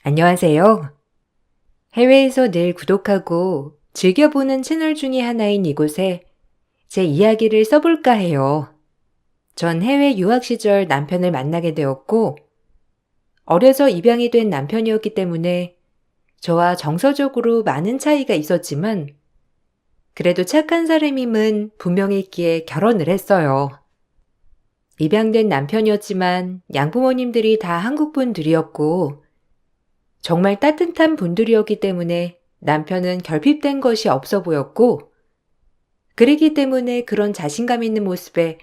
안녕하세요. 해외에서 늘 구독하고 즐겨보는 채널 중에 하나인 이곳에 제 이야기를 써볼까 해요. 전 해외 유학 시절 남편을 만나게 되었고, 어려서 입양이 된 남편이었기 때문에 저와 정서적으로 많은 차이가 있었지만, 그래도 착한 사람임은 분명히 있기에 결혼을 했어요. 입양된 남편이었지만 양부모님들이 다 한국 분들이었고, 정말 따뜻한 분들이었기 때문에 남편은 결핍된 것이 없어 보였고, 그러기 때문에 그런 자신감 있는 모습에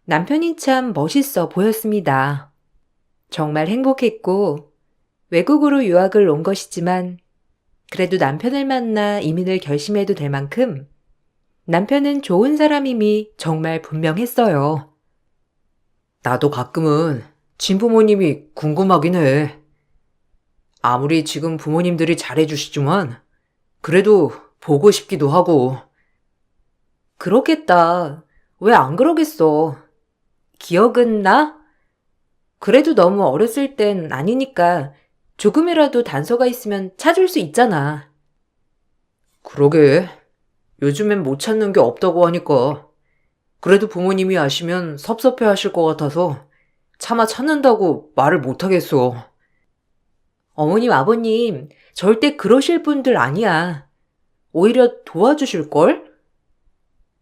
남편이 참 멋있어 보였습니다. 정말 행복했고, 외국으로 유학을 온 것이지만, 그래도 남편을 만나 이민을 결심해도 될 만큼 남편은 좋은 사람임이 정말 분명했어요. 나도 가끔은 친부모님이 궁금하긴 해. 아무리 지금 부모님들이 잘해주시지만, 그래도 보고 싶기도 하고. 그렇겠다. 왜 안 그러겠어. 기억은 나? 그래도 너무 어렸을 땐 아니니까 조금이라도 단서가 있으면 찾을 수 있잖아. 그러게. 요즘엔 못 찾는 게 없다고 하니까. 그래도 부모님이 아시면 섭섭해 하실 것 같아서 차마 찾는다고 말을 못 하겠어. 어머님, 아버님, 절대 그러실 분들 아니야. 오히려 도와주실걸?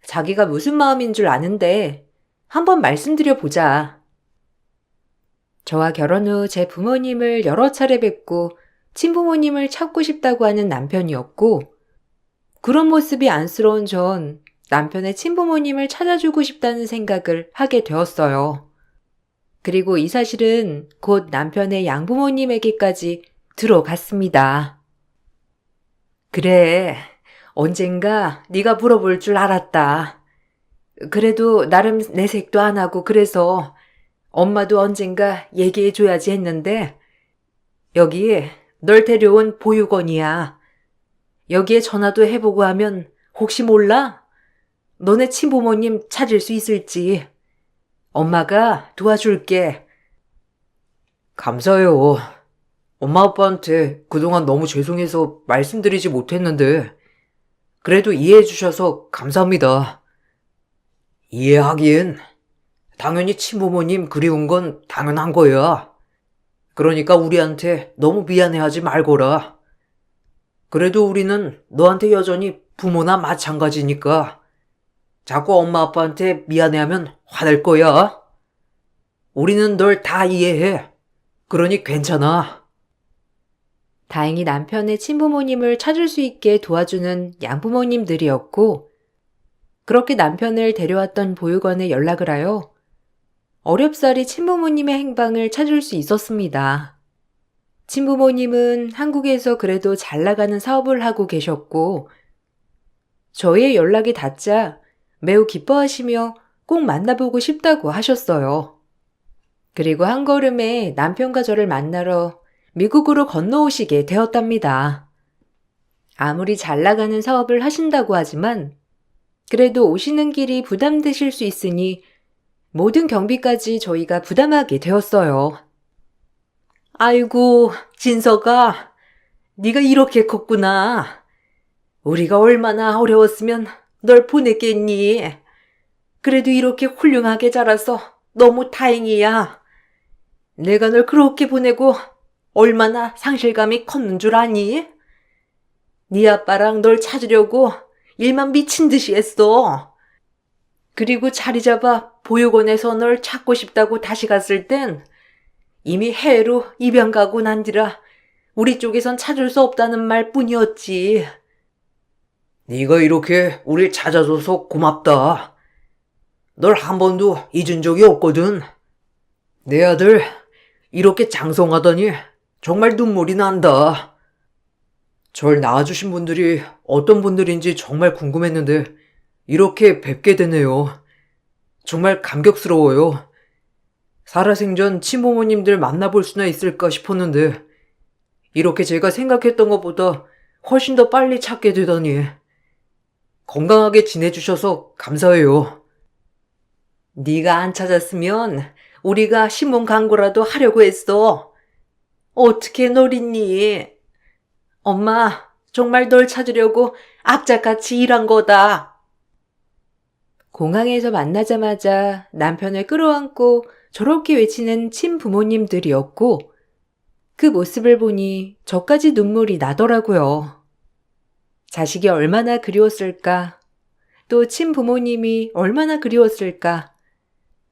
자기가 무슨 마음인 줄 아는데 한번 말씀드려 보자. 저와 결혼 후 제 부모님을 여러 차례 뵙고 친부모님을 찾고 싶다고 하는 남편이었고, 그런 모습이 안쓰러운 전 남편의 친부모님을 찾아주고 싶다는 생각을 하게 되었어요. 그리고 이 사실은 곧 남편의 양부모님에게까지 들어갔습니다. 그래, 언젠가 네가 물어볼 줄 알았다. 그래도 나름 내색도 안 하고 그래서 엄마도 언젠가 얘기해줘야지 했는데, 여기 널 데려온 보육원이야. 여기에 전화도 해보고 하면 혹시 몰라? 너네 친부모님 찾을 수 있을지. 엄마가 도와줄게. 감사해요. 엄마 아빠한테 그동안 너무 죄송해서 말씀드리지 못했는데, 그래도 이해해 주셔서 감사합니다. 이해하기엔 당연히 친부모님 그리운 건 당연한 거야. 그러니까 우리한테 너무 미안해하지 말거라. 그래도 우리는 너한테 여전히 부모나 마찬가지니까 자꾸 엄마 아빠한테 미안해하면 화낼 거야. 우리는 널 다 이해해. 그러니 괜찮아. 다행히 남편의 친부모님을 찾을 수 있게 도와주는 양부모님들이었고, 그렇게 남편을 데려왔던 보육원에 연락을 하여 어렵사리 친부모님의 행방을 찾을 수 있었습니다. 친부모님은 한국에서 그래도 잘 나가는 사업을 하고 계셨고, 저희의 연락이 닿자 매우 기뻐하시며 꼭 만나보고 싶다고 하셨어요. 그리고 한 걸음에 남편과 저를 만나러 미국으로 건너오시게 되었답니다. 아무리 잘 나가는 사업을 하신다고 하지만 그래도 오시는 길이 부담되실 수 있으니 모든 경비까지 저희가 부담하게 되었어요. 아이고, 진서가, 네가 이렇게 컸구나. 우리가 얼마나 어려웠으면 널 보냈겠니? 그래도 이렇게 훌륭하게 자라서 너무 다행이야. 내가 널 그렇게 보내고 얼마나 상실감이 컸는 줄 아니? 네 아빠랑 널 찾으려고 일만 미친 듯이 했어. 그리고 자리 잡아 보육원에서 널 찾고 싶다고 다시 갔을 땐 이미 해외로 입양 가고 난 뒤라 우리 쪽에선 찾을 수 없다는 말 뿐이었지. 네가 이렇게 우릴 찾아줘서 고맙다. 널 한 번도 잊은 적이 없거든. 내 아들 이렇게 장성하다니 정말 눈물이 난다. 절 낳아주신 분들이 어떤 분들인지 정말 궁금했는데 이렇게 뵙게 되네요. 정말 감격스러워요. 살아생전 친부모님들 만나볼 수나 있을까 싶었는데 이렇게 제가 생각했던 것보다 훨씬 더 빨리 찾게 되다니. 건강하게 지내주셔서 감사해요. 네가 안 찾았으면 우리가 신문 광고라도 하려고 했어. 어떻게 널 잊니? 엄마, 정말 널 찾으려고 악착같이 일한 거다. 공항에서 만나자마자 남편을 끌어안고 저렇게 외치는 친부모님들이었고 그 모습을 보니 저까지 눈물이 나더라고요. 자식이 얼마나 그리웠을까? 또 친부모님이 얼마나 그리웠을까?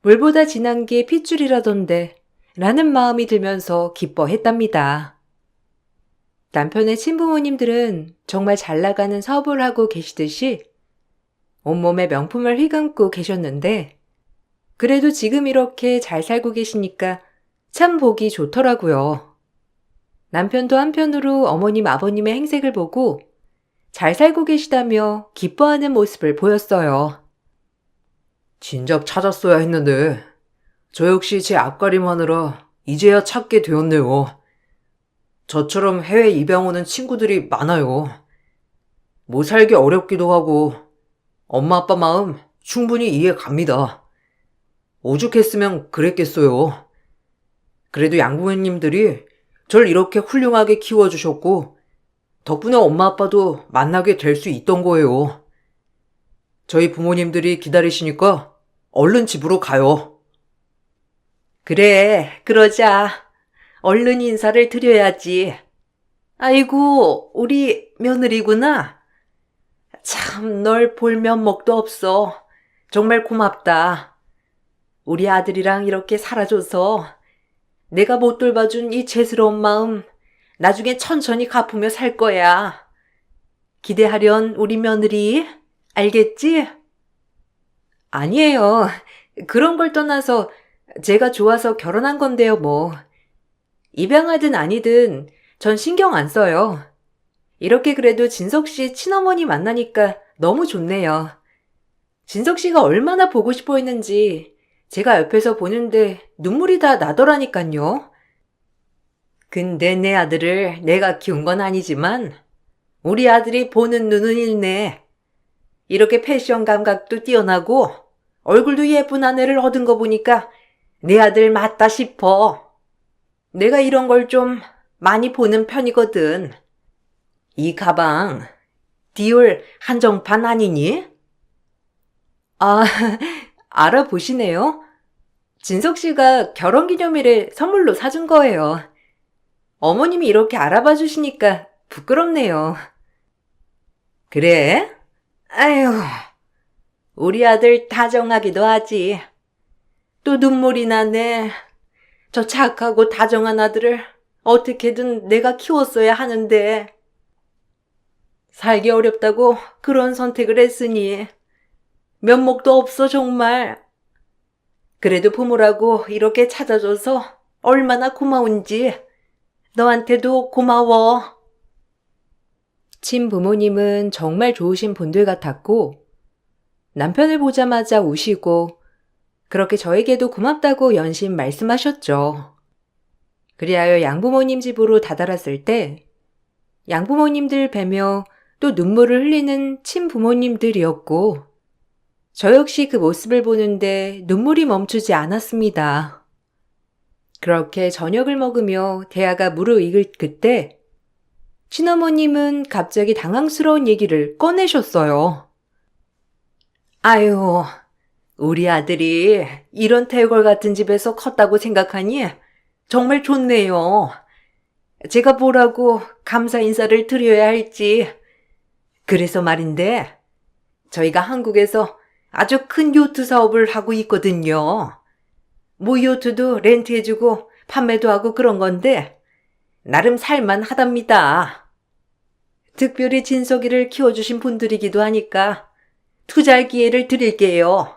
물보다 진한 게 핏줄이라던데 라는 마음이 들면서 기뻐했답니다. 남편의 친부모님들은 정말 잘 나가는 사업을 하고 계시듯이 온몸에 명품을 휘감고 계셨는데 그래도 지금 이렇게 잘 살고 계시니까 참 보기 좋더라고요. 남편도 한편으로 어머님 아버님의 행색을 보고 잘 살고 계시다며 기뻐하는 모습을 보였어요. 진작 찾았어야 했는데 저 역시 제 앞가림하느라 이제야 찾게 되었네요. 저처럼 해외 입양 오는 친구들이 많아요. 뭐 살기 어렵기도 하고 엄마 아빠 마음 충분히 이해 갑니다. 오죽했으면 그랬겠어요. 그래도 양부모님들이 절 이렇게 훌륭하게 키워주셨고 덕분에 엄마 아빠도 만나게 될 수 있던 거예요. 저희 부모님들이 기다리시니까 얼른 집으로 가요. 그래, 그러자. 얼른 인사를 드려야지. 아이고, 우리 며느리구나. 참, 널 볼 면목도 없어. 정말 고맙다. 우리 아들이랑 이렇게 살아줘서 내가 못 돌봐준 이 죄스러운 마음 나중에 천천히 갚으며 살 거야. 기대하련 우리 며느리. 알겠지? 아니에요. 그런 걸 떠나서 제가 좋아서 결혼한 건데요, 뭐. 입양하든 아니든 전 신경 안 써요. 이렇게 그래도 진석 씨 친어머니 만나니까 너무 좋네요. 진석 씨가 얼마나 보고 싶어 했는지 제가 옆에서 보는데 눈물이 다 나더라니깐요. 근데 내 아들을 내가 키운 건 아니지만 우리 아들이 보는 눈은 있네. 이렇게 패션 감각도 뛰어나고 얼굴도 예쁜 아내를 얻은 거 보니까 내 아들 맞다 싶어. 내가 이런 걸 좀 많이 보는 편이거든. 이 가방 디올 한정판 아니니? 아, 알아보시네요. 진석 씨가 결혼기념일에 선물로 사준 거예요. 어머님이 이렇게 알아봐 주시니까 부끄럽네요. 그래? 아휴, 우리 아들 다정하기도 하지. 또 눈물이 나네. 저 착하고 다정한 아들을 어떻게든 내가 키웠어야 하는데. 살기 어렵다고 그런 선택을 했으니 면목도 없어 정말. 그래도 부모라고 이렇게 찾아줘서 얼마나 고마운지. 너한테도 고마워. 친부모님은 정말 좋으신 분들 같았고 남편을 보자마자 우시고 그렇게 저에게도 고맙다고 연신 말씀하셨죠. 그리하여 양부모님 집으로 다다랐을 때 양부모님들 뵈며 또 눈물을 흘리는 친부모님들이었고 저 역시 그 모습을 보는데 눈물이 멈추지 않았습니다. 그렇게 저녁을 먹으며 대화가 무르익을 그때 친어머님은 갑자기 당황스러운 얘기를 꺼내셨어요. 아유, 우리 아들이 이런 태골 같은 집에서 컸다고 생각하니 정말 좋네요. 제가 뭐라고 감사 인사를 드려야 할지. 그래서 말인데, 저희가 한국에서 아주 큰 요트 사업을 하고 있거든요. 뭐 요트도 렌트해주고 판매도 하고 그런 건데, 나름 살만하답니다. 특별히 진석이를 키워주신 분들이기도 하니까 투자할 기회를 드릴게요.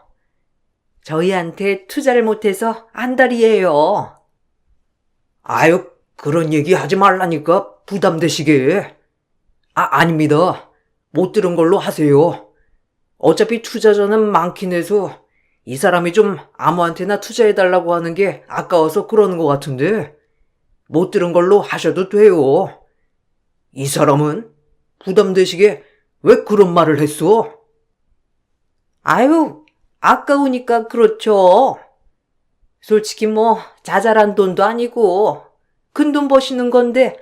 저희한테 투자를 못해서 안달이에요. 아유, 그런 얘기 하지 말라니까 부담되시게. 아닙니다. 못 들은 걸로 하세요. 어차피 투자자는 많긴 해서 이 사람이 좀 아무한테나 투자해달라고 하는 게 아까워서 그러는 것 같은데 못 들은 걸로 하셔도 돼요. 이 사람은 부담되시게 왜 그런 말을 했어? 아유, 아까우니까 그렇죠. 솔직히 뭐 자잘한 돈도 아니고 큰 돈 버시는 건데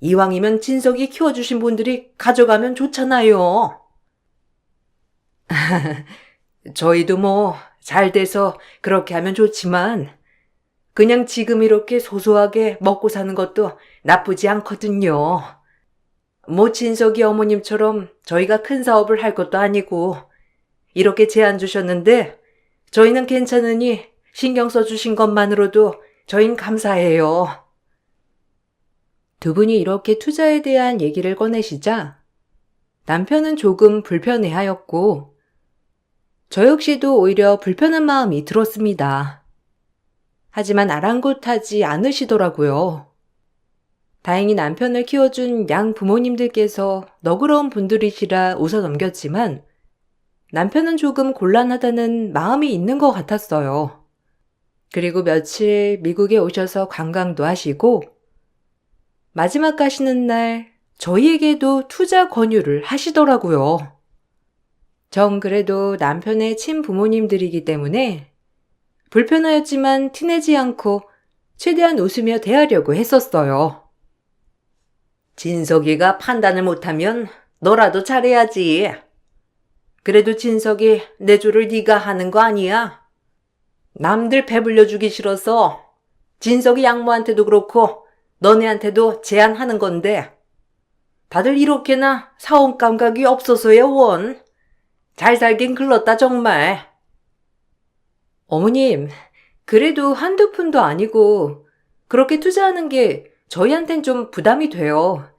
이왕이면 진석이 키워주신 분들이 가져가면 좋잖아요. 저희도 뭐 잘 돼서 그렇게 하면 좋지만 그냥 지금 이렇게 소소하게 먹고 사는 것도 나쁘지 않거든요. 뭐 진석이 어머님처럼 저희가 큰 사업을 할 것도 아니고 이렇게 제안 주셨는데 저희는 괜찮으니 신경 써주신 것만으로도 저희는 감사해요. 두 분이 이렇게 투자에 대한 얘기를 꺼내시자 남편은 조금 불편해하였고 저 역시도 오히려 불편한 마음이 들었습니다. 하지만 아랑곳하지 않으시더라고요. 다행히 남편을 키워준 양 부모님들께서 너그러운 분들이시라 웃어 넘겼지만 남편은 조금 곤란하다는 마음이 있는 것 같았어요. 그리고 며칠 미국에 오셔서 관광도 하시고 마지막 가시는 날 저희에게도 투자 권유를 하시더라고요. 전 그래도 남편의 친부모님들이기 때문에 불편하였지만 티내지 않고 최대한 웃으며 대하려고 했었어요. 진석이가 판단을 못하면 너라도 잘해야지. 그래도 진석이 내조를 네가 하는 거 아니야? 남들 배불려 주기 싫어서 진석이 양모한테도 그렇고 너네한테도 제안하는 건데 다들 이렇게나 사원 감각이 없어서야 원. 잘 살긴 글렀다 정말. 어머님, 그래도 한두 푼도 아니고 그렇게 투자하는 게 저희한텐 좀 부담이 돼요.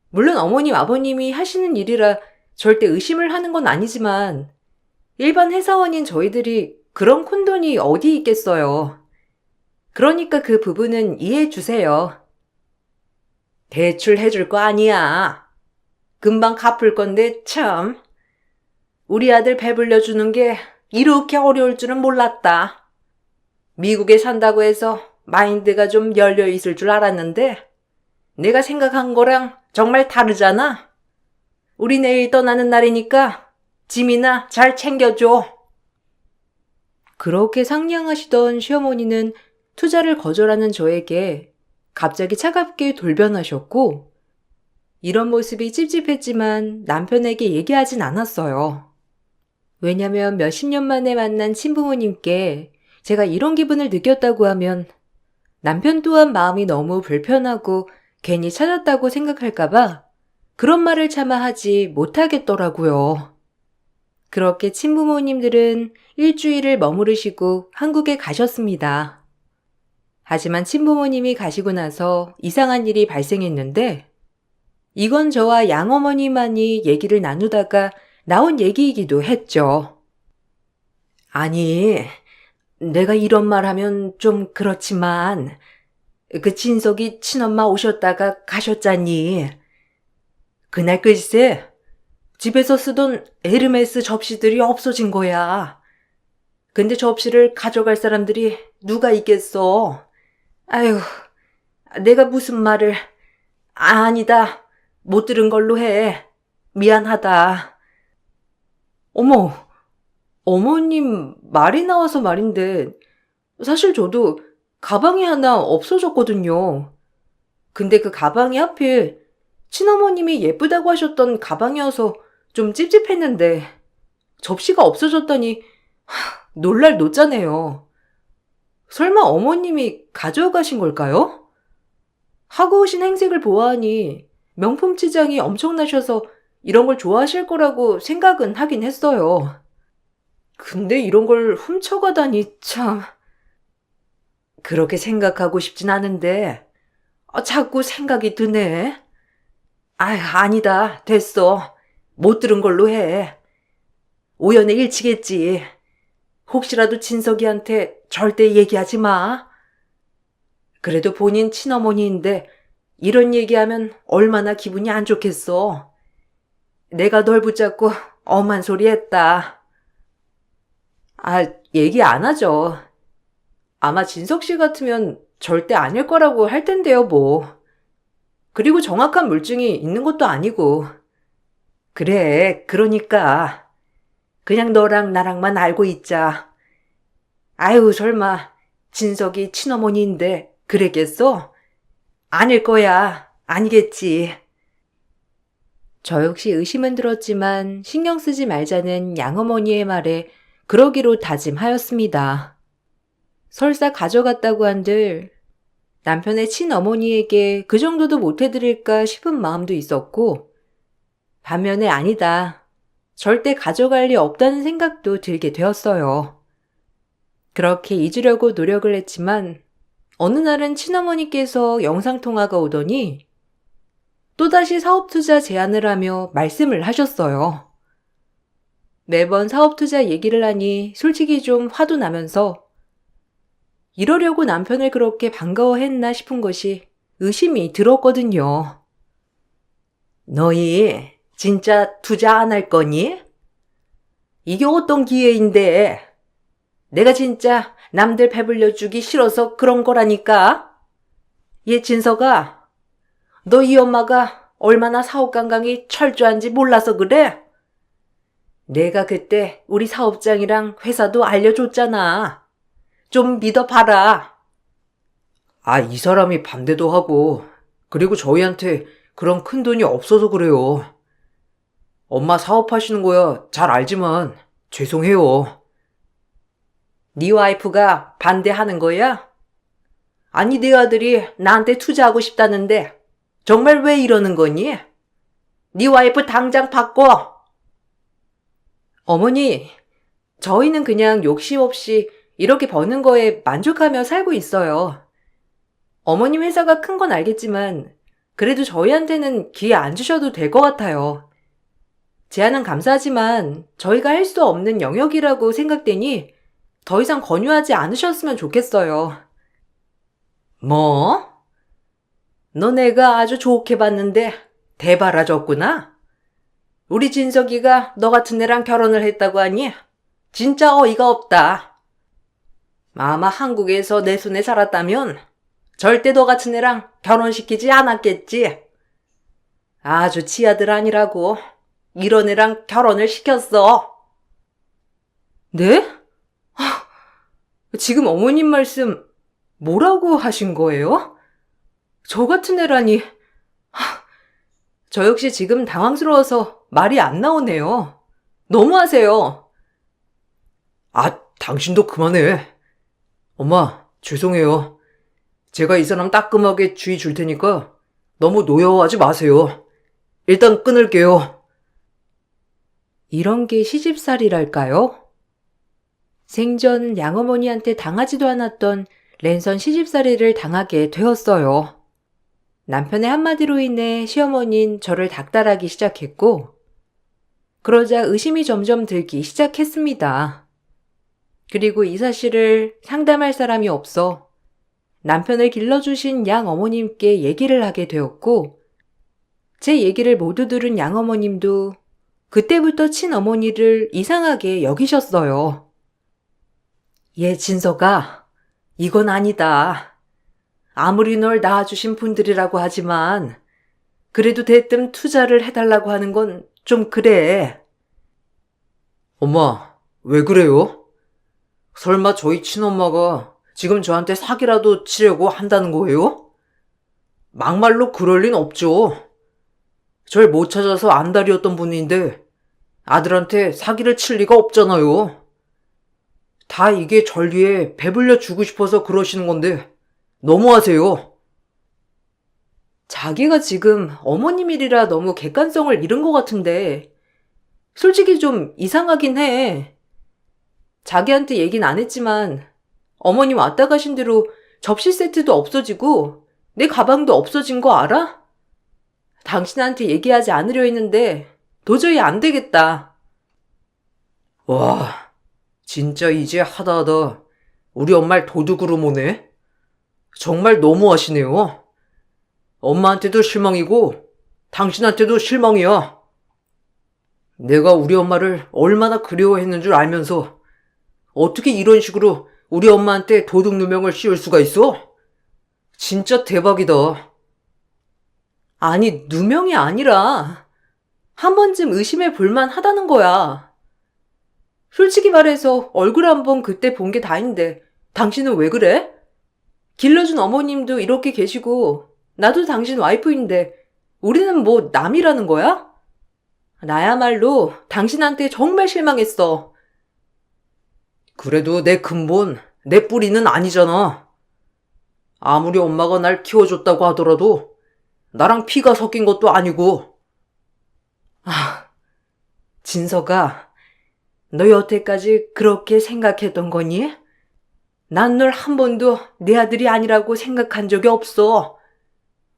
물론 어머님, 아버님이 하시는 일이라 절대 의심을 하는 건 아니지만 일반 회사원인 저희들이 그런 콘돈이 어디 있겠어요. 그러니까 그 부분은 이해해 주세요. 대출 해줄 거 아니야. 금방 갚을 건데 참. 우리 아들 배불려 주는 게 이렇게 어려울 줄은 몰랐다. 미국에 산다고 해서 마인드가 좀 열려 있을 줄 알았는데 내가 생각한 거랑 정말 다르잖아. 우리 내일 떠나는 날이니까 짐이나 잘 챙겨줘. 그렇게 상냥하시던 시어머니는 투자를 거절하는 저에게 갑자기 차갑게 돌변하셨고 이런 모습이 찝찝했지만 남편에게 얘기하진 않았어요. 왜냐면 몇십 년 만에 만난 친부모님께 제가 이런 기분을 느꼈다고 하면 남편 또한 마음이 너무 불편하고 괜히 찾았다고 생각할까봐 그런 말을 차마 하지 못하겠더라고요. 그렇게 친부모님들은 일주일을 머무르시고 한국에 가셨습니다. 하지만 친부모님이 가시고 나서 이상한 일이 발생했는데 이건 저와 양어머니만이 얘기를 나누다가 나온 얘기이기도 했죠. 아니, 내가 이런 말 하면 좀 그렇지만 그 진석이 친엄마 오셨다가 가셨잖니. 그날 글쎄 집에서 쓰던 에르메스 접시들이 없어진 거야. 근데 접시를 가져갈 사람들이 누가 있겠어. 아휴, 내가 무슨 말을... 아니다. 못 들은 걸로 해. 미안하다. 어머, 어머님 말이 나와서 말인데 사실 저도 가방이 하나 없어졌거든요. 근데 그 가방이 하필 친어머님이 예쁘다고 하셨던 가방이어서 좀 찝찝했는데 접시가 없어졌다니 놀랄 노짜네요. 설마 어머님이 가져가신 걸까요? 하고 오신 행색을 보아하니 명품 치장이 엄청나셔서 이런 걸 좋아하실 거라고 생각은 하긴 했어요. 근데 이런 걸 훔쳐가다니 참... 그렇게 생각하고 싶진 않은데 자꾸 생각이 드네. 아니다. 됐어. 못 들은 걸로 해. 우연의 일치겠지. 혹시라도 진석이한테 절대 얘기하지 마. 그래도 본인 친어머니인데 이런 얘기하면 얼마나 기분이 안 좋겠어. 내가 널 붙잡고 엄한 소리 했다. 얘기 안 하죠. 아마 진석 씨 같으면 절대 아닐 거라고 할 텐데요, 뭐. 그리고 정확한 물증이 있는 것도 아니고. 그래, 그러니까. 그냥 너랑 나랑만 알고 있자. 아유, 설마 진석이 친어머니인데 그랬겠어? 아닐 거야. 아니겠지. 저 역시 의심은 들었지만 신경 쓰지 말자는 양어머니의 말에 그러기로 다짐하였습니다. 설사 가져갔다고 한들 남편의 친어머니에게 그 정도도 못해드릴까 싶은 마음도 있었고, 반면에 아니다. 절대 가져갈 리 없다는 생각도 들게 되었어요. 그렇게 잊으려고 노력을 했지만 어느 날은 친어머니께서 영상통화가 오더니 또다시 사업투자 제안을 하며 말씀을 하셨어요. 매번 사업투자 얘기를 하니 솔직히 좀 화도 나면서 이러려고 남편을 그렇게 반가워했나 싶은 것이 의심이 들었거든요. 너희 진짜 투자 안 할 거니? 이게 어떤 기회인데? 내가 진짜 남들 배불려 주기 싫어서 그런 거라니까? 얘 진서가, 너 이 엄마가 얼마나 사업 감각이 철저한지 몰라서 그래? 내가 그때 우리 사업장이랑 회사도 알려줬잖아. 좀 믿어봐라. 아, 이 사람이 반대도 하고, 그리고 저희한테 그런 큰 돈이 없어서 그래요. 엄마 사업하시는 거야 잘 알지만, 죄송해요. 네 와이프가 반대하는 거야? 아니, 네 아들이 나한테 투자하고 싶다는데 정말 왜 이러는 거니? 네 와이프 당장 바꿔. 어머니, 저희는 그냥 욕심 없이 이렇게 버는 거에 만족하며 살고 있어요. 어머님 회사가 큰 건 알겠지만 그래도 저희한테는 기회 안 주셔도 될 것 같아요. 제안은 감사하지만 저희가 할 수 없는 영역이라고 생각되니 더 이상 권유하지 않으셨으면 좋겠어요. 뭐? 너 내가 아주 좋게 봤는데 대바라졌구나? 우리 진석이가 너 같은 애랑 결혼을 했다고 하니 진짜 어이가 없다. 아마 한국에서 내 손에 살았다면 절대 너 같은 애랑 결혼시키지 않았겠지. 아주 지아들 아니라고 이런 애랑 결혼을 시켰어. 네? 지금 어머님 말씀 뭐라고 하신 거예요? 저 같은 애라니. 저 역시 지금 당황스러워서 말이 안 나오네요. 너무하세요. 아, 당신도 그만해. 엄마, 죄송해요. 제가 이 사람 따끔하게 주의 줄 테니까 너무 노여워하지 마세요. 일단 끊을게요. 이런 게 시집살이랄까요? 생전 양어머니한테 당하지도 않았던 랜선 시집살이를 당하게 되었어요. 남편의 한마디로 인해 시어머니는 저를 닥달하기 시작했고, 그러자 의심이 점점 들기 시작했습니다. 그리고 이 사실을 상담할 사람이 없어 남편을 길러주신 양어머님께 얘기를 하게 되었고, 제 얘기를 모두 들은 양어머님도 그때부터 친어머니를 이상하게 여기셨어요. 얘 진서가 이건 아니다. 아무리 널 낳아주신 분들이라고 하지만 그래도 대뜸 투자를 해달라고 하는 건 좀 그래. 엄마, 왜 그래요? 설마 저희 친엄마가 지금 저한테 사기라도 치려고 한다는 거예요? 막말로 그럴 린 없죠. 절 못 찾아서 안달이었던 분인데 아들한테 사기를 칠 리가 없잖아요. 다 이게 절 위해 배불려 주고 싶어서 그러시는 건데 너무하세요. 자기가 지금 어머님 일이라 너무 객관성을 잃은 것 같은데 솔직히 좀 이상하긴 해. 자기한테 얘긴 안 했지만 어머님 왔다 가신 대로 접시 세트도 없어지고 내 가방도 없어진 거 알아? 당신한테 얘기하지 않으려 했는데 도저히 안 되겠다. 와, 진짜 이제 하다 우리 엄마를 도둑으로 모네? 정말 너무하시네요. 엄마한테도 실망이고 당신한테도 실망이야. 내가 우리 엄마를 얼마나 그리워했는 줄 알면서 어떻게 이런 식으로 우리 엄마한테 도둑 누명을 씌울 수가 있어? 진짜 대박이다. 아니, 누명이 아니라 한 번쯤 의심해 볼만 하다는 거야. 솔직히 말해서 얼굴 한 번 그때 본 게 다인데 당신은 왜 그래? 길러준 어머님도 이렇게 계시고 나도 당신 와이프인데 우리는 뭐 남이라는 거야? 나야말로 당신한테 정말 실망했어. 그래도 내 근본, 내 뿌리는 아니잖아. 아무리 엄마가 날 키워줬다고 하더라도 나랑 피가 섞인 것도 아니고. 진서가, 너 여태까지 그렇게 생각했던 거니? 난 널 한 번도 내 아들이 아니라고 생각한 적이 없어.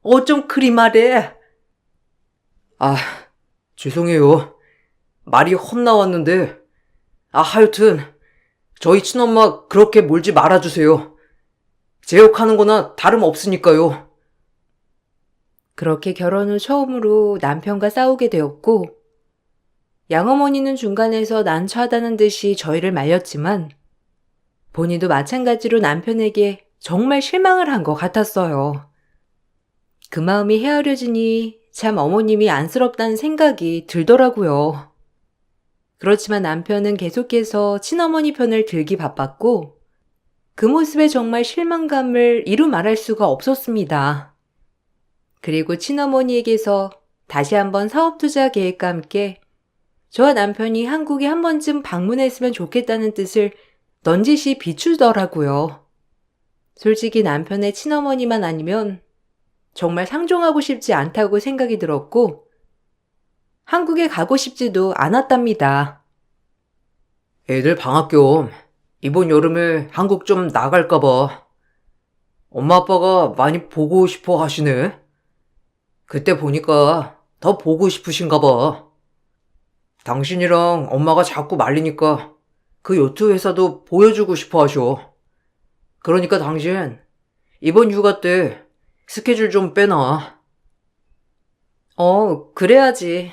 어쩜 그리 말해? 죄송해요. 말이 헛나왔는데. 하여튼 저희 친엄마 그렇게 몰지 말아주세요. 제 욕하는 거나 다름없으니까요. 그렇게 결혼 후 처음으로 남편과 싸우게 되었고, 양어머니는 중간에서 난처하다는 듯이 저희를 말렸지만, 본인도 마찬가지로 남편에게 정말 실망을 한 것 같았어요. 그 마음이 헤아려지니 참 어머님이 안쓰럽다는 생각이 들더라고요. 그렇지만 남편은 계속해서 친어머니 편을 들기 바빴고, 그 모습에 정말 실망감을 이루 말할 수가 없었습니다. 그리고 친어머니에게서 다시 한번 사업 투자 계획과 함께 저와 남편이 한국에 한 번쯤 방문했으면 좋겠다는 뜻을 넌지시 비추더라고요. 솔직히 남편의 친어머니만 아니면 정말 상종하고 싶지 않다고 생각이 들었고, 한국에 가고 싶지도 않았답니다. 애들 방학 겸 이번 여름에 한국 좀 나갈까봐. 엄마 아빠가 많이 보고 싶어 하시네. 그때 보니까 더 보고 싶으신가 봐. 당신이랑 엄마가 자꾸 말리니까 그 요트 회사도 보여주고 싶어 하셔. 그러니까 당신 이번 휴가 때 스케줄 좀 빼놔. 그래야지.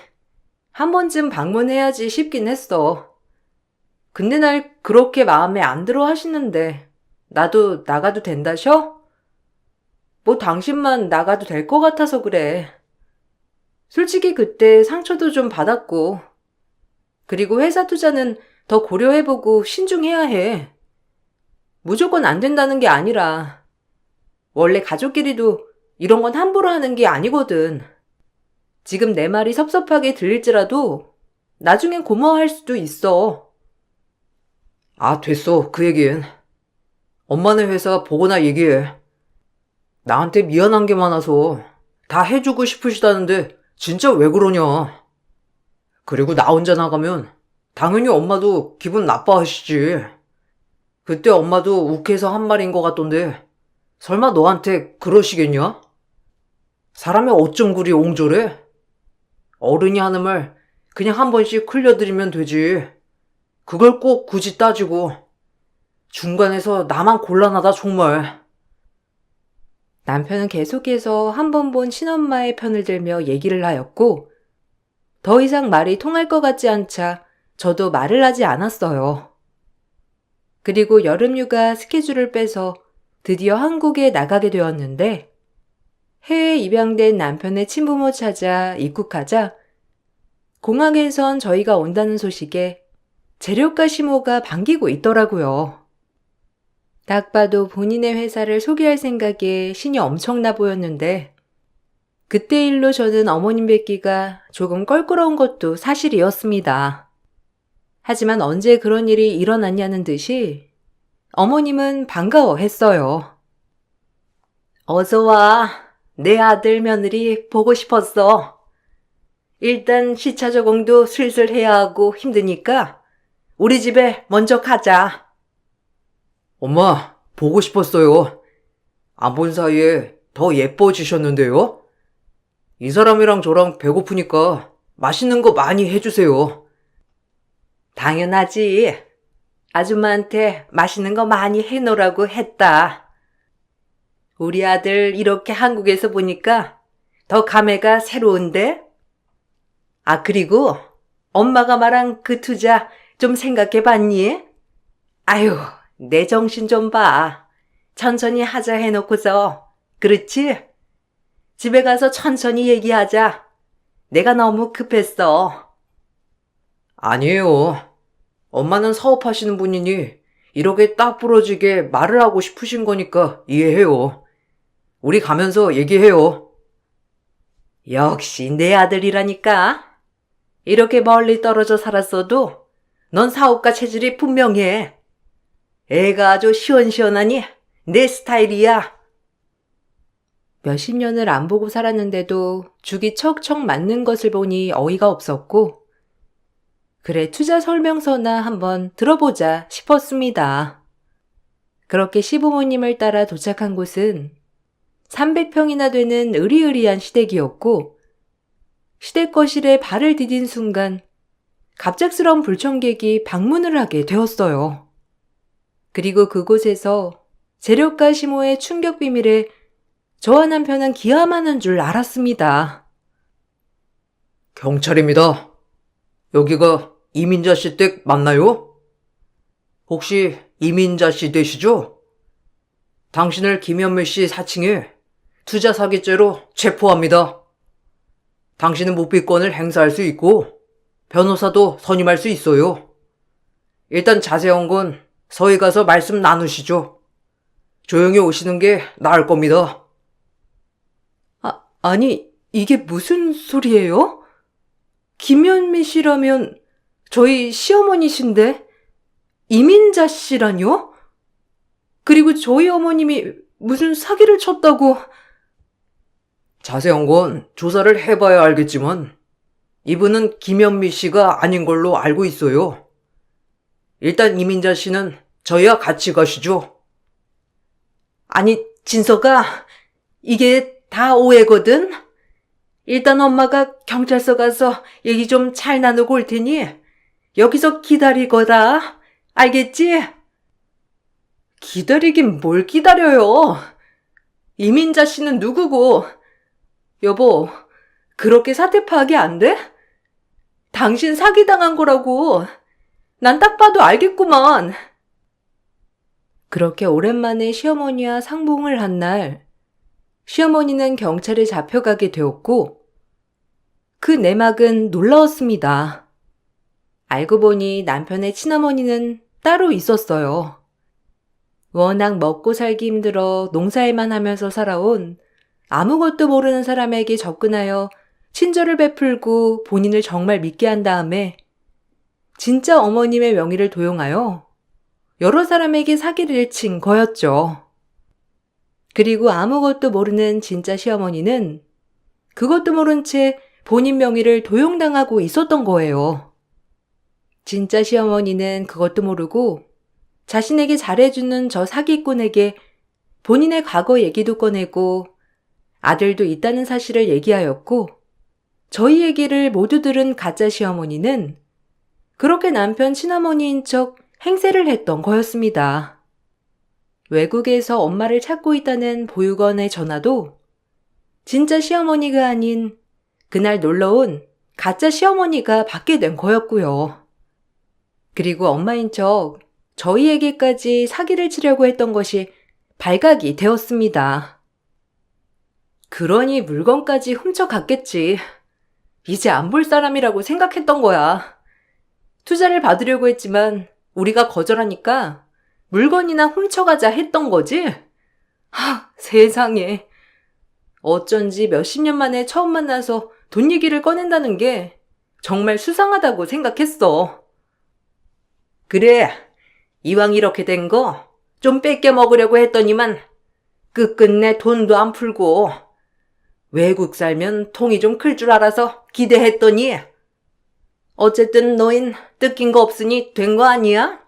한 번쯤 방문해야지 싶긴 했어. 근데 날 그렇게 마음에 안 들어 하시는데 나도 나가도 된다셔? 뭐 당신만 나가도 될 것 같아서 그래. 솔직히 그때 상처도 좀 받았고, 그리고 회사 투자는 더 고려해보고 신중해야 해. 무조건 안 된다는 게 아니라, 원래 가족끼리도 이런 건 함부로 하는 게 아니거든. 지금 내 말이 섭섭하게 들릴지라도 나중엔 고마워할 수도 있어. 됐어. 그 얘긴. 엄마네 회사 보거나 얘기해. 나한테 미안한 게 많아서 다 해주고 싶으시다는데 진짜 왜 그러냐. 그리고 나 혼자 나가면 당연히 엄마도 기분 나빠하시지. 그때 엄마도 욱해서 한 말인 것 같던데 설마 너한테 그러시겠냐? 사람이 어쩜 그리 옹졸해? 어른이 하는 말 그냥 한 번씩 흘려드리면 되지. 그걸 꼭 굳이 따지고 중간에서 나만 곤란하다 정말. 남편은 계속해서 한 번 본 친엄마의 편을 들며 얘기를 하였고, 더 이상 말이 통할 것 같지 않자 저도 말을 하지 않았어요. 그리고 여름휴가 스케줄을 빼서 드디어 한국에 나가게 되었는데, 해외 입양된 남편의 친부모 찾아 입국하자 공항에선 저희가 온다는 소식에 재료가 심호가 반기고 있더라고요. 딱 봐도 본인의 회사를 소개할 생각에 신이 엄청나 보였는데, 그때 일로 저는 어머님 뵙기가 조금 껄끄러운 것도 사실이었습니다. 하지만 언제 그런 일이 일어났냐는 듯이 어머님은 반가워했어요. 어서 와. 내 아들 며느리 보고 싶었어. 일단 시차 적응도 슬슬 해야 하고 힘드니까 우리 집에 먼저 가자. 엄마, 보고 싶었어요. 안 본 사이에 더 예뻐지셨는데요? 이 사람이랑 저랑 배고프니까 맛있는 거 많이 해주세요. 당연하지. 아줌마한테 맛있는 거 많이 해놓으라고 했다. 우리 아들 이렇게 한국에서 보니까 더 감회가 새로운데? 그리고 엄마가 말한 그 투자 좀 생각해봤니? 아유, 내 정신 좀 봐. 천천히 하자 해놓고서. 그렇지? 집에 가서 천천히 얘기하자. 내가 너무 급했어. 아니에요. 엄마는 사업하시는 분이니 이렇게 딱 부러지게 말을 하고 싶으신 거니까 이해해요. 우리 가면서 얘기해요. 역시 내 아들이라니까. 이렇게 멀리 떨어져 살았어도 넌 사업가 체질이 분명해. 애가 아주 시원시원하니 내 스타일이야. 몇십 년을 안 보고 살았는데도 죽이 척척 맞는 것을 보니 어이가 없었고, 그래 투자 설명서나 한번 들어보자 싶었습니다. 그렇게 시부모님을 따라 도착한 곳은 300평이나 되는 으리으리한 시댁이었고, 시댁 거실에 발을 디딘 순간 갑작스러운 불청객이 방문을 하게 되었어요. 그리고 그곳에서 재력가 시모의 충격 비밀에 저와 남편은 기함하는 줄 알았습니다. 경찰입니다. 여기가 이민자 씨 댁 맞나요? 혹시 이민자 씨 되시죠? 당신을 김현미 씨 사칭해 투자 사기죄로 체포합니다. 당신은 묵비권을 행사할 수 있고 변호사도 선임할 수 있어요. 일단 자세한 건 서희 가서 말씀 나누시죠. 조용히 오시는 게 나을 겁니다. 아니, 이게 무슨 소리예요? 김현미 씨라면 저희 시어머니신데 이민자 씨라뇨? 그리고 저희 어머님이 무슨 사기를 쳤다고... 자세한 건 조사를 해봐야 알겠지만 이분은 김현미 씨가 아닌 걸로 알고 있어요. 일단 이민자 씨는 저희와 같이 가시죠. 아니, 진서가 이게 다 오해거든? 일단 엄마가 경찰서 가서 얘기 좀 잘 나누고 올 테니 여기서 기다리거라. 알겠지? 기다리긴 뭘 기다려요. 이민자 씨는 누구고? 여보, 그렇게 사태 파악이 안 돼? 당신 사기당한 거라고. 난 딱 봐도 알겠구만. 그렇게 오랜만에 시어머니와 상봉을 한 날, 시어머니는 경찰에 잡혀가게 되었고, 그 내막은 놀라웠습니다. 알고 보니 남편의 친어머니는 따로 있었어요. 워낙 먹고 살기 힘들어 농사일만 하면서 살아온 아무것도 모르는 사람에게 접근하여 친절을 베풀고 본인을 정말 믿게 한 다음에 진짜 어머님의 명의를 도용하여 여러 사람에게 사기를 친 거였죠. 그리고 아무것도 모르는 진짜 시어머니는 그것도 모른 채 본인 명의를 도용당하고 있었던 거예요. 진짜 시어머니는 그것도 모르고 자신에게 잘해주는 저 사기꾼에게 본인의 과거 얘기도 꺼내고 아들도 있다는 사실을 얘기하였고, 저희 얘기를 모두 들은 가짜 시어머니는 그렇게 남편 친어머니인 척 행세를 했던 거였습니다. 외국에서 엄마를 찾고 있다는 보육원의 전화도 진짜 시어머니가 아닌 그날 놀러온 가짜 시어머니가 받게 된 거였고요. 그리고 엄마인 척 저희에게까지 사기를 치려고 했던 것이 발각이 되었습니다. 그러니 물건까지 훔쳐갔겠지. 이제 안 볼 사람이라고 생각했던 거야. 투자를 받으려고 했지만 우리가 거절하니까 물건이나 훔쳐가자 했던 거지? 세상에. 어쩐지 몇십 년 만에 처음 만나서 돈 얘기를 꺼낸다는 게 정말 수상하다고 생각했어. 그래, 이왕 이렇게 된 거 좀 뺏겨 먹으려고 했더니만 끝끝내 돈도 안 풀고 외국 살면 통이 좀 클 줄 알아서 기대했더니 어쨌든 너흰 뜯긴 거 없으니 된 거 아니야?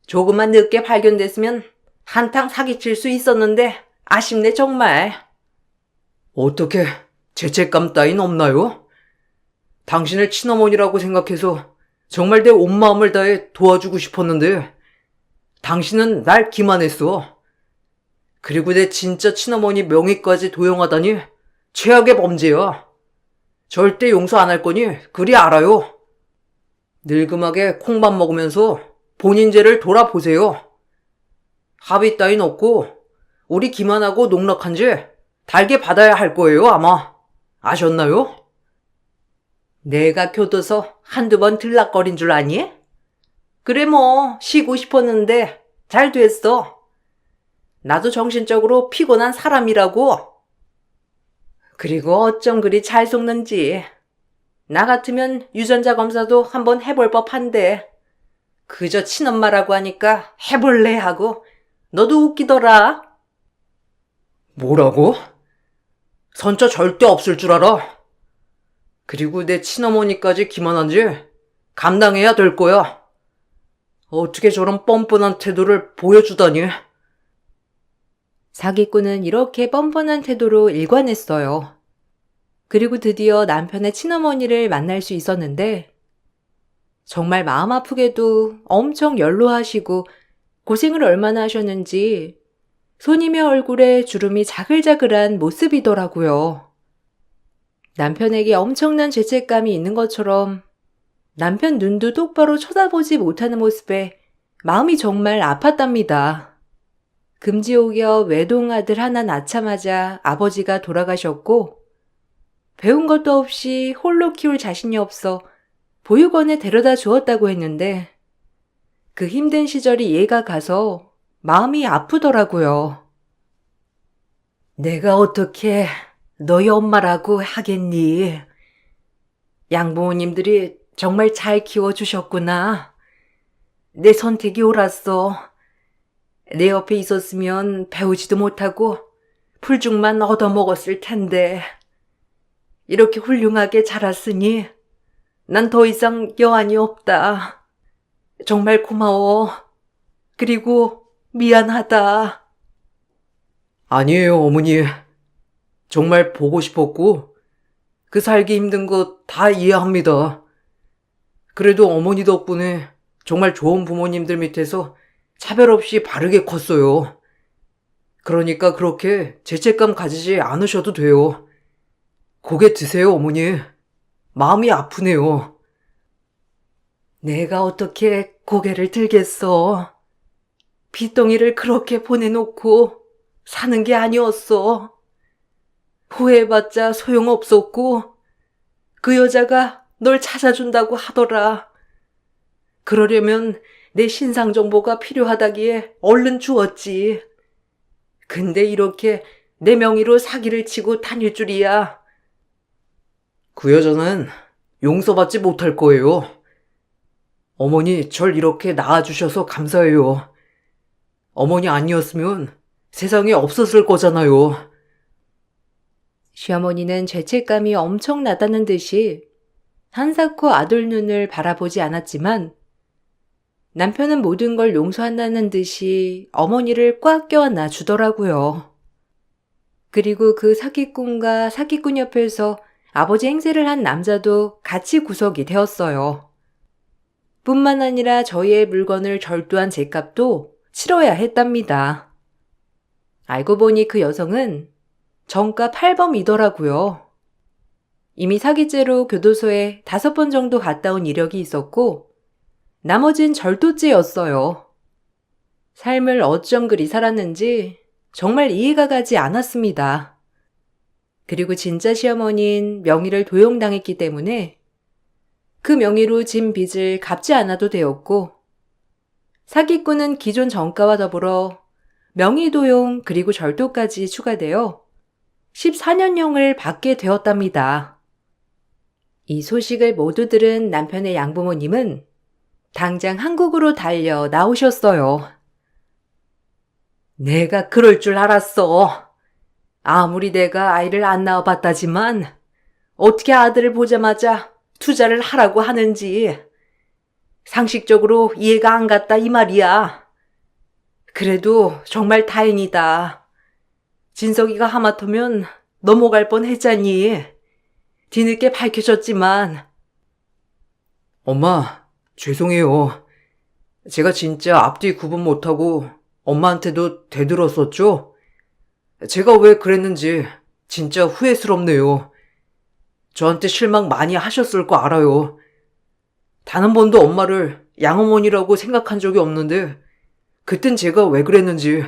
조금만 늦게 발견됐으면 한탕 사기칠 수 있었는데 아쉽네 정말. 어떻게 죄책감 따윈 없나요? 당신을 친어머니라고 생각해서 정말 내 온 마음을 다해 도와주고 싶었는데 당신은 날 기만했어. 그리고 내 진짜 친어머니 명의까지 도용하다니 최악의 범죄야. 절대 용서 안 할 거니 그리 알아요. 늙음하게 콩밥 먹으면서 본인 죄를 돌아보세요. 합의 따윈 없고 우리 기만하고 농락한 죄 달게 받아야 할 거예요 아마. 아셨나요? 내가 교도소 한두 번 들락거린 줄 아니? 그래 뭐 쉬고 싶었는데 잘 됐어. 나도 정신적으로 피곤한 사람이라고. 그리고 어쩜 그리 잘 속는지. 나 같으면 유전자 검사도 한번 해볼 법한데. 그저 친엄마라고 하니까 해볼래 하고 너도 웃기더라. 뭐라고? 선처 절대 없을 줄 알아. 그리고 내 친어머니까지 기만한지 감당해야 될 거야. 어떻게 저런 뻔뻔한 태도를 보여주다니. 사기꾼은 이렇게 뻔뻔한 태도로 일관했어요. 그리고 드디어 남편의 친어머니를 만날 수 있었는데 정말 마음 아프게도 엄청 연로하시고 고생을 얼마나 하셨는지 손님의 얼굴에 주름이 자글자글한 모습이더라고요. 남편에게 엄청난 죄책감이 있는 것처럼 남편 눈도 똑바로 쳐다보지 못하는 모습에 마음이 정말 아팠답니다. 금지옥여 외동아들 하나 낳자마자 아버지가 돌아가셨고 배운 것도 없이 홀로 키울 자신이 없어 보육원에 데려다 주었다고 했는데 그 힘든 시절이 이해가 가서 마음이 아프더라고요. 내가 어떻게 너희 엄마라고 하겠니? 양부모님들이 정말 잘 키워주셨구나. 내 선택이 옳았어. 내 옆에 있었으면 배우지도 못하고 풀죽만 얻어먹었을 텐데. 이렇게 훌륭하게 자랐으니 난 더 이상 여한이 없다. 정말 고마워. 그리고 미안하다. 아니에요, 어머니. 정말 보고 싶었고, 그 살기 힘든 거 다 이해합니다. 그래도 어머니 덕분에 정말 좋은 부모님들 밑에서 차별 없이 바르게 컸어요. 그러니까 그렇게 죄책감 가지지 않으셔도 돼요. 고개 드세요, 어머니. 마음이 아프네요. 내가 어떻게 고개를 들겠어. 빚덩이를 그렇게 보내놓고 사는 게 아니었어. 후회해봤자 소용없었고 그 여자가 널 찾아준다고 하더라. 그러려면 내 신상 정보가 필요하다기에 얼른 주었지. 근데 이렇게 내 명의로 사기를 치고 다닐 줄이야. 그 여자는 용서받지 못할 거예요. 어머니, 절 이렇게 낳아주셔서 감사해요. 어머니 아니었으면 세상에 없었을 거잖아요. 시어머니는 죄책감이 엄청나다는 듯이 한사코 아들 눈을 바라보지 않았지만 남편은 모든 걸 용서한다는 듯이 어머니를 꽉 껴안아 주더라고요. 그리고 그 사기꾼과 사기꾼 옆에서 아버지 행세를 한 남자도 같이 구속이 되었어요. 뿐만 아니라 저희의 물건을 절도한 죗값도 치러야 했답니다. 알고 보니 그 여성은 정가 8범이더라고요. 이미 사기죄로 교도소에 5번 정도 갔다 온 이력이 있었고 나머진 절도죄였어요. 삶을 어쩜 그리 살았는지 정말 이해가 가지 않았습니다. 그리고 진짜 시어머니는 명의를 도용당했기 때문에 그 명의로 진 빚을 갚지 않아도 되었고 사기꾼은 기존 정가와 더불어 명의 도용 그리고 절도까지 추가되어 14년형을 받게 되었답니다. 이 소식을 모두 들은 남편의 양부모님은 당장 한국으로 달려 나오셨어요. 내가 그럴 줄 알았어. 아무리 내가 아이를 안 낳아봤다지만 어떻게 아들을 보자마자 투자를 하라고 하는지 상식적으로 이해가 안 갔다 이 말이야. 그래도 정말 다행이다. 진석이가 하마터면 넘어갈 뻔했잖니. 뒤늦게 밝혀졌지만. 엄마, 죄송해요. 제가 진짜 앞뒤 구분 못하고 엄마한테도 대들었었죠? 제가 왜 그랬는지 진짜 후회스럽네요. 저한테 실망 많이 하셨을 거 알아요. 단 한 번도 엄마를 양어머니라고 생각한 적이 없는데 그땐 제가 왜 그랬는지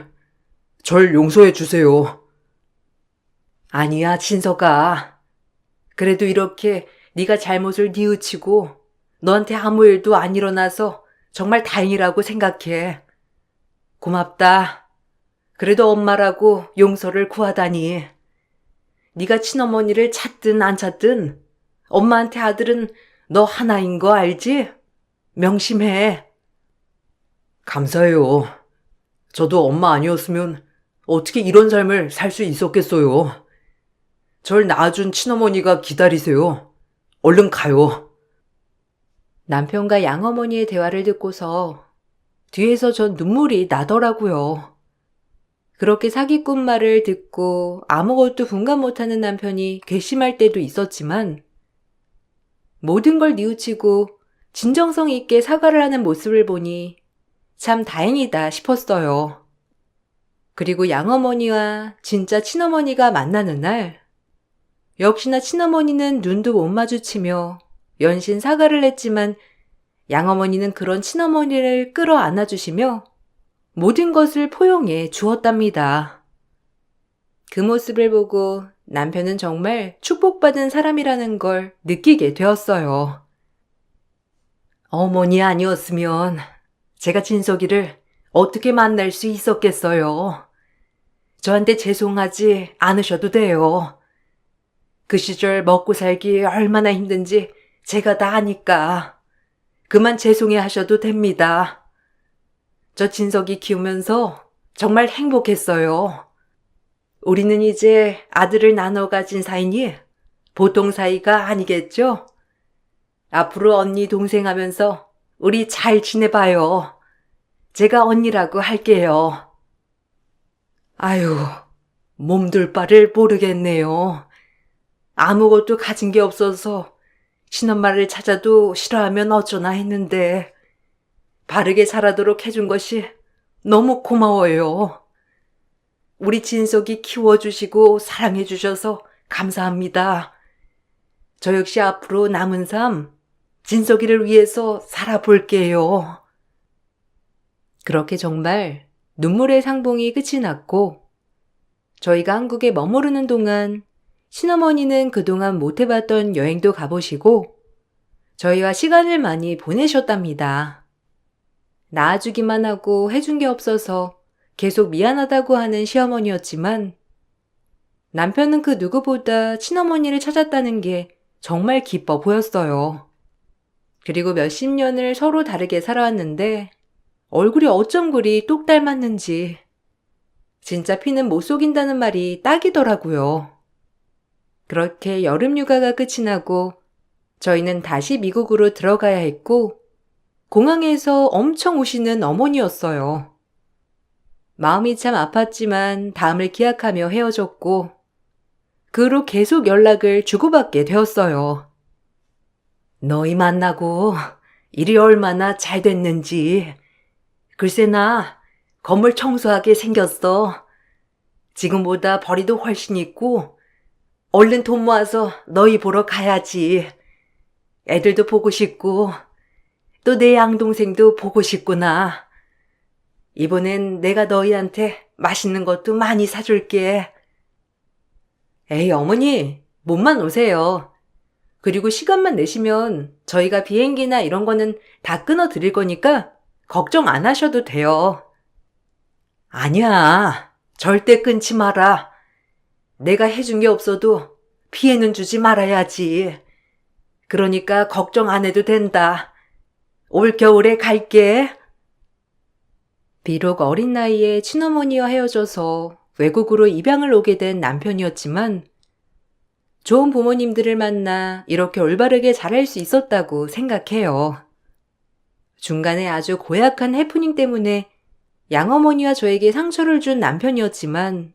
절 용서해 주세요. 아니야, 진석아. 그래도 이렇게 네가 잘못을 뉘우치고 너한테 아무 일도 안 일어나서 정말 다행이라고 생각해. 고맙다. 그래도 엄마라고 용서를 구하다니. 네가 친어머니를 찾든 안 찾든 엄마한테 아들은 너 하나인 거 알지? 명심해. 감사해요. 저도 엄마 아니었으면 어떻게 이런 삶을 살 수 있었겠어요. 절 낳아준 친어머니가 기다리세요. 얼른 가요. 남편과 양어머니의 대화를 듣고서 뒤에서 전 눈물이 나더라고요. 그렇게 사기꾼 말을 듣고 아무것도 분간 못하는 남편이 괘씸할 때도 있었지만 모든 걸 뉘우치고 진정성 있게 사과를 하는 모습을 보니 참 다행이다 싶었어요. 그리고 양어머니와 진짜 친어머니가 만나는 날, 역시나 친어머니는 눈도 못 마주치며 연신 사과를 했지만 양어머니는 그런 친어머니를 끌어안아주시며 모든 것을 포용해 주었답니다. 그 모습을 보고 남편은 정말 축복받은 사람이라는 걸 느끼게 되었어요. 어머니 아니었으면 제가 진석이를 어떻게 만날 수 있었겠어요. 저한테 죄송하지 않으셔도 돼요. 그 시절 먹고 살기 얼마나 힘든지 제가 다 아니까 그만 죄송해 하셔도 됩니다. 저 진석이 키우면서 정말 행복했어요. 우리는 이제 아들을 나눠 가진 사이니 보통 사이가 아니겠죠? 앞으로 언니 동생 하면서 우리 잘 지내봐요. 제가 언니라고 할게요. 아유, 몸둘 바를 모르겠네요. 아무것도 가진 게 없어서 친엄마를 찾아도 싫어하면 어쩌나 했는데 바르게 살아도록 해준 것이 너무 고마워요. 우리 진석이 키워주시고 사랑해주셔서 감사합니다. 저 역시 앞으로 남은 삶 진석이를 위해서 살아볼게요. 그렇게 정말 눈물의 상봉이 끝이 났고 저희가 한국에 머무르는 동안 친어머니는 그동안 못 해봤던 여행도 가보시고 저희와 시간을 많이 보내셨답니다. 낳아주기만 하고 해준 게 없어서 계속 미안하다고 하는 시어머니였지만 남편은 그 누구보다 친어머니를 찾았다는 게 정말 기뻐 보였어요. 그리고 몇십 년을 서로 다르게 살아왔는데 얼굴이 어쩜 그리 똑 닮았는지 진짜 피는 못 속인다는 말이 딱이더라고요. 그렇게 여름 휴가가 끝이 나고 저희는 다시 미국으로 들어가야 했고 공항에서 엄청 우시는 어머니였어요. 마음이 참 아팠지만 다음을 기약하며 헤어졌고 그 후로 계속 연락을 주고받게 되었어요. 너희 만나고 일이 얼마나 잘 됐는지. 글쎄 나 건물 청소하게 생겼어. 지금보다 벌이도 훨씬 있고 얼른 돈 모아서 너희 보러 가야지. 애들도 보고 싶고 또 내 양동생도 보고 싶구나. 이번엔 내가 너희한테 맛있는 것도 많이 사줄게. 에이 어머니 몸만 오세요. 그리고 시간만 내시면 저희가 비행기나 이런 거는 다 끊어 드릴 거니까 걱정 안 하셔도 돼요. 아니야. 절대 끊지 마라. 내가 해준 게 없어도 피해는 주지 말아야지. 그러니까 걱정 안 해도 된다. 올 겨울에 갈게. 비록 어린 나이에 친어머니와 헤어져서 외국으로 입양을 오게 된 남편이었지만 좋은 부모님들을 만나 이렇게 올바르게 자랄 수 있었다고 생각해요. 중간에 아주 고약한 해프닝 때문에 양어머니와 저에게 상처를 준 남편이었지만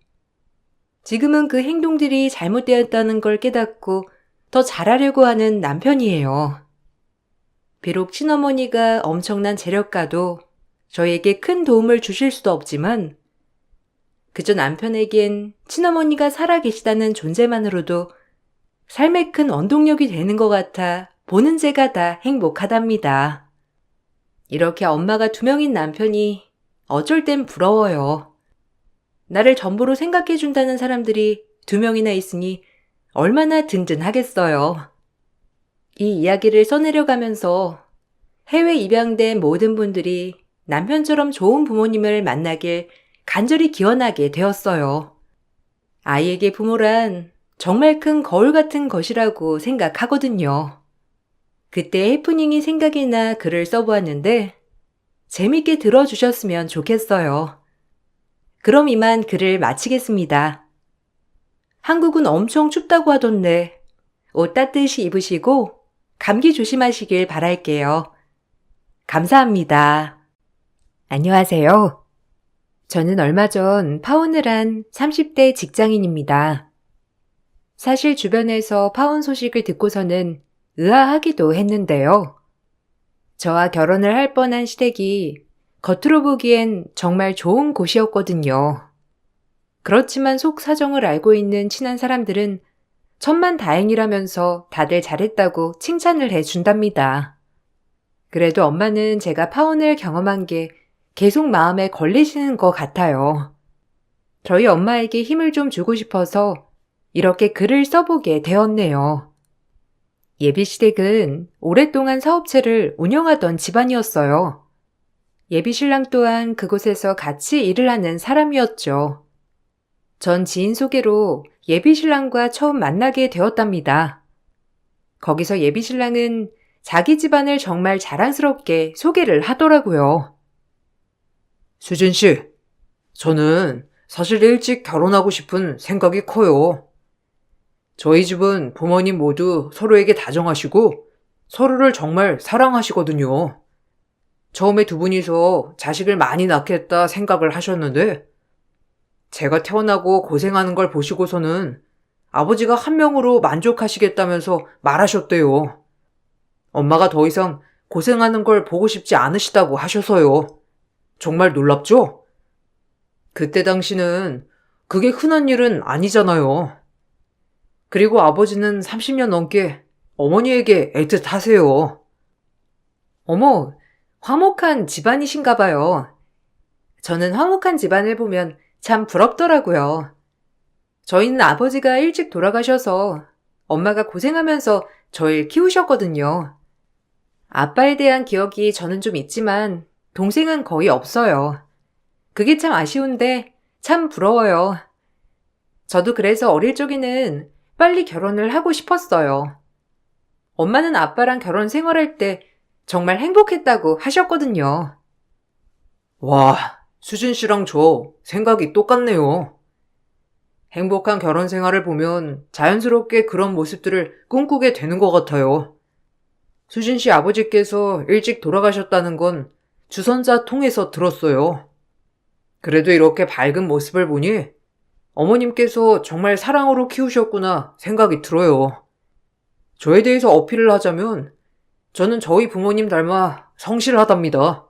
지금은 그 행동들이 잘못되었다는 걸 깨닫고 더 잘하려고 하는 남편이에요. 비록 친어머니가 엄청난 재력가도 저에게 큰 도움을 주실 수도 없지만 그저 남편에겐 친어머니가 살아계시다는 존재만으로도 삶의 큰 원동력이 되는 것 같아 보는 제가 다 행복하답니다. 이렇게 엄마가 2명인 남편이 어쩔 땐 부러워요. 나를 전부로 생각해준다는 사람들이 2명이나 있으니 얼마나 든든하겠어요. 이 이야기를 써내려가면서 해외 입양된 모든 분들이 남편처럼 좋은 부모님을 만나길 간절히 기원하게 되었어요. 아이에게 부모란 정말 큰 거울 같은 것이라고 생각하거든요. 그때 해프닝이 생각이 나 글을 써보았는데 재밌게 들어주셨으면 좋겠어요. 그럼 이만 글을 마치겠습니다. 한국은 엄청 춥다고 하던데 옷 따뜻이 입으시고 감기 조심하시길 바랄게요. 감사합니다. 안녕하세요. 저는 얼마 전 파혼을 한 30대 직장인입니다. 사실 주변에서 파혼 소식을 듣고서는 의아하기도 했는데요. 저와 결혼을 할 뻔한 시댁이 겉으로 보기엔 정말 좋은 곳이었거든요. 그렇지만 속 사정을 알고 있는 친한 사람들은 천만다행이라면서 다들 잘했다고 칭찬을 해준답니다. 그래도 엄마는 제가 파혼을 경험한 게 계속 마음에 걸리시는 것 같아요. 저희 엄마에게 힘을 좀 주고 싶어서 이렇게 글을 써보게 되었네요. 예비시댁은 오랫동안 사업체를 운영하던 집안이었어요. 예비신랑 또한 그곳에서 같이 일을 하는 사람이었죠. 전 지인 소개로 예비신랑과 처음 만나게 되었답니다. 거기서 예비신랑은 자기 집안을 정말 자랑스럽게 소개를 하더라고요. 수진 씨, 저는 사실 일찍 결혼하고 싶은 생각이 커요. 저희 집은 부모님 모두 서로에게 다정하시고 서로를 정말 사랑하시거든요. 처음에 두 분이서 자식을 많이 낳겠다 생각을 하셨는데 제가 태어나고 고생하는 걸 보시고서는 아버지가 한 명으로 만족하시겠다면서 말하셨대요. 엄마가 더 이상 고생하는 걸 보고 싶지 않으시다고 하셔서요. 정말 놀랍죠? 그때 당시는 그게 흔한 일은 아니잖아요. 그리고 아버지는 30년 넘게 어머니에게 애틋하세요. 어머, 화목한 집안이신가 봐요. 저는 화목한 집안을 보면 참 부럽더라고요. 저희는 아버지가 일찍 돌아가셔서 엄마가 고생하면서 저를 키우셨거든요. 아빠에 대한 기억이 저는 좀 있지만 동생은 거의 없어요. 그게 참 아쉬운데 참 부러워요. 저도 그래서 어릴 적에는 빨리 결혼을 하고 싶었어요. 엄마는 아빠랑 결혼 생활할 때 정말 행복했다고 하셨거든요. 와, 수진 씨랑 저 생각이 똑같네요. 행복한 결혼 생활을 보면 자연스럽게 그런 모습들을 꿈꾸게 되는 것 같아요. 수진 씨 아버지께서 일찍 돌아가셨다는 건 주선자 통해서 들었어요. 그래도 이렇게 밝은 모습을 보니 어머님께서 정말 사랑으로 키우셨구나 생각이 들어요. 저에 대해서 어필을 하자면 저는 저희 부모님 닮아 성실하답니다.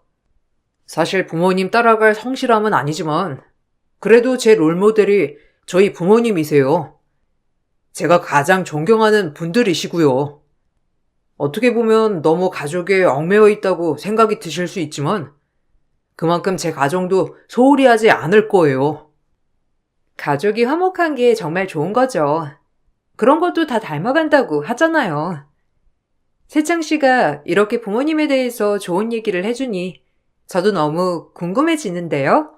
사실 부모님 따라갈 성실함은 아니지만 그래도 제 롤모델이 저희 부모님이세요. 제가 가장 존경하는 분들이시고요. 어떻게 보면 너무 가족에 얽매여 있다고 생각이 드실 수 있지만 그만큼 제 가정도 소홀히 하지 않을 거예요. 가족이 화목한 게 정말 좋은 거죠. 그런 것도 다 닮아간다고 하잖아요. 세창 씨가 이렇게 부모님에 대해서 좋은 얘기를 해주니 저도 너무 궁금해지는데요.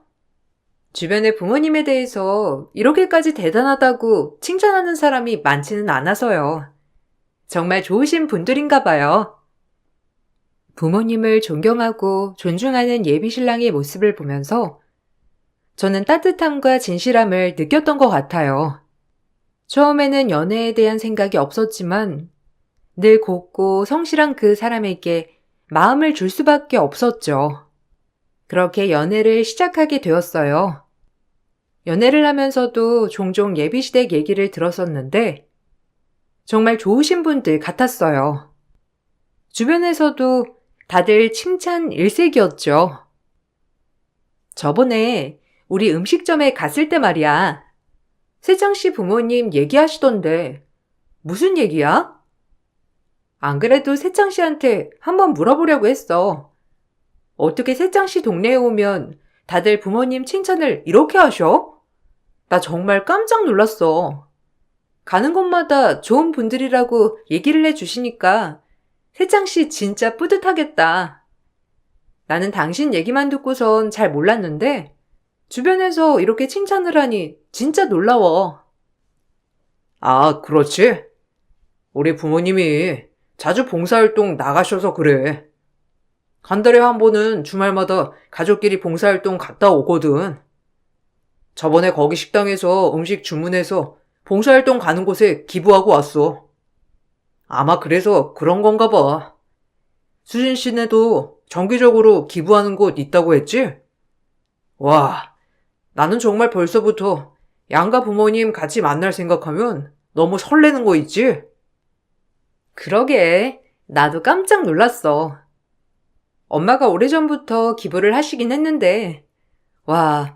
주변에 부모님에 대해서 이렇게까지 대단하다고 칭찬하는 사람이 많지는 않아서요. 정말 좋으신 분들인가 봐요. 부모님을 존경하고 존중하는 예비신랑의 모습을 보면서 저는 따뜻함과 진실함을 느꼈던 것 같아요. 처음에는 연애에 대한 생각이 없었지만 늘 곱고 성실한 그 사람에게 마음을 줄 수밖에 없었죠. 그렇게 연애를 시작하게 되었어요. 연애를 하면서도 종종 예비시댁 얘기를 들었었는데 정말 좋으신 분들 같았어요. 주변에서도 다들 칭찬 일색이었죠. 저번에 우리 음식점에 갔을 때 말이야. 세창씨 부모님 얘기하시던데 무슨 얘기야? 안 그래도 세창씨한테 한번 물어보려고 했어. 어떻게 세창씨 동네에 오면 다들 부모님 칭찬을 이렇게 하셔? 나 정말 깜짝 놀랐어. 가는 곳마다 좋은 분들이라고 얘기를 해주시니까 세창씨 진짜 뿌듯하겠다. 나는 당신 얘기만 듣고선 잘 몰랐는데 주변에서 이렇게 칭찬을 하니 진짜 놀라워. 아, 그렇지? 우리 부모님이 자주 봉사활동 나가셔서 그래. 한 달에 한 번은 주말마다 가족끼리 봉사활동 갔다 오거든. 저번에 거기 식당에서 음식 주문해서 봉사활동 가는 곳에 기부하고 왔어. 아마 그래서 그런 건가 봐. 수진 씨네도 정기적으로 기부하는 곳 있다고 했지? 와, 나는 정말 벌써부터 양가 부모님 같이 만날 생각하면 너무 설레는 거 있지? 그러게, 나도 깜짝 놀랐어. 엄마가 오래전부터 기부를 하시긴 했는데, 와,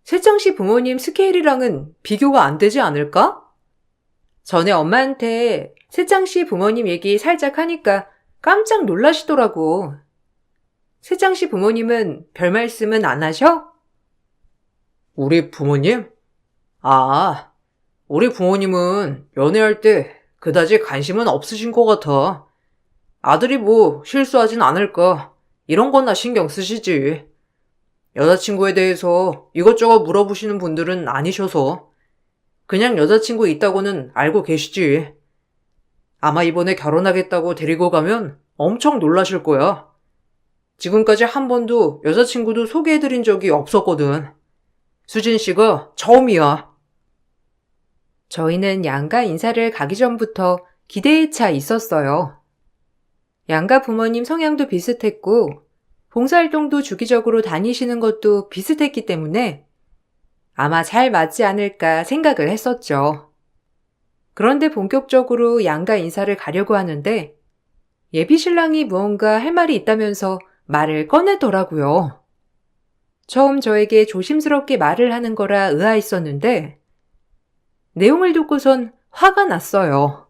세창씨 부모님 스케일이랑은 비교가 안 되지 않을까? 전에 엄마한테 세창씨 부모님 얘기 살짝 하니까 깜짝 놀라시더라고. 세창씨 부모님은 별 말씀은 안 하셔? 우리 부모님? 아, 우리 부모님은 연애할 때 그다지 관심은 없으신 것 같아. 아들이 뭐 실수하진 않을까, 이런 거나 신경 쓰시지. 여자친구에 대해서 이것저것 물어보시는 분들은 아니셔서 그냥 여자친구 있다고는 알고 계시지. 아마 이번에 결혼하겠다고 데리고 가면 엄청 놀라실 거야. 지금까지 한 번도 여자친구도 소개해드린 적이 없었거든. 수진 씨가 처음이야. 저희는 양가 인사를 가기 전부터 기대에 차 있었어요. 양가 부모님 성향도 비슷했고, 봉사활동도 주기적으로 다니시는 것도 비슷했기 때문에 아마 잘 맞지 않을까 생각을 했었죠. 그런데 본격적으로 양가 인사를 가려고 하는데 예비 신랑이 무언가 할 말이 있다면서 말을 꺼내더라고요. 처음 저에게 조심스럽게 말을 하는 거라 의아했었는데 내용을 듣고선 화가 났어요.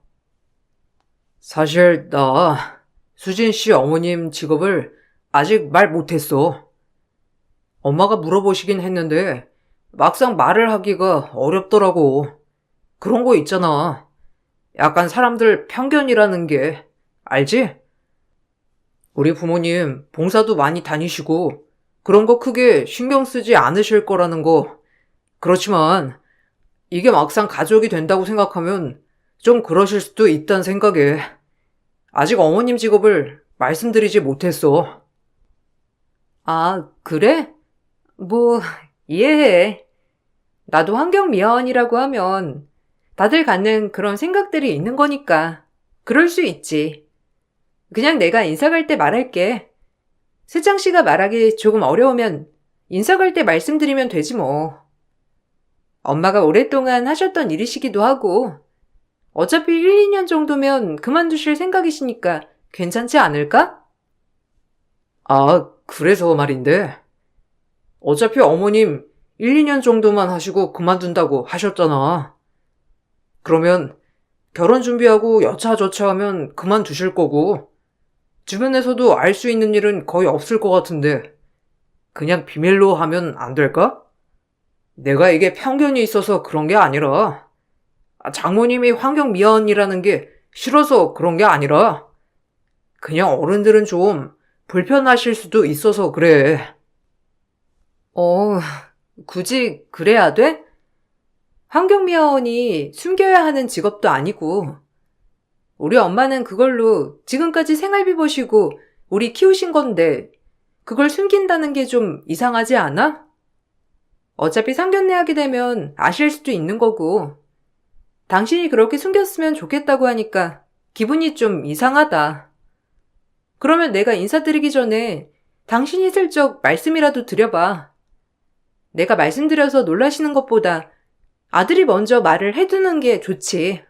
사실 나 수진 씨 어머님 직업을 아직 말 못했어. 엄마가 물어보시긴 했는데 막상 말을 하기가 어렵더라고. 그런 거 있잖아. 약간 사람들 편견이라는 게, 알지? 우리 부모님 봉사도 많이 다니시고 그런 거 크게 신경 쓰지 않으실 거라는 거. 그렇지만 이게 막상 가족이 된다고 생각하면 좀 그러실 수도 있다는 생각에 아직 어머님 직업을 말씀드리지 못했어. 아, 그래? 뭐, 이해해. 나도 환경미화원이라고 하면 다들 갖는 그런 생각들이 있는 거니까 그럴 수 있지. 그냥 내가 인사 갈 때 말할게. 세창 씨가 말하기 조금 어려우면 인사 갈 때 말씀드리면 되지 뭐. 엄마가 오랫동안 하셨던 일이시기도 하고 어차피 1, 2년 정도면 그만두실 생각이시니까 괜찮지 않을까? 아, 그래서 말인데. 어차피 어머님 1, 2년 정도만 하시고 그만둔다고 하셨잖아. 그러면 결혼 준비하고 여차저차 하면 그만두실 거고, 주변에서도 알 수 있는 일은 거의 없을 것 같은데, 그냥 비밀로 하면 안 될까? 내가 이게 편견이 있어서 그런 게 아니라, 장모님이 환경미화원이라는 게 싫어서 그런 게 아니라, 그냥 어른들은 좀 불편하실 수도 있어서 그래. 굳이 그래야 돼? 환경미화원이 숨겨야 하는 직업도 아니고 우리 엄마는 그걸로 지금까지 생활비 버시고 우리 키우신 건데 그걸 숨긴다는 게 좀 이상하지 않아? 어차피 상견례 하게 되면 아실 수도 있는 거고 당신이 그렇게 숨겼으면 좋겠다고 하니까 기분이 좀 이상하다. 그러면 내가 인사드리기 전에 당신이 슬쩍 말씀이라도 드려봐. 내가 말씀드려서 놀라시는 것보다 아들이 먼저 말을 해두는 게 좋지.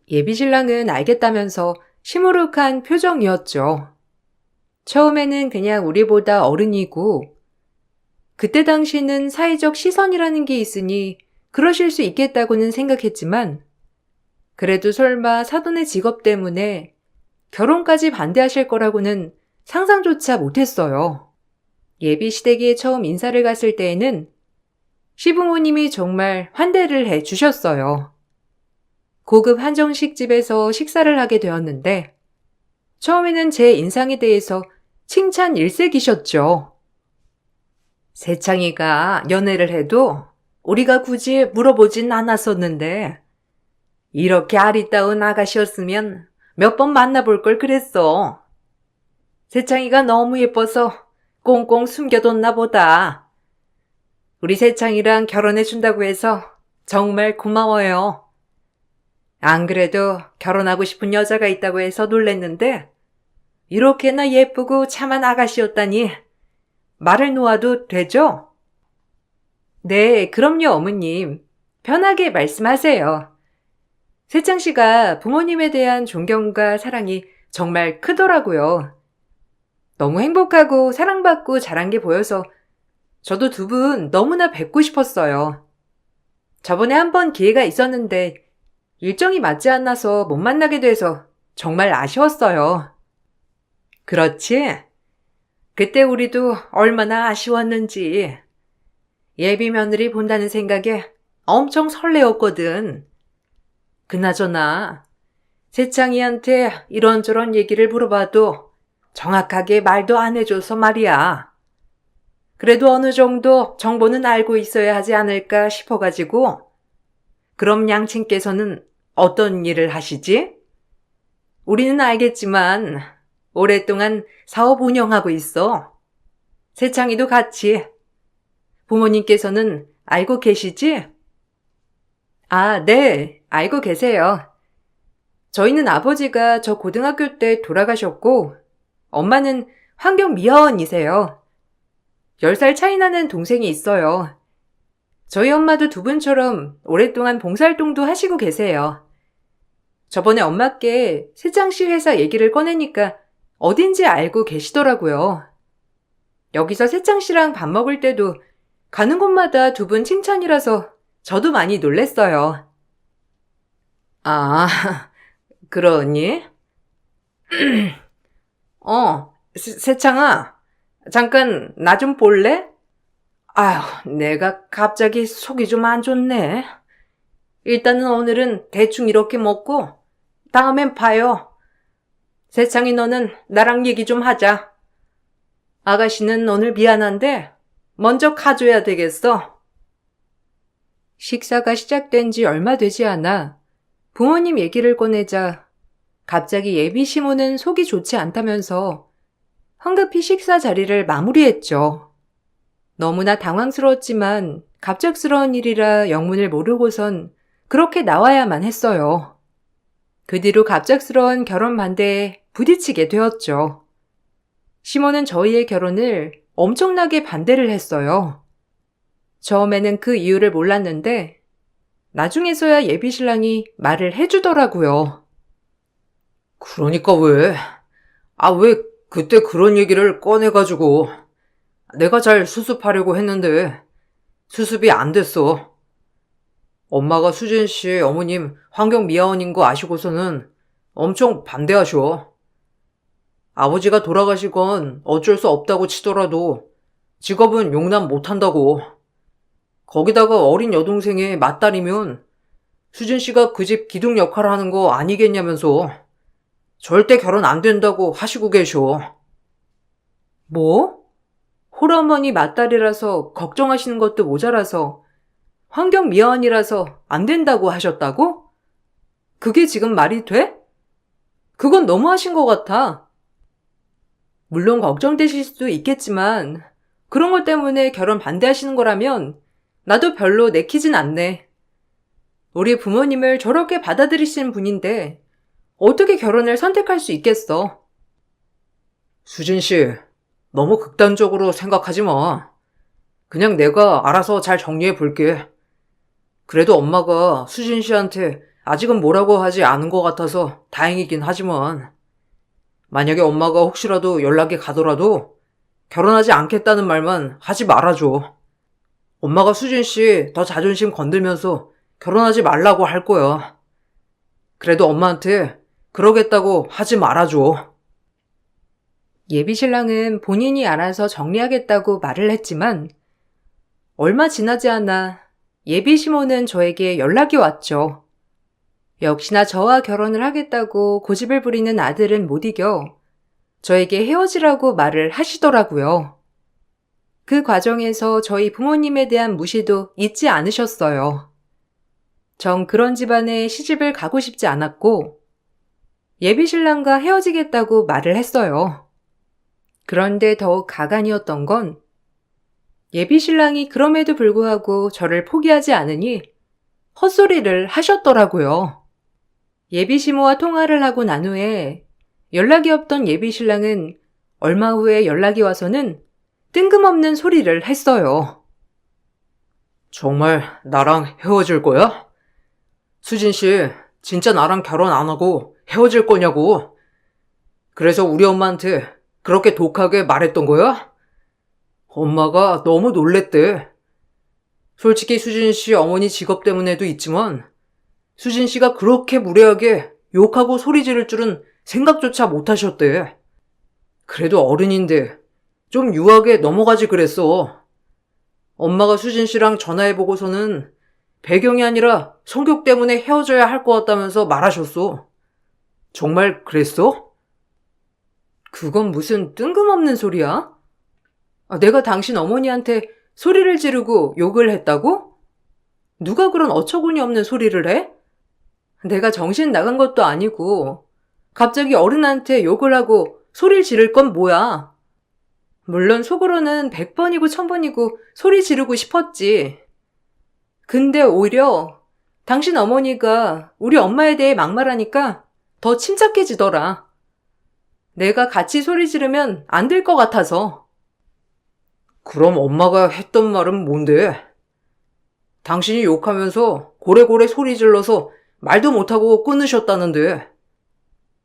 예비신랑은 알겠다면서 시무룩한 표정이었죠. 처음에는 그냥 우리보다 어른이고 그때 당시는 사회적 시선이라는 게 있으니 그러실 수 있겠다고는 생각했지만 그래도 설마 사돈의 직업 때문에 결혼까지 반대하실 거라고는 상상조차 못했어요. 예비 시댁에 처음 인사를 갔을 때에는 시부모님이 정말 환대를 해 주셨어요. 고급 한정식 집에서 식사를 하게 되었는데 처음에는 제 인상에 대해서 칭찬 일색이셨죠. 세창이가 연애를 해도 우리가 굳이 물어보진 않았었는데 이렇게 아리따운 아가씨였으면 몇 번 만나볼 걸 그랬어. 세창이가 너무 예뻐서 꽁꽁 숨겨뒀나 보다. 우리 세창이랑 결혼해준다고 해서 정말 고마워요. 안 그래도 결혼하고 싶은 여자가 있다고 해서 놀랬는데 이렇게나 예쁘고 참한 아가씨였다니 말을 놓아도 되죠? 네, 그럼요, 어머님. 편하게 말씀하세요. 세창 씨가 부모님에 대한 존경과 사랑이 정말 크더라고요. 너무 행복하고 사랑받고 자란 게 보여서 저도 두 분 너무나 뵙고 싶었어요. 저번에 한 번 기회가 있었는데 일정이 맞지 않아서 못 만나게 돼서 정말 아쉬웠어요. 그렇지? 그때 우리도 얼마나 아쉬웠는지. 예비 며느리 본다는 생각에 엄청 설레었거든. 그나저나 세창이한테 이런저런 얘기를 물어봐도 정확하게 말도 안 해줘서 말이야. 그래도 어느 정도 정보는 알고 있어야 하지 않을까 싶어가지고. 그럼 양친께서는 어떤 일을 하시지? 우리는 알겠지만 오랫동안 사업 운영하고 있어. 세창이도 같이. 부모님께서는 알고 계시지? 아, 네, 알고 계세요. 저희는 아버지가 저 고등학교 때 돌아가셨고 엄마는 환경미화원이세요. 10살 차이 나는 동생이 있어요. 저희 엄마도 두 분처럼 오랫동안 봉사활동도 하시고 계세요. 저번에 엄마께 세창씨 회사 얘기를 꺼내니까 어딘지 알고 계시더라고요. 여기서 세창씨랑 밥 먹을 때도 가는 곳마다 두 분 칭찬이라서 저도 많이 놀랬어요. 아, 그러니? 세창아, 잠깐 나 좀 볼래? 아휴, 내가 갑자기 속이 좀 안 좋네. 일단은 오늘은 대충 이렇게 먹고 다음엔 봐요. 세창이 너는 나랑 얘기 좀 하자. 아가씨는 오늘 미안한데 먼저 가줘야 되겠어. 식사가 시작된 지 얼마 되지 않아 부모님 얘기를 꺼내자 갑자기 예비 시모는 속이 좋지 않다면서 황급히 식사 자리를 마무리했죠. 너무나 당황스러웠지만 갑작스러운 일이라 영문을 모르고선 그렇게 나와야만 했어요. 그 뒤로 갑작스러운 결혼 반대에 부딪히게 되었죠. 시모는 저희의 결혼을 엄청나게 반대를 했어요. 처음에는 그 이유를 몰랐는데 나중에서야 예비 신랑이 말을 해주더라고요. 그러니까 왜 그때 그런 얘기를 꺼내가지고 내가 잘 수습하려고 했는데 수습이 안 됐어. 엄마가 수진 씨 어머님 환경미화원인 거 아시고서는 엄청 반대하셔. 아버지가 돌아가시건 어쩔 수 없다고 치더라도 직업은 용납 못한다고. 거기다가 어린 여동생의 맏딸이면 수진 씨가 그 집 기둥 역할을 하는 거 아니겠냐면서 절대 결혼 안 된다고 하시고 계셔. 뭐? 홀어머니 맏딸이라서 걱정하시는 것도 모자라서 환경미화원이라서 안 된다고 하셨다고? 그게 지금 말이 돼? 그건 너무하신 것 같아. 물론 걱정되실 수도 있겠지만 그런 것 때문에 결혼 반대하시는 거라면 나도 별로 내키진 않네. 우리 부모님을 저렇게 받아들이시는 분인데 어떻게 결혼을 선택할 수 있겠어? 수진 씨, 너무 극단적으로 생각하지 마. 그냥 내가 알아서 잘 정리해 볼게. 그래도 엄마가 수진 씨한테 아직은 뭐라고 하지 않은 것 같아서 다행이긴 하지만 만약에 엄마가 혹시라도 연락이 가더라도 결혼하지 않겠다는 말만 하지 말아줘. 엄마가 수진 씨 더 자존심 건들면서 결혼하지 말라고 할 거야. 그래도 엄마한테 그러겠다고 하지 말아줘. 예비 신랑은 본인이 알아서 정리하겠다고 말을 했지만 얼마 지나지 않아 예비 시모는 저에게 연락이 왔죠. 역시나 저와 결혼을 하겠다고 고집을 부리는 아들은 못 이겨 저에게 헤어지라고 말을 하시더라고요. 그 과정에서 저희 부모님에 대한 무시도 잊지 않으셨어요. 전 그런 집안에 시집을 가고 싶지 않았고 예비신랑과 헤어지겠다고 말을 했어요. 그런데 더욱 가관이었던 건 예비신랑이 그럼에도 불구하고 저를 포기하지 않으니 헛소리를 하셨더라고요. 예비시모와 통화를 하고 난 후에 연락이 없던 예비신랑은 얼마 후에 연락이 와서는 뜬금없는 소리를 했어요. 정말 나랑 헤어질 거야? 수진 씨, 진짜 나랑 결혼 안 하고 헤어질 거냐고. 그래서 우리 엄마한테 그렇게 독하게 말했던 거야? 엄마가 너무 놀랬대. 솔직히 수진 씨 어머니 직업 때문에도 있지만 수진 씨가 그렇게 무례하게 욕하고 소리 지를 줄은 생각조차 못 하셨대. 그래도 어른인데 좀 유하게 넘어가지 그랬어. 엄마가 수진 씨랑 전화해보고서는 배경이 아니라 성격 때문에 헤어져야 할 것 같다면서 말하셨어. 정말 그랬어? 그건 무슨 뜬금없는 소리야? 내가 당신 어머니한테 소리를 지르고 욕을 했다고? 누가 그런 어처구니 없는 소리를 해? 내가 정신 나간 것도 아니고 갑자기 어른한테 욕을 하고 소리를 지를 건 뭐야? 물론 속으로는 100번이고 1000번이고 소리 지르고 싶었지. 근데 오히려 당신 어머니가 우리 엄마에 대해 막말하니까 더 침착해지더라. 내가 같이 소리 지르면 안 될 것 같아서. 그럼 엄마가 했던 말은 뭔데? 당신이 욕하면서 고래고래 소리 질러서 말도 못하고 끊으셨다는데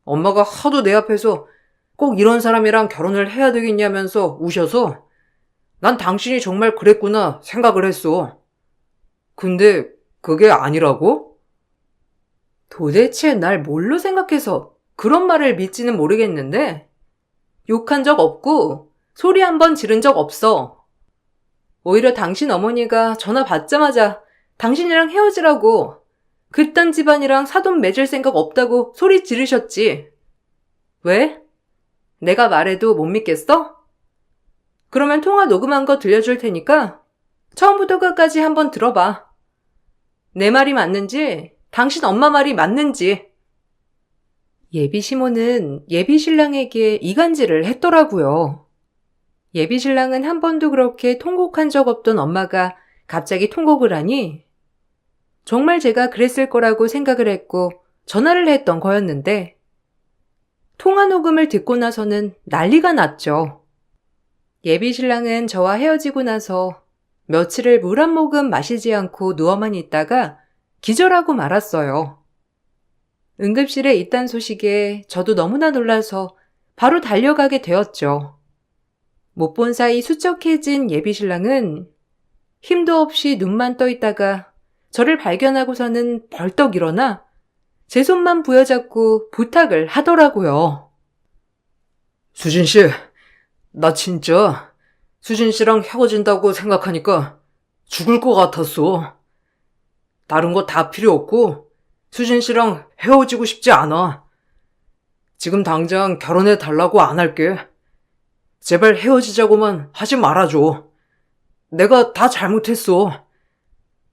엄마가 하도 내 앞에서 꼭 이런 사람이랑 결혼을 해야 되겠냐면서 우셔서 난 당신이 정말 그랬구나 생각을 했어. 근데 그게 아니라고? 도대체 날 뭘로 생각해서 그런 말을 믿지는 모르겠는데 욕한 적 없고 소리 한 번 지른 적 없어. 오히려 당신 어머니가 전화 받자마자 당신이랑 헤어지라고 그딴 집안이랑 사돈 맺을 생각 없다고 소리 지르셨지. 왜? 내가 말해도 못 믿겠어? 그러면 통화 녹음한 거 들려줄 테니까 처음부터 끝까지 한번 들어봐. 내 말이 맞는지 당신 엄마 말이 맞는지. 예비시모는 예비신랑에게 이간질을 했더라고요. 예비신랑은 한 번도 그렇게 통곡한 적 없던 엄마가 갑자기 통곡을 하니 정말 제가 그랬을 거라고 생각을 했고 전화를 했던 거였는데 통화 녹음을 듣고 나서는 난리가 났죠. 예비신랑은 저와 헤어지고 나서 며칠을 물 한 모금 마시지 않고 누워만 있다가 기절하고 말았어요. 응급실에 있다는 소식에 저도 너무나 놀라서 바로 달려가게 되었죠. 못 본 사이 수척해진 예비신랑은 힘도 없이 눈만 떠 있다가 저를 발견하고서는 벌떡 일어나 제 손만 부여잡고 부탁을 하더라고요. 수진 씨, 나 진짜 수진 씨랑 헤어진다고 생각하니까 죽을 것 같았어. 다른 거 다 필요 없고 수진 씨랑 헤어지고 싶지 않아. 지금 당장 결혼해 달라고 안 할게. 제발 헤어지자고만 하지 말아줘. 내가 다 잘못했어.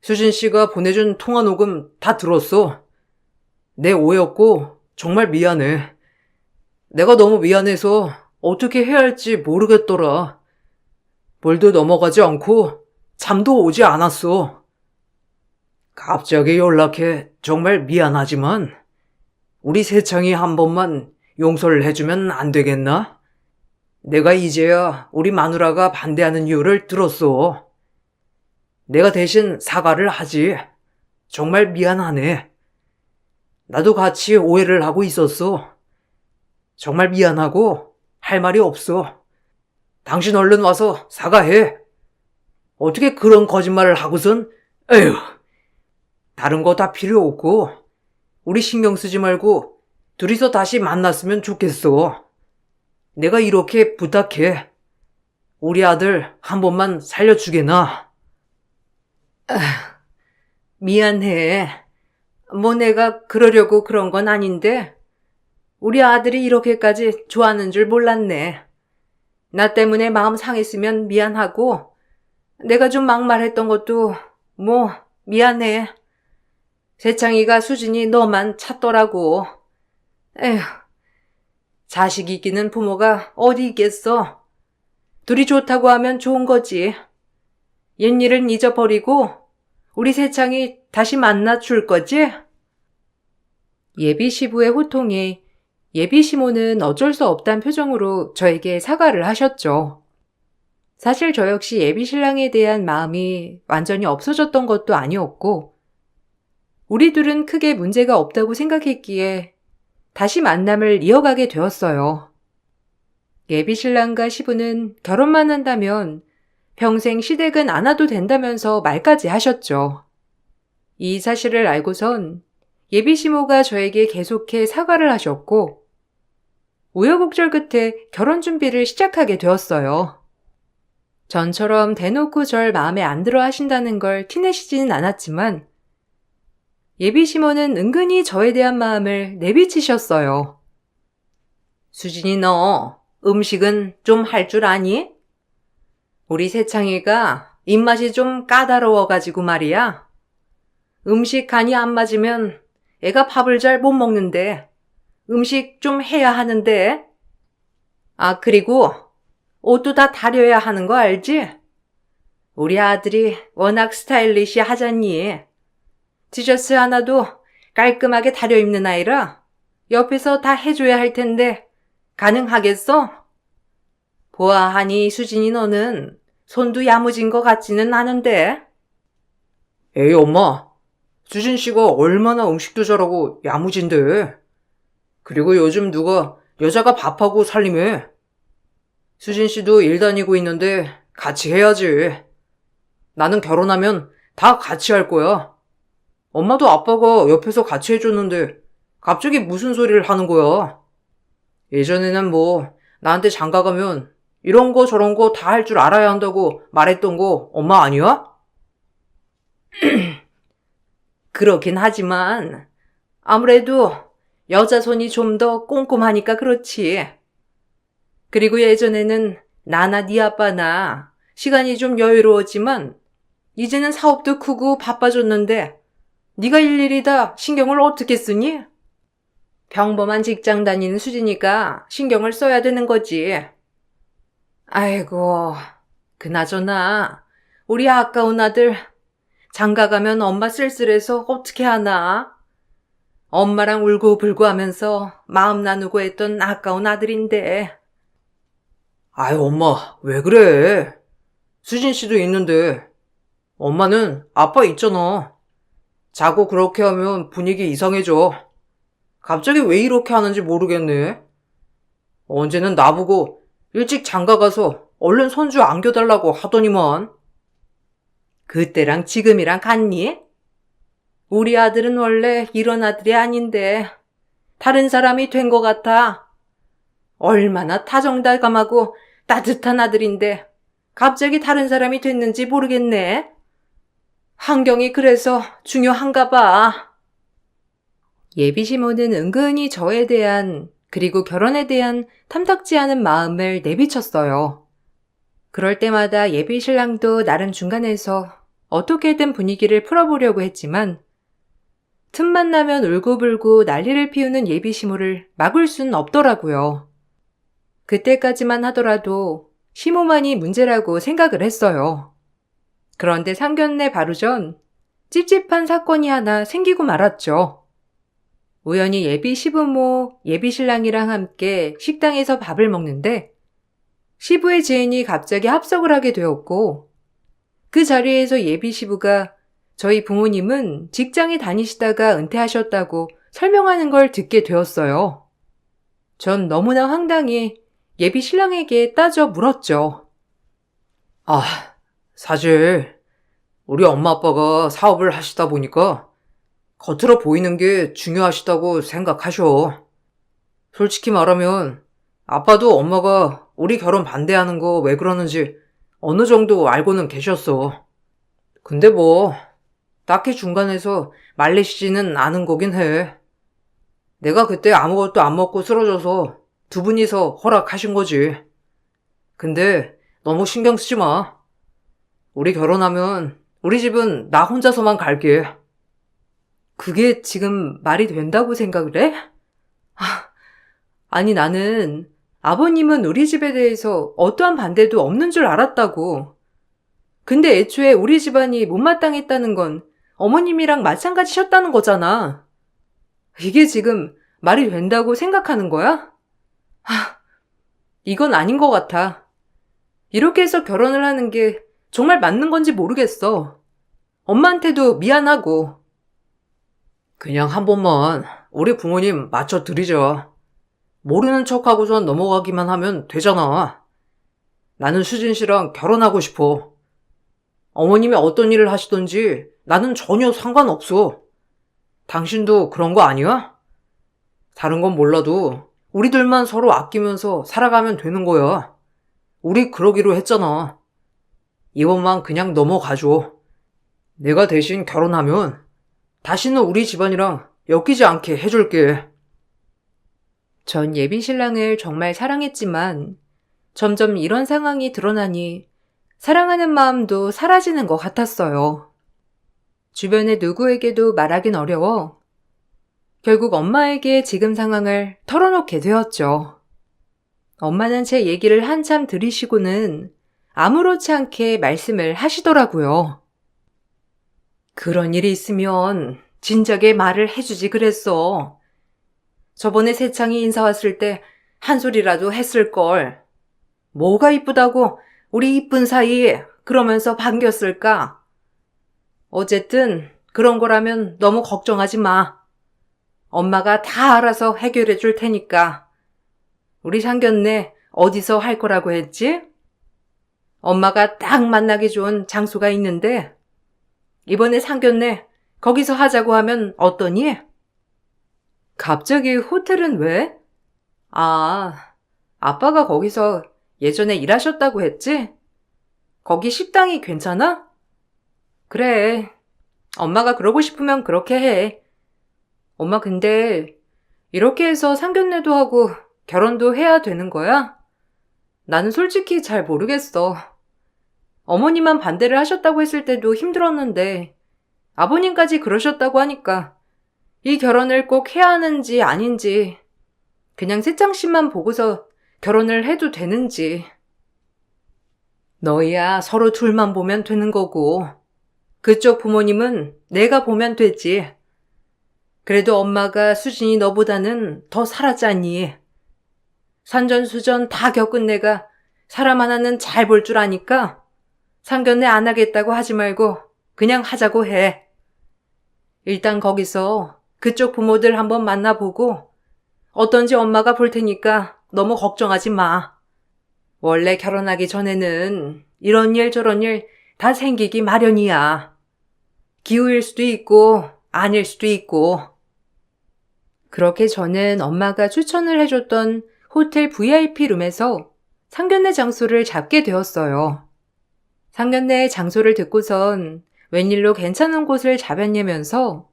수진 씨가 보내준 통화 녹음 다 들었어. 내 오해였고 정말 미안해. 내가 너무 미안해서 어떻게 해야 할지 모르겠더라. 볼도 넘어가지 않고 잠도 오지 않았어. 갑자기 연락해 정말 미안하지만 우리 세창이 한 번만 용서를 해주면 안 되겠나? 내가 이제야 우리 마누라가 반대하는 이유를 들었어. 내가 대신 사과를 하지. 정말 미안하네. 나도 같이 오해를 하고 있었어. 정말 미안하고 할 말이 없어. 당신 얼른 와서 사과해. 어떻게 그런 거짓말을 하고선, 에휴. 다른 거 다 필요 없고 우리 신경 쓰지 말고 둘이서 다시 만났으면 좋겠어. 내가 이렇게 부탁해. 우리 아들 한 번만 살려주게나. 미안해. 뭐 내가 그러려고 그런 건 아닌데 우리 아들이 이렇게까지 좋아하는 줄 몰랐네. 나 때문에 마음 상했으면 미안하고, 내가 좀 막말했던 것도 뭐 미안해. 세창이가 수진이 너만 찾더라고. 에휴, 자식 이기는 부모가 어디 있겠어. 둘이 좋다고 하면 좋은 거지. 옛일은 잊어버리고 우리 세창이 다시 만나 줄 거지? 예비 시부의 호통에 예비 시모는 어쩔 수 없단 표정으로 저에게 사과를 하셨죠. 사실 저 역시 예비 신랑에 대한 마음이 완전히 없어졌던 것도 아니었고, 우리 둘은 크게 문제가 없다고 생각했기에 다시 만남을 이어가게 되었어요. 예비 신랑과 시부는 결혼만 한다면 평생 시댁은 안 와도 된다면서 말까지 하셨죠. 이 사실을 알고선 예비 시모가 저에게 계속해 사과를 하셨고, 우여곡절 끝에 결혼 준비를 시작하게 되었어요. 전처럼 대놓고 절 마음에 안 들어 하신다는 걸 티내시지는 않았지만, 예비 시모는 은근히 저에 대한 마음을 내비치셨어요. 수진이 너 음식은 좀 할 줄 아니? 우리 세창이가 입맛이 좀 까다로워가지고 말이야. 음식 간이 안 맞으면 애가 밥을 잘 못 먹는데 음식 좀 해야 하는데. 아, 그리고 옷도 다 다려야 하는 거 알지? 우리 아들이 워낙 스타일리시 하잖니. 티셔츠 하나도 깔끔하게 다려 입는 아이라 옆에서 다 해줘야 할 텐데 가능하겠어? 보아하니 수진이 너는 손도 야무진 것 같지는 않은데. 에이, 엄마. 수진 씨가 얼마나 음식도 잘하고 야무진데. 그리고 요즘 누가 여자가 밥하고 살림해. 수진 씨도 일 다니고 있는데 같이 해야지. 나는 결혼하면 다 같이 할 거야. 엄마도 아빠가 옆에서 같이 해줬는데 갑자기 무슨 소리를 하는 거야. 예전에는 뭐 나한테 장가 가면 이런 거 저런 거 다 할 줄 알아야 한다고 말했던 거 엄마 아니야? 그렇긴 하지만 아무래도 여자 손이 좀 더 꼼꼼하니까 그렇지. 그리고 예전에는 나나 네 아빠나 시간이 좀 여유로웠지만 이제는 사업도 크고 바빠졌는데 네가 일일이 다 신경을 어떻게 쓰니? 평범한 직장 다니는 수지니까 신경을 써야 되는 거지. 아이고, 그나저나 우리 아까운 아들 장가 가면 엄마 쓸쓸해서 어떻게 하나? 엄마랑 울고불고 하면서 마음 나누고 했던 아까운 아들인데. 아유, 엄마, 왜 그래? 수진 씨도 있는데. 엄마는 아빠 있잖아. 자꾸 그렇게 하면 분위기 이상해져. 갑자기 왜 이렇게 하는지 모르겠네. 언제는 나보고 일찍 장가 가서 얼른 손주 안겨달라고 하더니만. 그때랑 지금이랑 같니? 우리 아들은 원래 이런 아들이 아닌데 다른 사람이 된 것 같아. 얼마나 다정다감하고 따뜻한 아들인데 갑자기 다른 사람이 됐는지 모르겠네. 환경이 그래서 중요한가 봐. 예비 시모는 은근히 저에 대한 그리고 결혼에 대한 탐탁지 않은 마음을 내비쳤어요. 그럴 때마다 예비 신랑도 나름 중간에서 어떻게든 분위기를 풀어보려고 했지만 틈만 나면 울고불고 난리를 피우는 예비 시모를 막을 수는 없더라고요. 그때까지만 하더라도 시모만이 문제라고 생각을 했어요. 그런데 상견례 바로 전 찝찝한 사건이 하나 생기고 말았죠. 우연히 예비 시부모, 예비 신랑이랑 함께 식당에서 밥을 먹는데 시부의 지인이 갑자기 합석을 하게 되었고 그 자리에서 예비 시부가 저희 부모님은 직장에 다니시다가 은퇴하셨다고 설명하는 걸 듣게 되었어요. 전 너무나 황당해 예비 신랑에게 따져 물었죠. 아, 사실 우리 엄마 아빠가 사업을 하시다 보니까 겉으로 보이는 게 중요하시다고 생각하셔. 솔직히 말하면 아빠도 엄마가 우리 결혼 반대하는 거 왜 그러는지 어느 정도 알고는 계셨어. 근데 뭐 딱히 중간에서 말리시지는 않은 거긴 해. 내가 그때 아무것도 안 먹고 쓰러져서 두 분이서 허락하신 거지. 근데 너무 신경 쓰지 마. 우리 결혼하면 우리 집은 나 혼자서만 갈게. 그게 지금 말이 된다고 생각을 해? 아니, 나는 아버님은 우리 집에 대해서 어떠한 반대도 없는 줄 알았다고. 근데 애초에 우리 집안이 못마땅했다는 건 어머님이랑 마찬가지셨다는 거잖아. 이게 지금 말이 된다고 생각하는 거야? 이건 아닌 것 같아. 이렇게 해서 결혼을 하는 게 정말 맞는 건지 모르겠어. 엄마한테도 미안하고. 그냥 한 번만 우리 부모님 맞춰드리자. 모르는 척하고선 넘어가기만 하면 되잖아. 나는 수진 씨랑 결혼하고 싶어. 어머님이 어떤 일을 하시던지 나는 전혀 상관없어. 당신도 그런 거 아니야? 다른 건 몰라도 우리들만 서로 아끼면서 살아가면 되는 거야. 우리 그러기로 했잖아. 이번만 그냥 넘어가줘. 내가 대신 결혼하면 다시는 우리 집안이랑 엮이지 않게 해줄게. 전 예비 신랑을 정말 사랑했지만 점점 이런 상황이 드러나니 사랑하는 마음도 사라지는 것 같았어요. 주변의 누구에게도 말하긴 어려워 결국 엄마에게 지금 상황을 털어놓게 되었죠. 엄마는 제 얘기를 한참 들으시고는 아무렇지 않게 말씀을 하시더라고요. 그런 일이 있으면 진작에 말을 해주지 그랬어. 저번에 세창이 인사 왔을 때 한 소리라도 했을걸. 뭐가 이쁘다고 우리 이쁜 사이 그러면서 반겼을까? 어쨌든 그런 거라면 너무 걱정하지 마. 엄마가 다 알아서 해결해 줄 테니까. 우리 상견례 어디서 할 거라고 했지? 엄마가 딱 만나기 좋은 장소가 있는데 이번에 상견례 거기서 하자고 하면 어떠니? 갑자기 호텔은 왜? 아빠가 거기서 예전에 일하셨다고 했지? 거기 식당이 괜찮아? 그래, 엄마가 그러고 싶으면 그렇게 해. 엄마 근데 이렇게 해서 상견례도 하고 결혼도 해야 되는 거야? 나는 솔직히 잘 모르겠어. 어머니만 반대를 하셨다고 했을 때도 힘들었는데 아버님까지 그러셨다고 하니까 이 결혼을 꼭 해야 하는지 아닌지 그냥 세창씨만 보고서 결혼을 해도 되는지. 너희야 서로 둘만 보면 되는 거고 그쪽 부모님은 내가 보면 되지. 그래도 엄마가 수진이 너보다는 더 살았잖니. 산전수전 다 겪은 내가 사람 하나는 잘 볼 줄 아니까 상견례 안 하겠다고 하지 말고 그냥 하자고 해. 일단 거기서 그쪽 부모들 한번 만나보고 어떤지 엄마가 볼 테니까 너무 걱정하지 마. 원래 결혼하기 전에는 이런 일 저런 일 다 생기기 마련이야. 기우일 수도 있고 아닐 수도 있고. 그렇게 저는 엄마가 추천을 해줬던 호텔 VIP 룸에서 상견례 장소를 잡게 되었어요. 상견례 장소를 듣고선 웬일로 괜찮은 곳을 잡았냐면서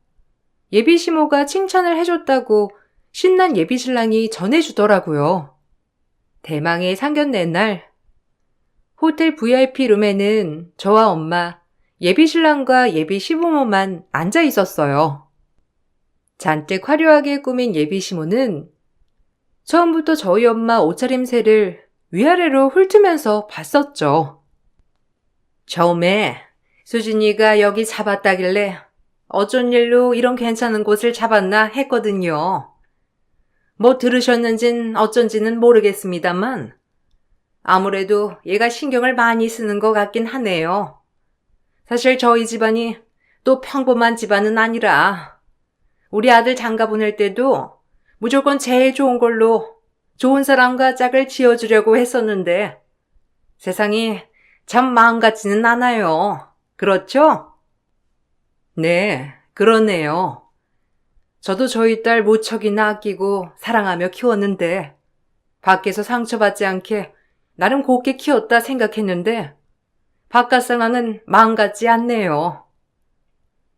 예비 시모가 칭찬을 해줬다고 신난 예비 신랑이 전해주더라고요. 대망의 상견례 날 호텔 VIP 룸에는 저와 엄마, 예비 신랑과 예비 시부모만 앉아 있었어요. 잔뜩 화려하게 꾸민 예비 시모는 처음부터 저희 엄마 옷차림새를 위아래로 훑으면서 봤었죠. 처음에 수진이가 여기 잡았다길래 어쩐 일로 이런 괜찮은 곳을 잡았나 했거든요. 뭐 들으셨는진 어쩐지는 모르겠습니다만 아무래도 얘가 신경을 많이 쓰는 것 같긴 하네요. 사실 저희 집안이 또 평범한 집안은 아니라 우리 아들 장가 보낼 때도 무조건 제일 좋은 걸로 좋은 사람과 짝을 지어주려고 했었는데 세상이 참 마음 같지는 않아요. 그렇죠? 네, 그러네요. 저도 저희 딸 무척이나 아끼고 사랑하며 키웠는데 밖에서 상처받지 않게 나름 곱게 키웠다 생각했는데 바깥 상황은 마음 같지 않네요.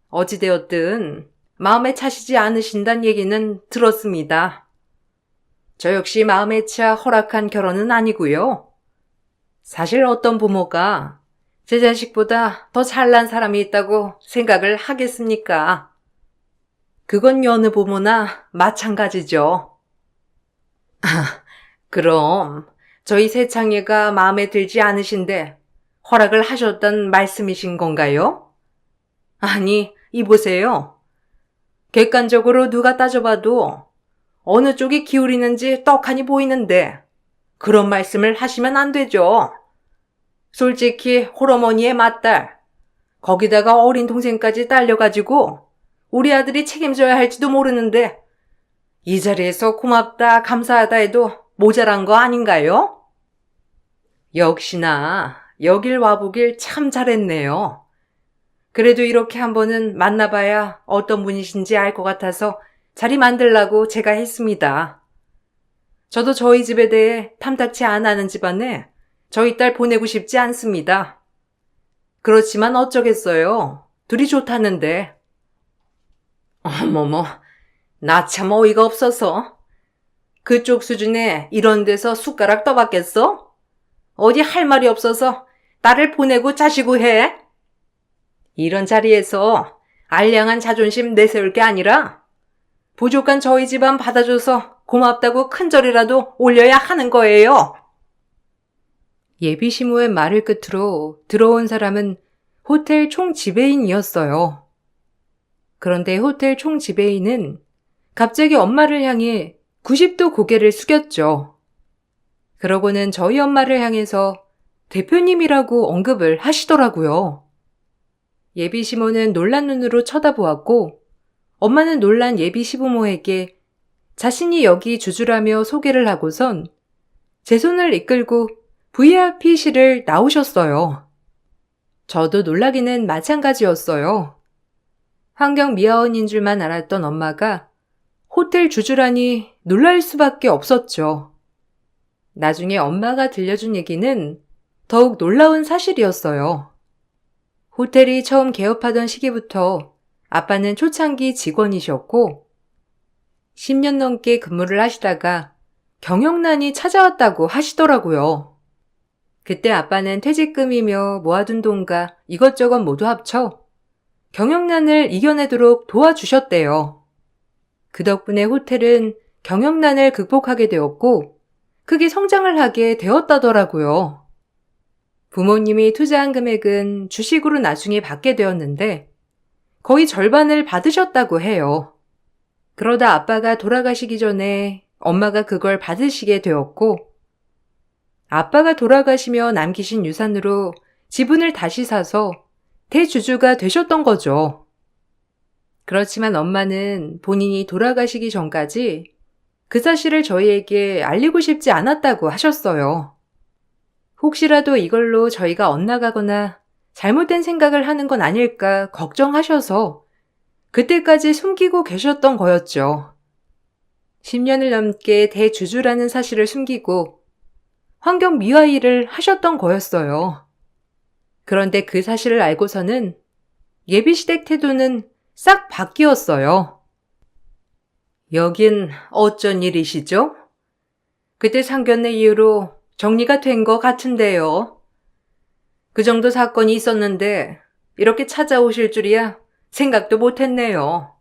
어찌되었든 마음에 차시지 않으신단 얘기는 들었습니다. 저 역시 마음에 차 허락한 결혼은 아니고요. 사실 어떤 부모가 제 자식보다 더 잘난 사람이 있다고 생각을 하겠습니까? 그건 여느 부모나 마찬가지죠. 그럼 저희 세창이가 마음에 들지 않으신데 허락을 하셨단 말씀이신 건가요? 아니, 이보세요. 객관적으로 누가 따져봐도 어느 쪽이 기울이는지 떡하니 보이는데 그런 말씀을 하시면 안 되죠. 솔직히 홀어머니의 맏딸, 거기다가 어린 동생까지 딸려가지고 우리 아들이 책임져야 할지도 모르는데 이 자리에서 고맙다 감사하다 해도 모자란 거 아닌가요? 역시나 여길 와보길 참 잘했네요. 그래도 이렇게 한 번은 만나봐야 어떤 분이신지 알 것 같아서 자리 만들라고 제가 했습니다. 저도 저희 집에 대해 탐탁치 않아하는 집안에 저희 딸 보내고 싶지 않습니다. 그렇지만 어쩌겠어요. 둘이 좋다는데. 어머머, 나 참 어이가 없어서. 그쪽 수준에 이런 데서 숟가락 떠받겠어? 어디 할 말이 없어서 딸을 보내고 자시고 해? 이런 자리에서 알량한 자존심 내세울 게 아니라 부족한 저희 집안 받아줘서 고맙다고 큰절이라도 올려야 하는 거예요. 예비 시모의 말을 끝으로 들어온 사람은 호텔 총지배인이었어요. 그런데 호텔 총지배인은 갑자기 엄마를 향해 90도 고개를 숙였죠. 그러고는 저희 엄마를 향해서 대표님이라고 언급을 하시더라고요. 예비 시모는 놀란 눈으로 쳐다보았고 엄마는 놀란 예비 시부모에게 자신이 여기 주주라며 소개를 하고선 제 손을 이끌고 VIP실을 나오셨어요. 저도 놀라기는 마찬가지였어요. 환경 미화원인 줄만 알았던 엄마가 호텔 주주라니 놀랄 수밖에 없었죠. 나중에 엄마가 들려준 얘기는 더욱 놀라운 사실이었어요. 호텔이 처음 개업하던 시기부터 아빠는 초창기 직원이셨고 10년 넘게 근무를 하시다가 경영난이 찾아왔다고 하시더라고요. 그때 아빠는 퇴직금이며 모아둔 돈과 이것저것 모두 합쳐 경영난을 이겨내도록 도와주셨대요. 그 덕분에 호텔은 경영난을 극복하게 되었고 크게 성장을 하게 되었다더라고요. 부모님이 투자한 금액은 주식으로 나중에 받게 되었는데 거의 절반을 받으셨다고 해요. 그러다 아빠가 돌아가시기 전에 엄마가 그걸 받으시게 되었고 아빠가 돌아가시며 남기신 유산으로 지분을 다시 사서 대주주가 되셨던 거죠. 그렇지만 엄마는 본인이 돌아가시기 전까지 그 사실을 저희에게 알리고 싶지 않았다고 하셨어요. 혹시라도 이걸로 저희가 엇나가거나 잘못된 생각을 하는 건 아닐까 걱정하셔서 그때까지 숨기고 계셨던 거였죠. 10년을 넘게 대주주라는 사실을 숨기고 환경 미화 일을 하셨던 거였어요. 그런데 그 사실을 알고서는 예비시댁 태도는 싹 바뀌었어요. 여긴 어쩐 일이시죠? 그때 상견례 이후로 정리가 된 것 같은데요. 그 정도 사건이 있었는데 이렇게 찾아오실 줄이야 생각도 못했네요.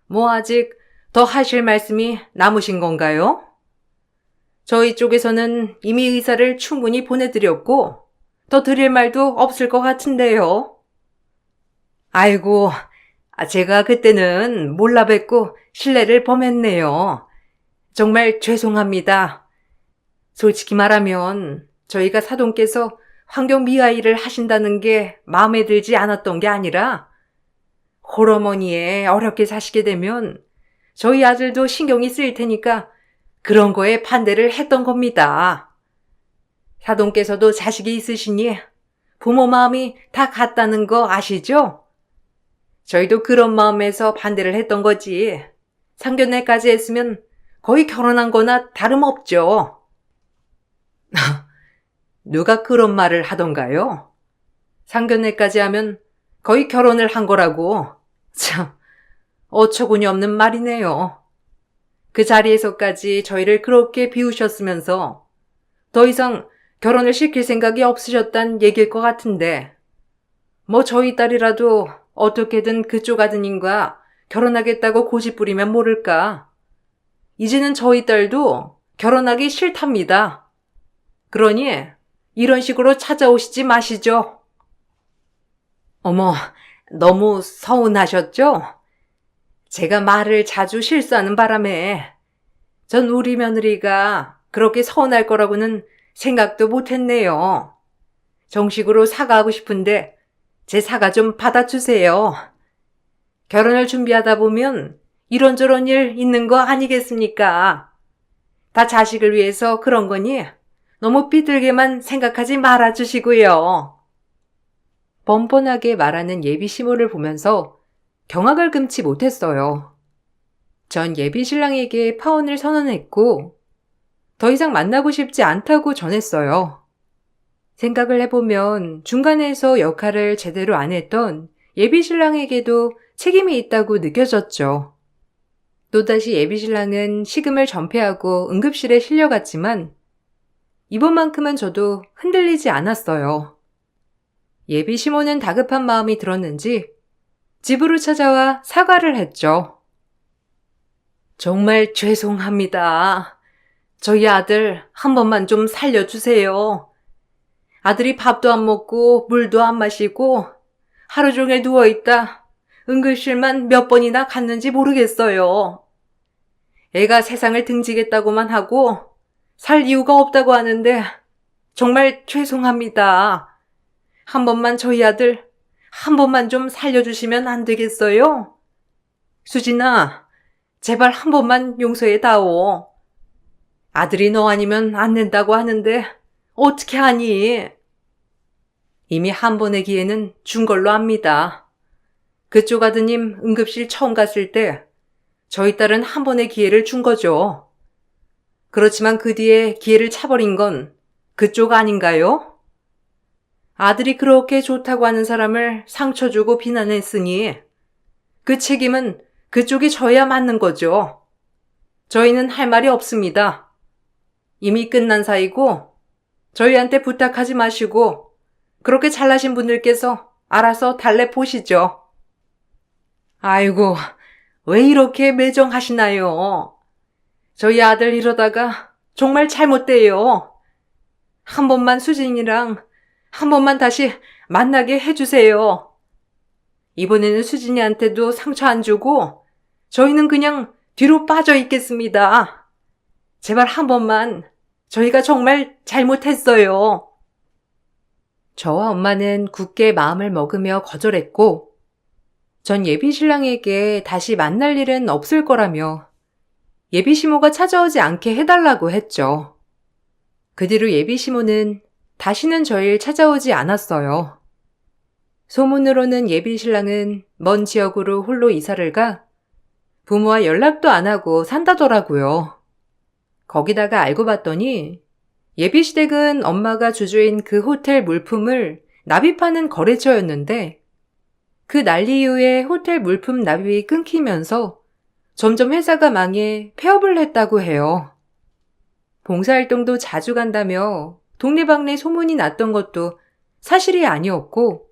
뭐 아직 더 하실 말씀이 남으신 건가요? 저희 쪽에서는 이미 의사를 충분히 보내드렸고 더 드릴 말도 없을 것 같은데요. 아이고, 제가 그때는 몰라 뵙고 실례를 범했네요. 정말 죄송합니다. 솔직히 말하면 저희가 사돈께서 환경 미화 일을 하신다는 게 마음에 들지 않았던 게 아니라 홀어머니에 어렵게 사시게 되면 저희 아들도 신경이 쓰일 테니까 그런 거에 반대를 했던 겁니다. 사돈께서도 자식이 있으시니 부모 마음이 다 같다는 거 아시죠? 저희도 그런 마음에서 반대를 했던 거지. 상견례까지 했으면 거의 결혼한 거나 다름없죠. 누가 그런 말을 하던가요? 상견례까지 하면 거의 결혼을 한 거라고. 참, 어처구니 없는 말이네요. 그 자리에서까지 저희를 그렇게 비우셨으면서 더 이상 결혼을 시킬 생각이 없으셨단 얘기일 것 같은데, 뭐 저희 딸이라도 어떻게든 그쪽 아드님과 결혼하겠다고 고집 부리면 모를까. 이제는 저희 딸도 결혼하기 싫답니다. 그러니 이런 식으로 찾아오시지 마시죠. 어머, 너무 서운하셨죠? 제가 말을 자주 실수하는 바람에 전 우리 며느리가 그렇게 서운할 거라고는 생각도 못했네요. 정식으로 사과하고 싶은데 제 사과 좀 받아주세요. 결혼을 준비하다 보면 이런저런 일 있는 거 아니겠습니까? 다 자식을 위해서 그런 거니 너무 삐뚤게만 생각하지 말아주시고요. 뻔뻔하게 말하는 예비 시모를 보면서 경악을 금치 못했어요. 전 예비 신랑에게 파혼을 선언했고 더 이상 만나고 싶지 않다고 전했어요. 생각을 해보면 중간에서 역할을 제대로 안 했던 예비 신랑에게도 책임이 있다고 느껴졌죠. 또다시 예비 신랑은 식음을 전폐하고 응급실에 실려갔지만 이번만큼은 저도 흔들리지 않았어요. 예비 시모는 다급한 마음이 들었는지 집으로 찾아와 사과를 했죠. 정말 죄송합니다. 저희 아들 한 번만 좀 살려주세요. 아들이 밥도 안 먹고 물도 안 마시고 하루 종일 누워있다 응급실만 몇 번이나 갔는지 모르겠어요. 애가 세상을 등지겠다고만 하고 살 이유가 없다고 하는데 정말 죄송합니다. 한 번만 저희 아들 한 번만 좀 살려주시면 안 되겠어요? 수진아, 제발 한 번만 용서해다오. 아들이 너 아니면 안 된다고 하는데 어떻게 하니? 이미 한 번의 기회는 준 걸로 압니다. 그쪽 아드님 응급실 처음 갔을 때 저희 딸은 한 번의 기회를 준 거죠. 그렇지만 그 뒤에 기회를 차버린 건 그쪽 아닌가요? 아들이 그렇게 좋다고 하는 사람을 상처 주고 비난했으니 그 책임은 그쪽이 져야 맞는 거죠. 저희는 할 말이 없습니다. 이미 끝난 사이고 저희한테 부탁하지 마시고 그렇게 잘나신 분들께서 알아서 달래보시죠. 아이고, 왜 이렇게 매정하시나요? 저희 아들 이러다가 정말 잘못돼요. 한 번만 수진이랑 한 번만 다시 만나게 해주세요. 이번에는 수진이한테도 상처 안 주고 저희는 그냥 뒤로 빠져 있겠습니다. 제발 한 번만 저희가 정말 잘못했어요. 저와 엄마는 굳게 마음을 먹으며 거절했고 전 예비 신랑에게 다시 만날 일은 없을 거라며 예비 시모가 찾아오지 않게 해달라고 했죠. 그 뒤로 예비 시모는 다시는 저희를 찾아오지 않았어요. 소문으로는 예비 신랑은 먼 지역으로 홀로 이사를 가 부모와 연락도 안 하고 산다더라고요. 거기다가 알고 봤더니 예비 시댁은 엄마가 주주인 그 호텔 물품을 납입하는 거래처였는데 그 난리 이후에 호텔 물품 납입이 끊기면서 점점 회사가 망해 폐업을 했다고 해요. 봉사활동도 자주 간다며 동네방네 소문이 났던 것도 사실이 아니었고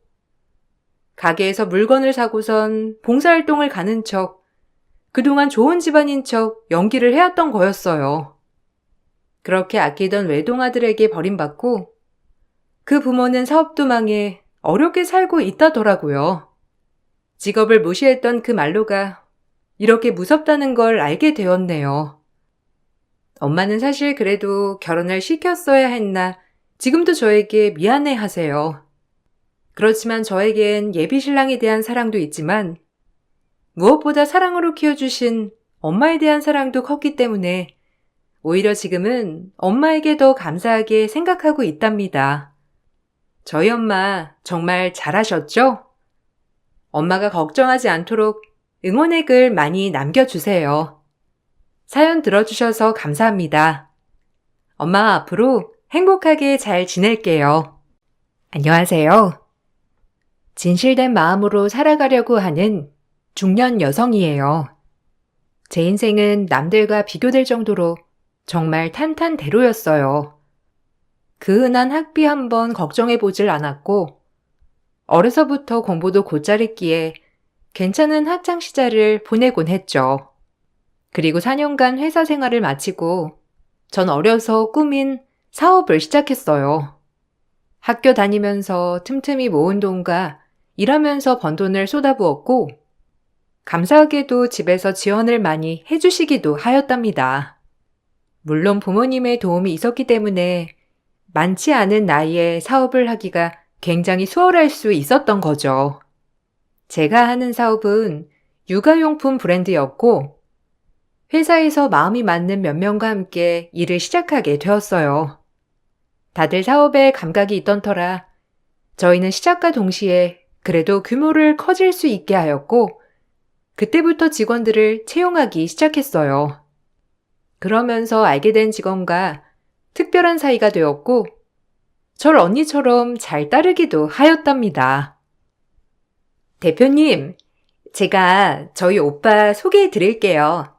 가게에서 물건을 사고선 봉사활동을 가는 척 그동안 좋은 집안인 척 연기를 해왔던 거였어요. 그렇게 아끼던 외동아들에게 버림받고 그 부모는 사업도 망해 어렵게 살고 있다더라고요. 직업을 무시했던 그 말로가 이렇게 무섭다는 걸 알게 되었네요. 엄마는 사실 그래도 결혼을 시켰어야 했나 지금도 저에게 미안해 하세요. 그렇지만 저에겐 예비 신랑에 대한 사랑도 있지만 무엇보다 사랑으로 키워주신 엄마에 대한 사랑도 컸기 때문에 오히려 지금은 엄마에게 더 감사하게 생각하고 있답니다. 저희 엄마 정말 잘하셨죠? 엄마가 걱정하지 않도록 응원의 글 많이 남겨주세요. 사연 들어주셔서 감사합니다. 엄마 앞으로 행복하게 잘 지낼게요. 안녕하세요. 진실된 마음으로 살아가려고 하는 중년 여성이에요. 제 인생은 남들과 비교될 정도로 정말 탄탄대로였어요. 그 흔한 학비 한번 걱정해보질 않았고 어려서부터 공부도 곧잘했기에 괜찮은 학창 시절을 보내곤 했죠. 그리고 4년간 회사 생활을 마치고 전 어려서 꿈인 사업을 시작했어요. 학교 다니면서 틈틈이 모은 돈과 일하면서 번 돈을 쏟아부었고 감사하게도 집에서 지원을 많이 해주시기도 하였답니다. 물론 부모님의 도움이 있었기 때문에 많지 않은 나이에 사업을 하기가 굉장히 수월할 수 있었던 거죠. 제가 하는 사업은 육아용품 브랜드였고 회사에서 마음이 맞는 몇 명과 함께 일을 시작하게 되었어요. 다들 사업에 감각이 있던 터라 저희는 시작과 동시에 그래도 규모를 커질 수 있게 하였고 그때부터 직원들을 채용하기 시작했어요. 그러면서 알게 된 직원과 특별한 사이가 되었고 절 언니처럼 잘 따르기도 하였답니다. 대표님, 제가 저희 오빠 소개해 드릴게요.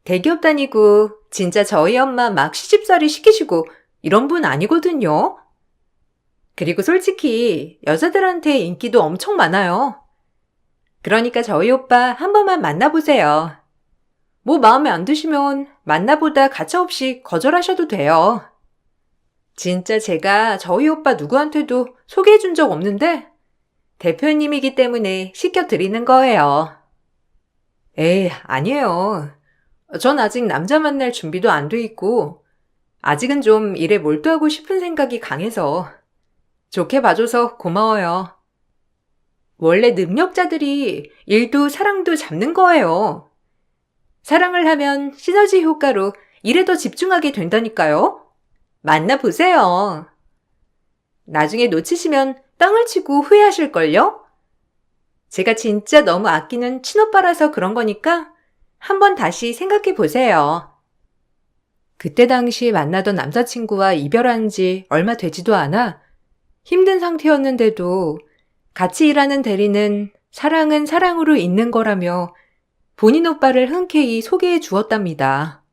대기업 다니고 진짜 저희 엄마 막 시집살이 시키시고 이런 분 아니거든요. 그리고 솔직히 여자들한테 인기도 엄청 많아요. 그러니까 저희 오빠 한 번만 만나보세요. 뭐 마음에 안 드시면 만나보다 가차없이 거절하셔도 돼요. 진짜 제가 저희 오빠 누구한테도 소개해 준 적 없는데 대표님이기 때문에 시켜드리는 거예요. 에이, 아니에요. 전 아직 남자 만날 준비도 안 돼 있고 아직은 좀 일에 몰두하고 싶은 생각이 강해서 좋게 봐줘서 고마워요. 원래 능력자들이 일도 사랑도 잡는 거예요. 사랑을 하면 시너지 효과로 일에 더 집중하게 된다니까요. 만나보세요. 나중에 놓치시면 땅을 치고 후회하실걸요? 제가 진짜 너무 아끼는 친오빠라서 그런 거니까 한번 다시 생각해 보세요. 그때 당시 만나던 남자친구와 이별한 지 얼마 되지도 않아 힘든 상태였는데도 같이 일하는 대리는 사랑은 사랑으로 있는 거라며 본인 오빠를 흔쾌히 소개해 주었답니다.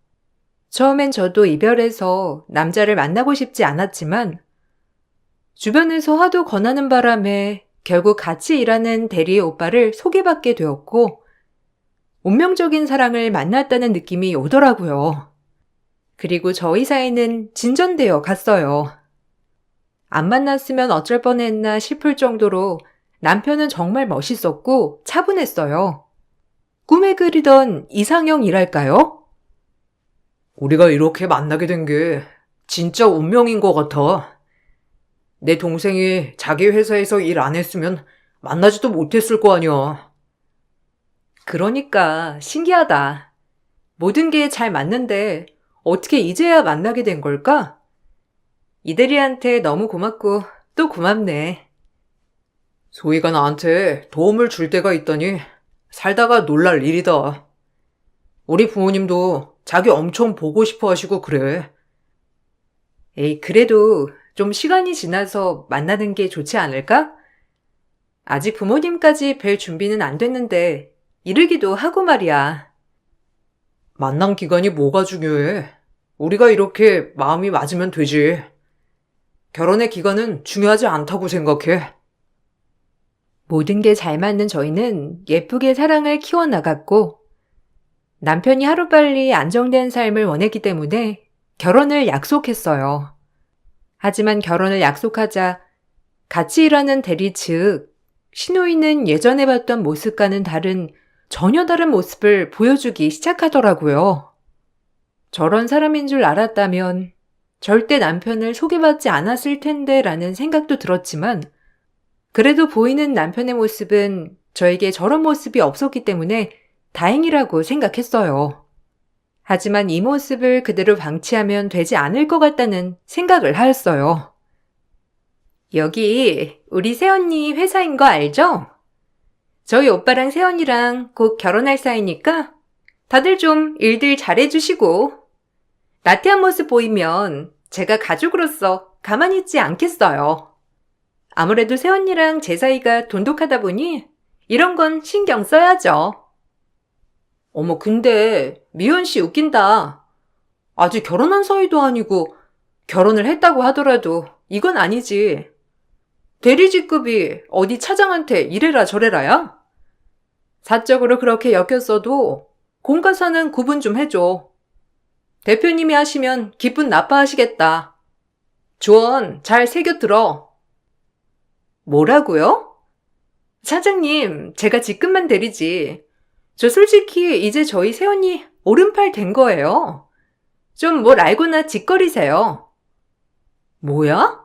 처음엔 저도 이별해서 남자를 만나고 싶지 않았지만 주변에서 하도 권하는 바람에 결국 같이 일하는 대리의 오빠를 소개받게 되었고 운명적인 사랑을 만났다는 느낌이 오더라고요. 그리고 저희 사이는 진전되어 갔어요. 안 만났으면 어쩔 뻔했나 싶을 정도로 남편은 정말 멋있었고 차분했어요. 꿈에 그리던 이상형이랄까요? 우리가 이렇게 만나게 된 게 진짜 운명인 것 같아. 내 동생이 자기 회사에서 일 안 했으면 만나지도 못했을 거 아니야. 그러니까 신기하다. 모든 게 잘 맞는데 어떻게 이제야 만나게 된 걸까? 이대리한테 너무 고맙고 또 고맙네. 소희가 나한테 도움을 줄 때가 있다니 살다가 놀랄 일이다. 우리 부모님도 자기 엄청 보고 싶어 하시고 그래. 에이, 그래도 좀 시간이 지나서 만나는 게 좋지 않을까? 아직 부모님까지 뵐 준비는 안 됐는데 이르기도 하고 말이야. 만난 기간이 뭐가 중요해? 우리가 이렇게 마음이 맞으면 되지. 결혼의 기간은 중요하지 않다고 생각해. 모든 게 잘 맞는 저희는 예쁘게 사랑을 키워나갔고 남편이 하루빨리 안정된 삶을 원했기 때문에 결혼을 약속했어요. 하지만 결혼을 약속하자 같이 일하는 대리 즉 신우이는 예전에 봤던 모습과는 전혀 다른 모습을 보여주기 시작하더라고요. 저런 사람인 줄 알았다면 절대 남편을 소개받지 않았을 텐데 라는 생각도 들었지만 그래도 보이는 남편의 모습은 저에게 저런 모습이 없었기 때문에 다행이라고 생각했어요. 하지만 이 모습을 그대로 방치하면 되지 않을 것 같다는 생각을 하였어요. 여기 우리 새언니 회사인 거 알죠? 저희 오빠랑 새언니랑 곧 결혼할 사이니까 다들 좀 일들 잘해주시고 나태한 모습 보이면 제가 가족으로서 가만히 있지 않겠어요. 아무래도 새언니랑 제 사이가 돈독하다 보니 이런 건 신경 써야죠. 어머, 근데 미연 씨 웃긴다. 아직 결혼한 사이도 아니고 결혼을 했다고 하더라도 이건 아니지. 대리직급이 어디 차장한테 이래라 저래라야? 사적으로 그렇게 엮였어도 공과사는 구분 좀 해줘. 대표님이 하시면 기분 나빠하시겠다. 조언 잘 새겨 들어. 뭐라고요? 차장님, 제가 직급만 대리지. 저 솔직히 이제 저희 새언니 오른팔 된 거예요. 좀 뭘 알고나 짓거리세요. 뭐야?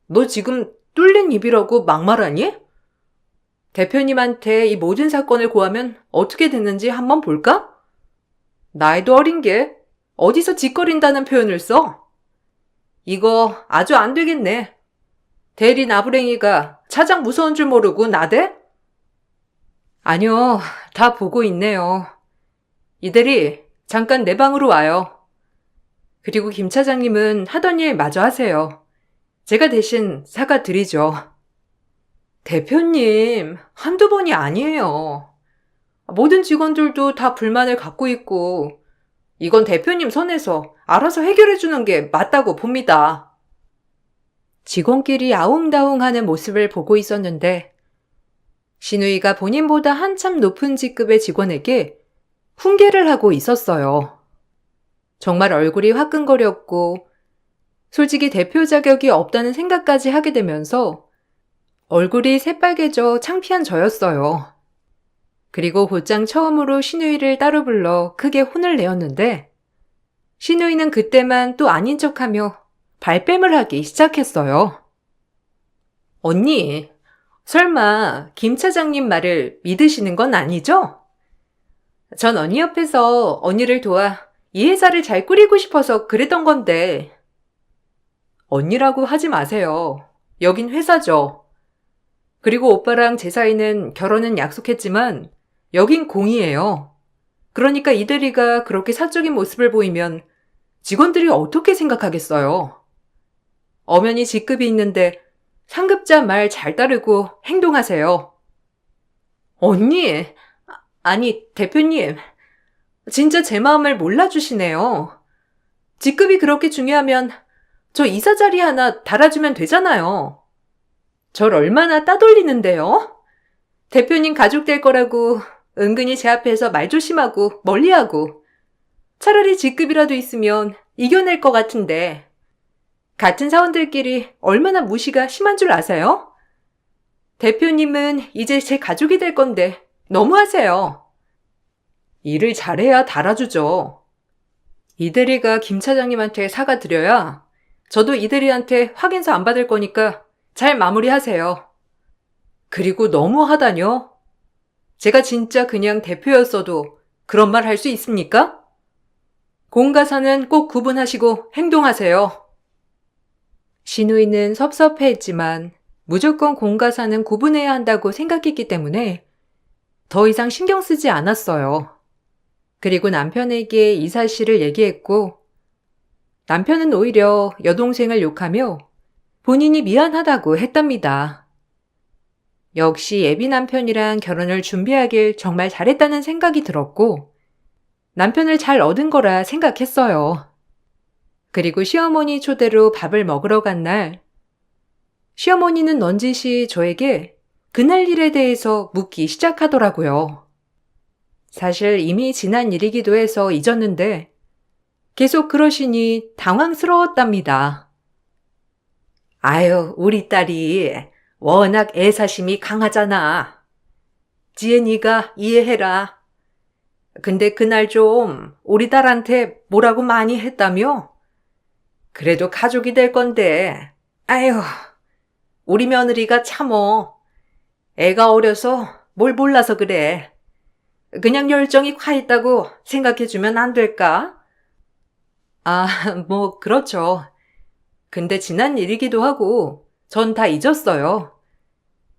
너 지금 뚫린 입이라고 막말하니? 대표님한테 이 모든 사건을 고하면 어떻게 됐는지 한번 볼까? 나이도 어린 게 어디서 짓거린다는 표현을 써? 이거 아주 안 되겠네. 대리 나부랭이가 차장 무서운 줄 모르고 나대? 아니요, 다 보고 있네요. 이 대리, 잠깐 내 방으로 와요. 그리고 김 차장님은 하던 일 마저 하세요. 제가 대신 사과드리죠. 대표님, 한두 번이 아니에요. 모든 직원들도 다 불만을 갖고 있고, 이건 대표님 선에서 알아서 해결해주는 게 맞다고 봅니다. 직원끼리 아웅다웅하는 모습을 보고 있었는데, 신우이가 본인보다 한참 높은 직급의 직원에게 훈계를 하고 있었어요. 정말 얼굴이 화끈거렸고, 솔직히 대표 자격이 없다는 생각까지 하게 되면서 얼굴이 새빨개져 창피한 저였어요. 그리고 곧장 처음으로 신우이를 따로 불러 크게 혼을 내었는데 신우이는 그때만 또 아닌 척하며 발뺌을 하기 시작했어요. 언니, 설마 김 차장님 말을 믿으시는 건 아니죠? 전 언니 옆에서 언니를 도와 이 회사를 잘 꾸리고 싶어서 그랬던 건데. 언니라고 하지 마세요. 여긴 회사죠. 그리고 오빠랑 제 사이는 결혼은 약속했지만 여긴 공이에요. 그러니까 이 대리가 그렇게 사적인 모습을 보이면 직원들이 어떻게 생각하겠어요? 엄연히 직급이 있는데 상급자 말 잘 따르고 행동하세요. 언니, 아니 대표님, 진짜 제 마음을 몰라주시네요. 직급이 그렇게 중요하면 저 이사 자리 하나 달아주면 되잖아요. 절 얼마나 따돌리는데요? 대표님 가족 될 거라고 은근히 제 앞에서 말 조심하고 멀리하고 차라리 직급이라도 있으면 이겨낼 것 같은데 같은 사원들끼리 얼마나 무시가 심한 줄 아세요? 대표님은 이제 제 가족이 될 건데 너무하세요. 일을 잘해야 달아주죠. 이대리가 김 차장님한테 사과드려야 저도 이대리한테 확인서 안 받을 거니까 잘 마무리하세요. 그리고 너무하다뇨? 제가 진짜 그냥 대표였어도 그런 말 할 수 있습니까? 공과사는 꼭 구분하시고 행동하세요. 신우이는 섭섭해했지만 무조건 공과사는 구분해야 한다고 생각했기 때문에 더 이상 신경 쓰지 않았어요. 그리고 남편에게 이 사실을 얘기했고 남편은 오히려 여동생을 욕하며 본인이 미안하다고 했답니다. 역시 예비 남편이랑 결혼을 준비하길 정말 잘했다는 생각이 들었고 남편을 잘 얻은 거라 생각했어요. 그리고 시어머니 초대로 밥을 먹으러 간 날 시어머니는 넌지시 저에게 그날 일에 대해서 묻기 시작하더라고요. 사실 이미 지난 일이기도 해서 잊었는데 계속 그러시니 당황스러웠답니다. 아유, 우리 딸이 워낙 애사심이 강하잖아. 지혜니가 이해해라. 근데 그날 좀 우리 딸한테 뭐라고 많이 했다며? 그래도 가족이 될 건데, 아유, 우리 며느리가 참어. 애가 어려서 뭘 몰라서 그래. 그냥 열정이 과했다고 생각해주면 안 될까? 아, 뭐 그렇죠. 근데 지난 일이기도 하고 전 다 잊었어요.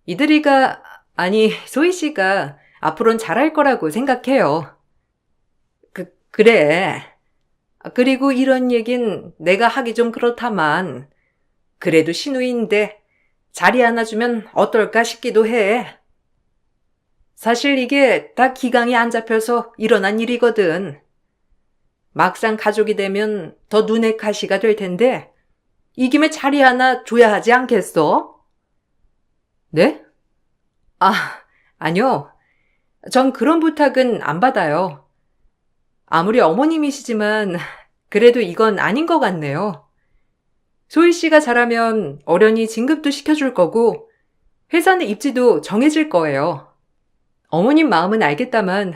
이들이가, 아니 소희 씨가 앞으로는 잘할 거라고 생각해요. 그래. 그리고 이런 얘긴 내가 하기 좀 그렇다만 그래도 신우인데 자리 하나 주면 어떨까 싶기도 해. 사실 이게 다 기강이 안 잡혀서 일어난 일이거든. 막상 가족이 되면 더 눈에 가시가 될 텐데 이 김에 자리 하나 줘야 하지 않겠어? 네? 아니요. 전 그런 부탁은 안 받아요. 아무리 어머님이시지만 그래도 이건 아닌 것 같네요. 소희 씨가 잘하면 어련히 진급도 시켜줄 거고 회사 내 입지도 정해질 거예요. 어머님 마음은 알겠다만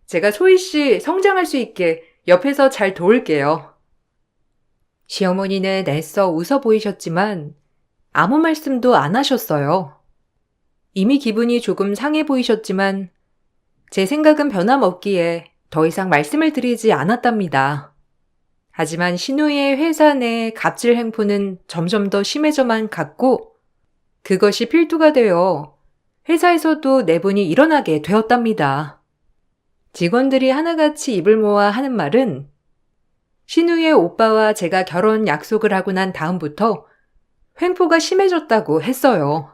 제가 소희 씨 성장할 수 있게 옆에서 잘 도울게요. 시어머니는 애써 웃어 보이셨지만 아무 말씀도 안 하셨어요. 이미 기분이 조금 상해 보이셨지만 제 생각은 변함없기에 더 이상 말씀을 드리지 않았답니다. 하지만 신우이의 회사 내 갑질 행포는 점점 더 심해져만 갔고 그것이 필두가 되어 회사에서도 내분이 일어나게 되었답니다. 직원들이 하나같이 입을 모아 하는 말은 신우이의 오빠와 제가 결혼 약속을 하고 난 다음부터 횡포가 심해졌다고 했어요.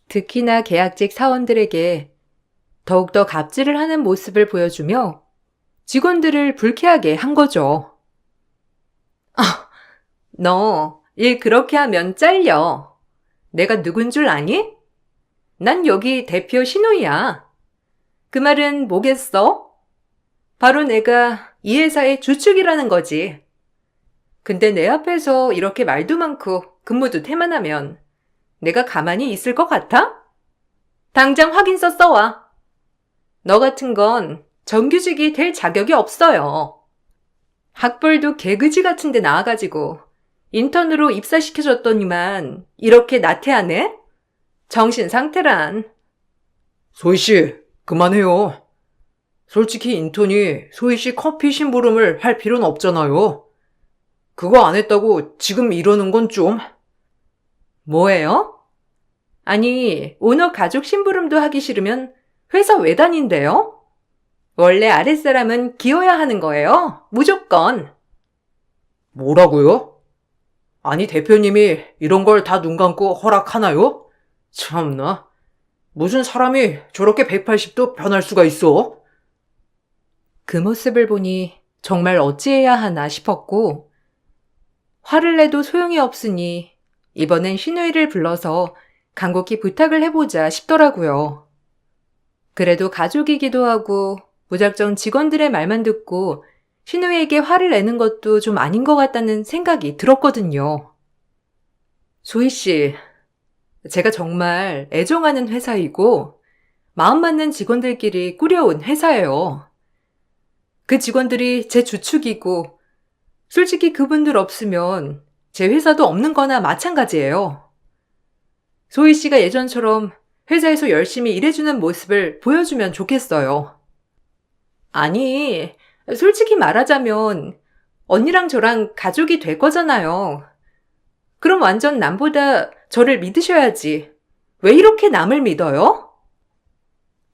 특히나 계약직 사원들에게 더욱더 갑질을 하는 모습을 보여주며 직원들을 불쾌하게 한 거죠. 너 일 그렇게 하면 잘려. 내가 누군 줄 아니? 난 여기 대표 신우이야. 그 말은 뭐겠어? 바로 내가 이 회사의 주축이라는 거지. 근데 내 앞에서 이렇게 말도 많고 근무도 태만하면 내가 가만히 있을 것 같아? 당장 확인서 써와. 너 같은 건 정규직이 될 자격이 없어요. 학벌도 개그지 같은 데 나와가지고 인턴으로 입사시켜줬더니만 이렇게 나태하네? 정신 상태란. 소희 씨, 그만해요. 솔직히 인턴이 소희 씨 커피 심부름을 할 필요는 없잖아요. 그거 안 했다고 지금 이러는 건 좀. 뭐예요? 아니, 오너 가족 심부름도 하기 싫으면 회사 외단인데요? 원래 아랫사람은 기어야 하는 거예요. 무조건. 뭐라고요? 아니, 대표님이 이런 걸 다 눈 감고 허락하나요? 참나. 무슨 사람이 저렇게 180도 변할 수가 있어? 그 모습을 보니 정말 어찌해야 하나 싶었고 화를 내도 소용이 없으니 이번엔 신우이를 불러서 간곡히 부탁을 해보자 싶더라고요. 그래도 가족이기도 하고 무작정 직원들의 말만 듣고 신우이에게 화를 내는 것도 좀 아닌 것 같다는 생각이 들었거든요. 소희 씨, 제가 정말 애정하는 회사이고 마음 맞는 직원들끼리 꾸려온 회사예요. 그 직원들이 제 주축이고 솔직히 그분들 없으면 제 회사도 없는 거나 마찬가지예요. 소희 씨가 예전처럼 회사에서 열심히 일해주는 모습을 보여주면 좋겠어요. 아니, 솔직히 말하자면 언니랑 저랑 가족이 될 거잖아요. 그럼 완전 남보다 저를 믿으셔야지. 왜 이렇게 남을 믿어요?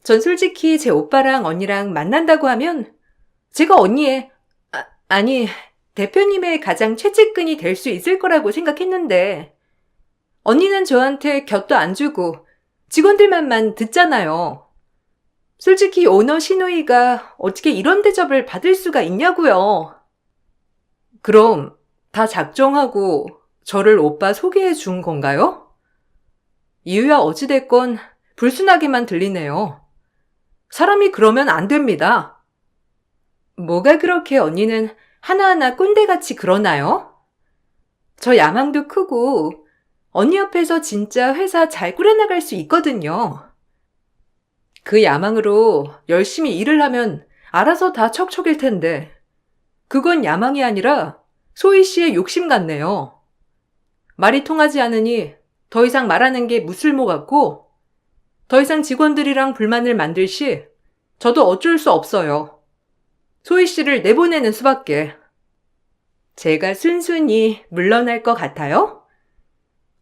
전 솔직히 제 오빠랑 언니랑 만난다고 하면 제가 언니의, 아니, 대표님의 가장 최측근이 될 수 있을 거라고 생각했는데 언니는 저한테 곁도 안 주고 직원들 말만 듣잖아요. 솔직히 오너 신우이가 어떻게 이런 대접을 받을 수가 있냐고요. 그럼 다 작정하고 저를 오빠 소개해 준 건가요? 이유야 어찌됐건 불순하게만 들리네요. 사람이 그러면 안 됩니다. 뭐가 그렇게 언니는 하나하나 꼰대같이 그러나요? 저 야망도 크고 언니 옆에서 진짜 회사 잘 꾸려나갈 수 있거든요. 그 야망으로 열심히 일을 하면 알아서 다 척척일 텐데 그건 야망이 아니라 소희 씨의 욕심 같네요. 말이 통하지 않으니 더 이상 말하는 게 무술모 같고 더 이상 직원들이랑 불만을 만들 시 저도 어쩔 수 없어요. 소희 씨를 내보내는 수밖에. 제가 순순히 물러날 것 같아요?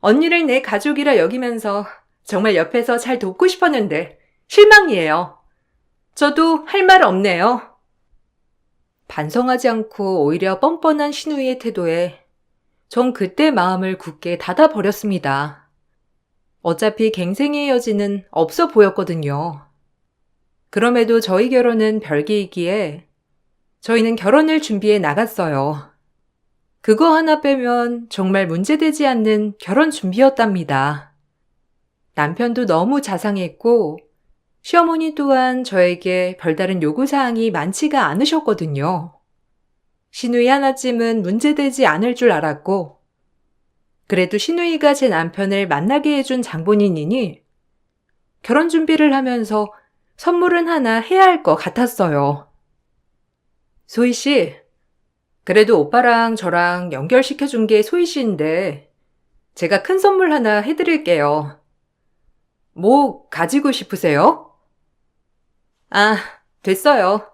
언니를 내 가족이라 여기면서 정말 옆에서 잘 돕고 싶었는데 실망이에요. 저도 할 말 없네요. 반성하지 않고 오히려 뻔뻔한 신우이의 태도에 전 그때 마음을 굳게 닫아버렸습니다. 어차피 갱생의 여지는 없어 보였거든요. 그럼에도 저희 결혼은 별개이기에 저희는 결혼을 준비해 나갔어요. 그거 하나 빼면 정말 문제되지 않는 결혼 준비였답니다. 남편도 너무 자상했고 시어머니 또한 저에게 별다른 요구사항이 많지가 않으셨거든요. 시누이 하나쯤은 문제되지 않을 줄 알았고 그래도 시누이가 제 남편을 만나게 해준 장본인이니 결혼 준비를 하면서 선물은 하나 해야 할 것 같았어요. 소희 씨, 그래도 오빠랑 저랑 연결시켜준 게 소희 씨인데 제가 큰 선물 하나 해드릴게요. 뭐 가지고 싶으세요? 아, 됐어요.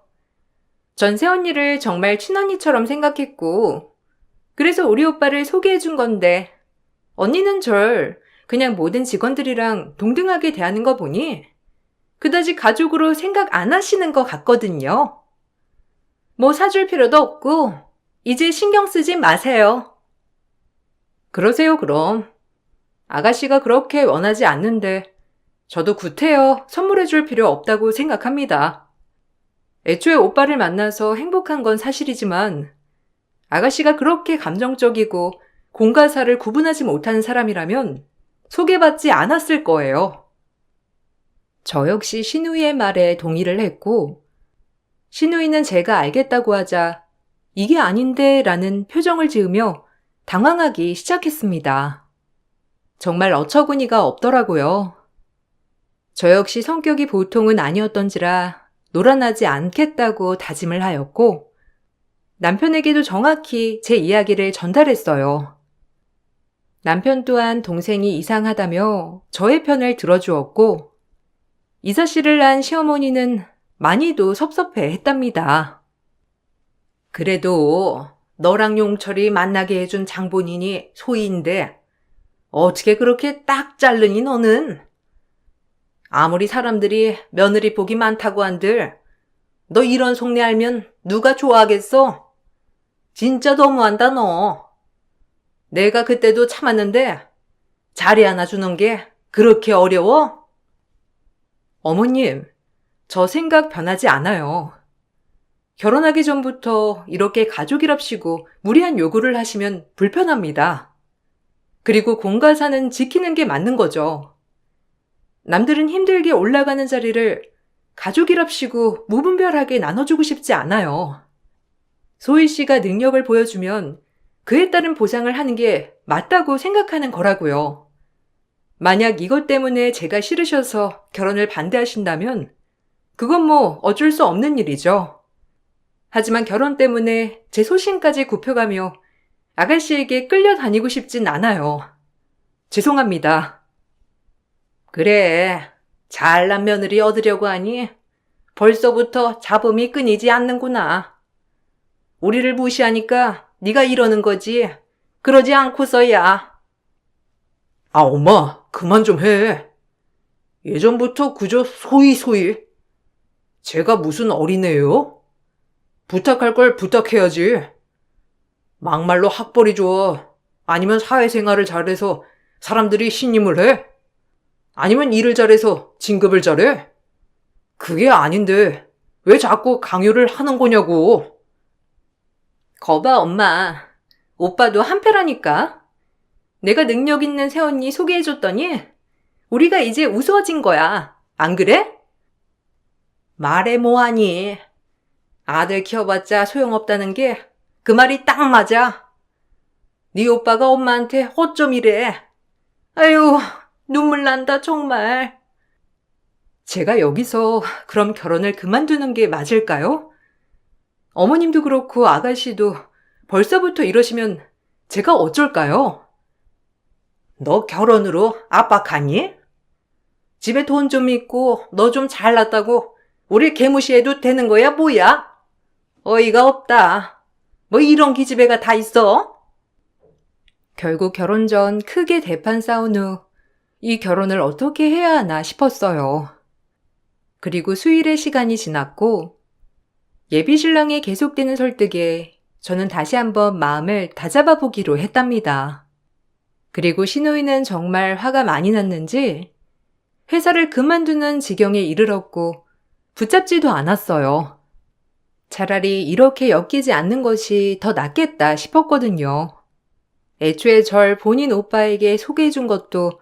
전 새언니를 정말 친언니처럼 생각했고 그래서 우리 오빠를 소개해준 건데 언니는 절 그냥 모든 직원들이랑 동등하게 대하는 거 보니 그다지 가족으로 생각 안 하시는 것 같거든요. 뭐 사줄 필요도 없고 이제 신경 쓰지 마세요. 그러세요 그럼. 아가씨가 그렇게 원하지 않는데 저도 구태여 선물해줄 필요 없다고 생각합니다. 애초에 오빠를 만나서 행복한 건 사실이지만 아가씨가 그렇게 감정적이고 공과 사를 구분하지 못하는 사람이라면 소개받지 않았을 거예요. 저 역시 시누이의 말에 동의를 했고 시누이는 제가 알겠다고 하자 이게 아닌데 라는 표정을 지으며 당황하기 시작했습니다. 정말 어처구니가 없더라고요. 저 역시 성격이 보통은 아니었던지라 노란하지 않겠다고 다짐을 하였고 남편에게도 정확히 제 이야기를 전달했어요. 남편 또한 동생이 이상하다며 저의 편을 들어주었고 이사 씨를 낳은 시어머니는 많이도 섭섭해 했답니다. 그래도 너랑 용철이 만나게 해준 장본인이 소희인데 어떻게 그렇게 딱 자르니 너는? 아무리 사람들이 며느리 복이 많다고 한들 너 이런 속내 알면 누가 좋아하겠어? 진짜 너무한다 너. 내가 그때도 참았는데 자리 하나 주는 게 그렇게 어려워? 어머님, 저 생각 변하지 않아요. 결혼하기 전부터 이렇게 가족이랍시고 무리한 요구를 하시면 불편합니다. 그리고 공가사는 지키는 게 맞는 거죠. 남들은 힘들게 올라가는 자리를 가족이랍시고 무분별하게 나눠주고 싶지 않아요. 소희 씨가 능력을 보여주면 그에 따른 보상을 하는 게 맞다고 생각하는 거라고요. 만약 이것 때문에 제가 싫으셔서 결혼을 반대하신다면 그건 뭐 어쩔 수 없는 일이죠. 하지만 결혼 때문에 제 소신까지 굽혀가며 아가씨에게 끌려다니고 싶진 않아요. 죄송합니다. 그래, 잘난 며느리 얻으려고 하니 벌써부터 잡음이 끊이지 않는구나. 우리를 무시하니까 네가 이러는 거지. 그러지 않고서야. 아, 엄마, 그만 좀 해. 예전부터 그저 소희. 제가 무슨 어린애요? 부탁할 걸 부탁해야지. 막말로 학벌이 좋아. 아니면 사회생활을 잘해서 사람들이 신임을 해? 아니면 일을 잘해서 진급을 잘해? 그게 아닌데 왜 자꾸 강요를 하는 거냐고. 거봐 엄마. 오빠도 한패라니까. 내가 능력 있는 새언니 소개해줬더니 우리가 이제 우스워진 거야. 안 그래? 말해 뭐하니. 아들 키워봤자 소용없다는 게 그 말이 딱 맞아. 네 오빠가 엄마한테 어쩜 이래. 아유, 눈물 난다 정말. 제가 여기서 그럼 결혼을 그만두는 게 맞을까요? 어머님도 그렇고 아가씨도 벌써부터 이러시면 제가 어쩔까요? 너 결혼으로 압박하니? 집에 돈 좀 있고 너 좀 잘났다고 우리 개무시해도 되는 거야 뭐야? 어이가 없다. 뭐 이런 기집애가 다 있어? 결국 결혼 전 크게 대판 싸운 후 이 결혼을 어떻게 해야 하나 싶었어요. 그리고 수일의 시간이 지났고 예비 신랑의 계속되는 설득에 저는 다시 한번 마음을 다잡아 보기로 했답니다. 그리고 시누이는 정말 화가 많이 났는지 회사를 그만두는 지경에 이르렀고 붙잡지도 않았어요. 차라리 이렇게 엮이지 않는 것이 더 낫겠다 싶었거든요. 애초에 절 본인 오빠에게 소개해준 것도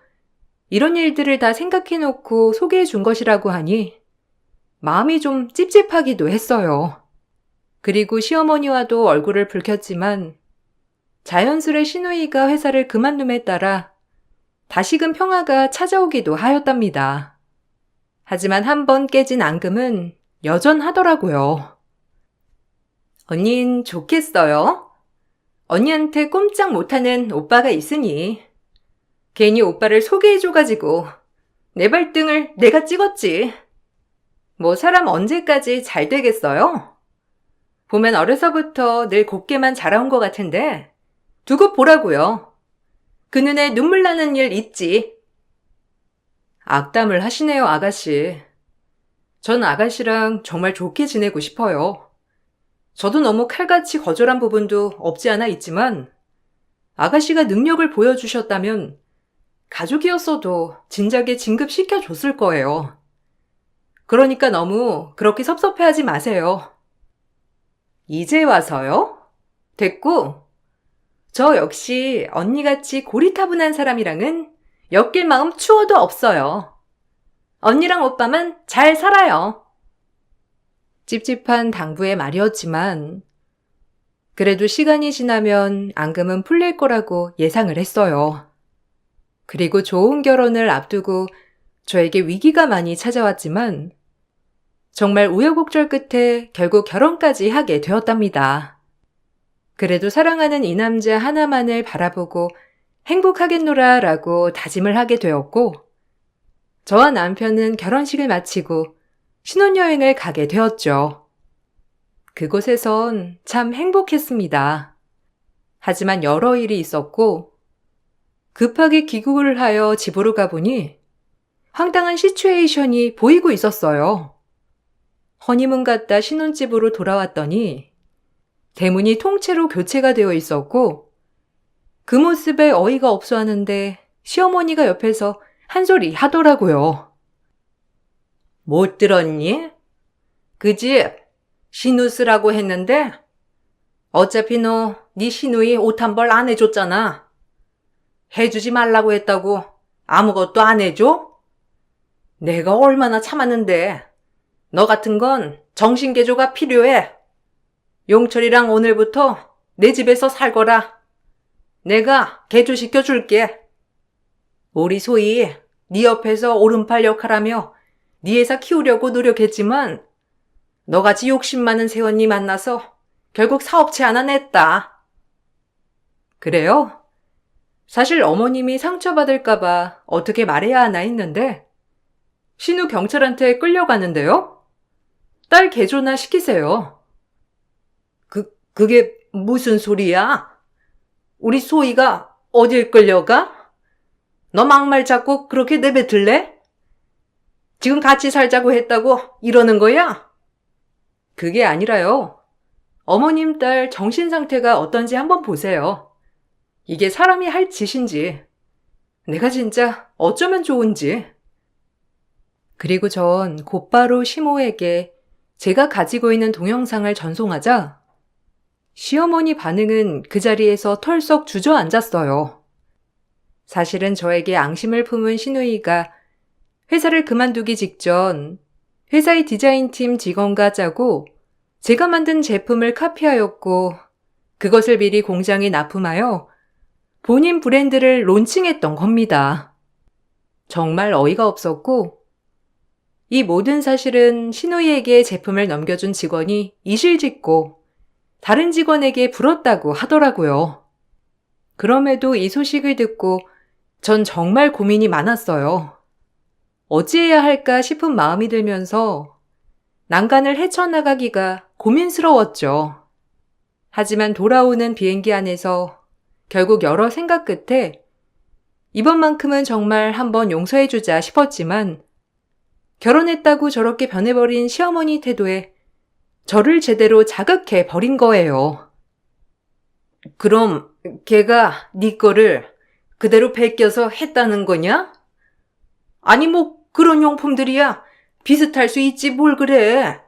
이런 일들을 다 생각해놓고 소개해준 것이라고 하니 마음이 좀 찝찝하기도 했어요. 그리고 시어머니와도 얼굴을 붉혔지만 자연스레 신우이가 회사를 그만둠에 따라 다시금 평화가 찾아오기도 하였답니다. 하지만 한번 깨진 앙금은 여전하더라고요. 언닌 좋겠어요? 언니한테 꼼짝 못하는 오빠가 있으니 괜히 오빠를 소개해줘가지고 내 발등을 내가 찍었지. 뭐 사람 언제까지 잘 되겠어요? 보면 어려서부터 늘 곱게만 자라온 것 같은데 두고 보라고요. 그 눈에 눈물 나는 일 있지. 악담을 하시네요, 아가씨. 전 아가씨랑 정말 좋게 지내고 싶어요. 저도 너무 칼같이 거절한 부분도 없지 않아 있지만 아가씨가 능력을 보여주셨다면 가족이었어도 진작에 진급시켜줬을 거예요. 그러니까 너무 그렇게 섭섭해하지 마세요. 이제 와서요? 됐고, 저 역시 언니같이 고리타분한 사람이랑은 엮일 마음 추워도 없어요. 언니랑 오빠만 잘 살아요. 찝찝한 당부의 말이었지만 그래도 시간이 지나면 앙금은 풀릴 거라고 예상을 했어요. 그리고 좋은 결혼을 앞두고 저에게 위기가 많이 찾아왔지만 정말 우여곡절 끝에 결국 결혼까지 하게 되었답니다. 그래도 사랑하는 이 남자 하나만을 바라보고 행복하겠노라 라고 다짐을 하게 되었고 저와 남편은 결혼식을 마치고 신혼여행을 가게 되었죠. 그곳에선 참 행복했습니다. 하지만 여러 일이 있었고 급하게 귀국을 하여 집으로 가보니 황당한 시츄에이션이 보이고 있었어요. 허니문 갔다 신혼집으로 돌아왔더니 대문이 통째로 교체가 되어 있었고 그 모습에 어이가 없어 하는데 시어머니가 옆에서 한 소리 하더라고요. 못 들었니? 그 집 신우 쓰라고 했는데 어차피 너 네 신우이 옷 한 벌 안 해줬잖아. 해주지 말라고 했다고 아무것도 안 해줘? 내가 얼마나 참았는데 너 같은 건 정신개조가 필요해. 용철이랑 오늘부터 내 집에서 살거라. 내가 개조시켜줄게. 우리 소희 네 옆에서 오른팔 역할하며 네 회사 키우려고 노력했지만 너같이 욕심 많은 새언니 만나서 결국 사업체 하나 냈다. 그래요? 사실 어머님이 상처받을까봐 어떻게 말해야 하나 했는데 신우 경찰한테 끌려가는데요? 딸 개조나 시키세요. 그게 무슨 소리야? 우리 소희가 어딜 끌려가? 너 막말 잡고 그렇게 내뱉을래? 지금 같이 살자고 했다고 이러는 거야? 그게 아니라요. 어머님 딸 정신 상태가 어떤지 한번 보세요. 이게 사람이 할 짓인지, 내가 진짜 어쩌면 좋은지. 그리고 전 곧바로 시모에게 제가 가지고 있는 동영상을 전송하자 시어머니 반응은 그 자리에서 털썩 주저앉았어요. 사실은 저에게 앙심을 품은 신우이가 회사를 그만두기 직전 회사의 디자인팀 직원과 짜고 제가 만든 제품을 카피하였고 그것을 미리 공장에 납품하여 본인 브랜드를 론칭했던 겁니다. 정말 어이가 없었고 이 모든 사실은 신우이에게 제품을 넘겨준 직원이 이실직고 다른 직원에게 불었다고 하더라고요. 그럼에도 이 소식을 듣고 전 정말 고민이 많았어요. 어찌해야 할까 싶은 마음이 들면서 난간을 헤쳐나가기가 고민스러웠죠. 하지만 돌아오는 비행기 안에서 결국 여러 생각 끝에 이번만큼은 정말 한번 용서해주자 싶었지만 결혼했다고 저렇게 변해버린 시어머니 태도에 저를 제대로 자극해 버린 거예요. 그럼 걔가 네 거를 그대로 베껴서 했다는 거냐? 아니 뭐 그런 용품들이야 비슷할 수 있지 뭘 그래.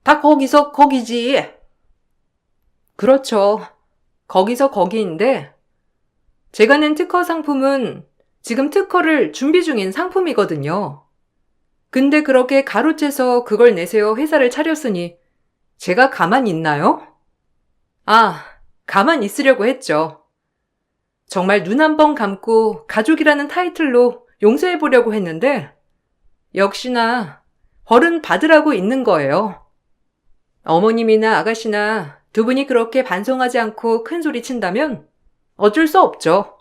다 거기서 거기지. 그렇죠. 거기서 거기인데, 제가 낸 특허 상품은 지금 특허를 준비 중인 상품이거든요. 근데 그렇게 가로채서 그걸 내세워 회사를 차렸으니 제가 가만히 있나요? 아, 가만히 있으려고 했죠. 정말 눈 한 번 감고 가족이라는 타이틀로 용서해보려고 했는데 역시나 벌은 받으라고 있는 거예요. 어머님이나 아가씨나 두 분이 그렇게 반성하지 않고 큰 소리 친다면 어쩔 수 없죠.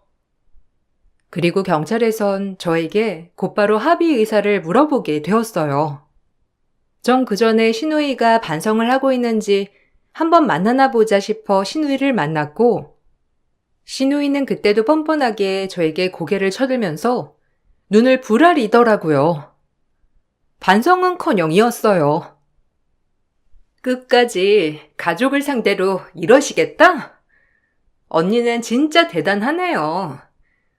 그리고 경찰에선 저에게 곧바로 합의 의사를 물어보게 되었어요. 전 그 전에 신우이가 반성을 하고 있는지 한번 만나나 보자 싶어 신우이를 만났고, 신우이는 그때도 뻔뻔하게 저에게 고개를 쳐들면서 눈을 부라리더라고요. 반성은커녕이었어요. 끝까지 가족을 상대로 이러시겠다? 언니는 진짜 대단하네요.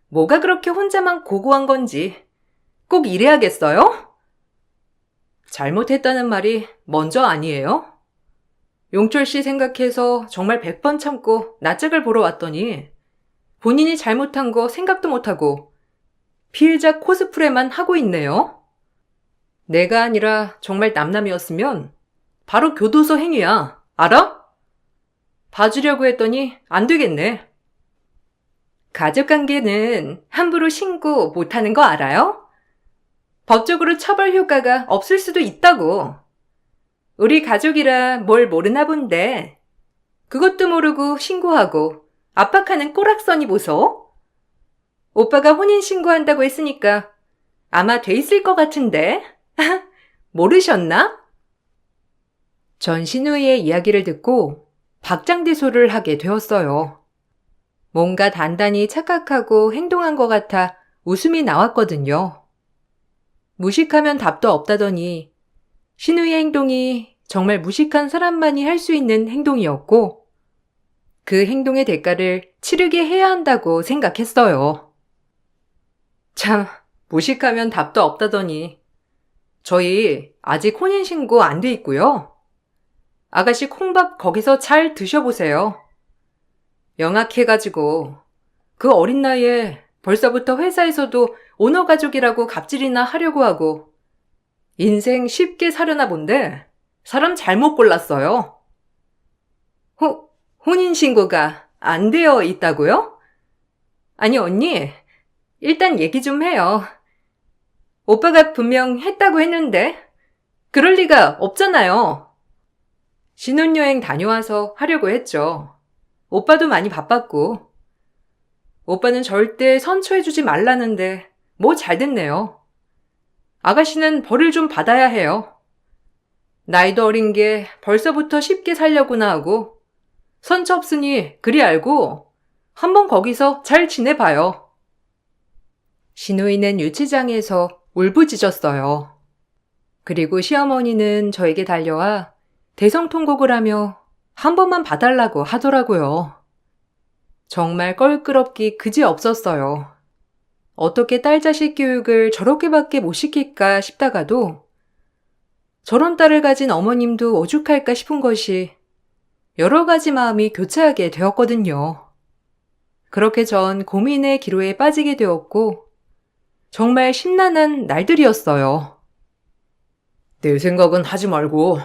뭐가 그렇게 혼자만 고고한 건지 꼭 이래야겠어요? 잘못했다는 말이 먼저 아니에요? 용철 씨 생각해서 정말 100번 참고 낯짝을 보러 왔더니 본인이 잘못한 거 생각도 못하고 피해자 코스프레만 하고 있네요. 내가 아니라 정말 남남이었으면 바로 교도소 행위야. 알아? 봐주려고 했더니 안 되겠네. 가족관계는 함부로 신고 못하는 거 알아요? 법적으로 처벌 효과가 없을 수도 있다고. 우리 가족이라 뭘 모르나 본데 그것도 모르고 신고하고 압박하는 꼬락서니 보소. 오빠가 혼인신고한다고 했으니까 아마 돼 있을 것 같은데 모르셨나? 전 신우이의 이야기를 듣고 박장대소를 하게 되었어요. 뭔가 단단히 착각하고 행동한 것 같아 웃음이 나왔거든요. 무식하면 답도 없다더니 신우이의 행동이 정말 무식한 사람만이 할 수 있는 행동이었고 그 행동의 대가를 치르게 해야 한다고 생각했어요. 참, 무식하면 답도 없다더니 저희 아직 혼인신고 안 돼 있고요. 아가씨 콩밥 거기서 잘 드셔보세요. 영악해가지고 그 어린 나이에 벌써부터 회사에서도 오너 가족이라고 갑질이나 하려고 하고 인생 쉽게 사려나 본데 사람 잘못 골랐어요. 혼인신고가 안 되어 있다고요? 아니 언니, 일단 얘기 좀 해요. 오빠가 분명 했다고 했는데 그럴 리가 없잖아요. 신혼여행 다녀와서 하려고 했죠. 오빠도 많이 바빴고. 오빠는 절대 선처해주지 말라는데 뭐 잘 됐네요. 아가씨는 벌을 좀 받아야 해요. 나이도 어린 게 벌써부터 쉽게 살려고나 하고 선처 없으니 그리 알고 한번 거기서 잘 지내봐요. 신우이는 유치장에서 울부짖었어요. 그리고 시어머니는 저에게 달려와 대성통곡을 하며 한 번만 봐달라고 하더라고요. 정말 껄끄럽기 그지없었어요. 어떻게 딸 자식 교육을 저렇게밖에 못 시킬까 싶다가도 저런 딸을 가진 어머님도 오죽할까 싶은 것이 여러 가지 마음이 교차하게 되었거든요. 그렇게 전 고민의 기로에 빠지게 되었고 정말 심란한 날들이었어요. 내 생각은 하지 말고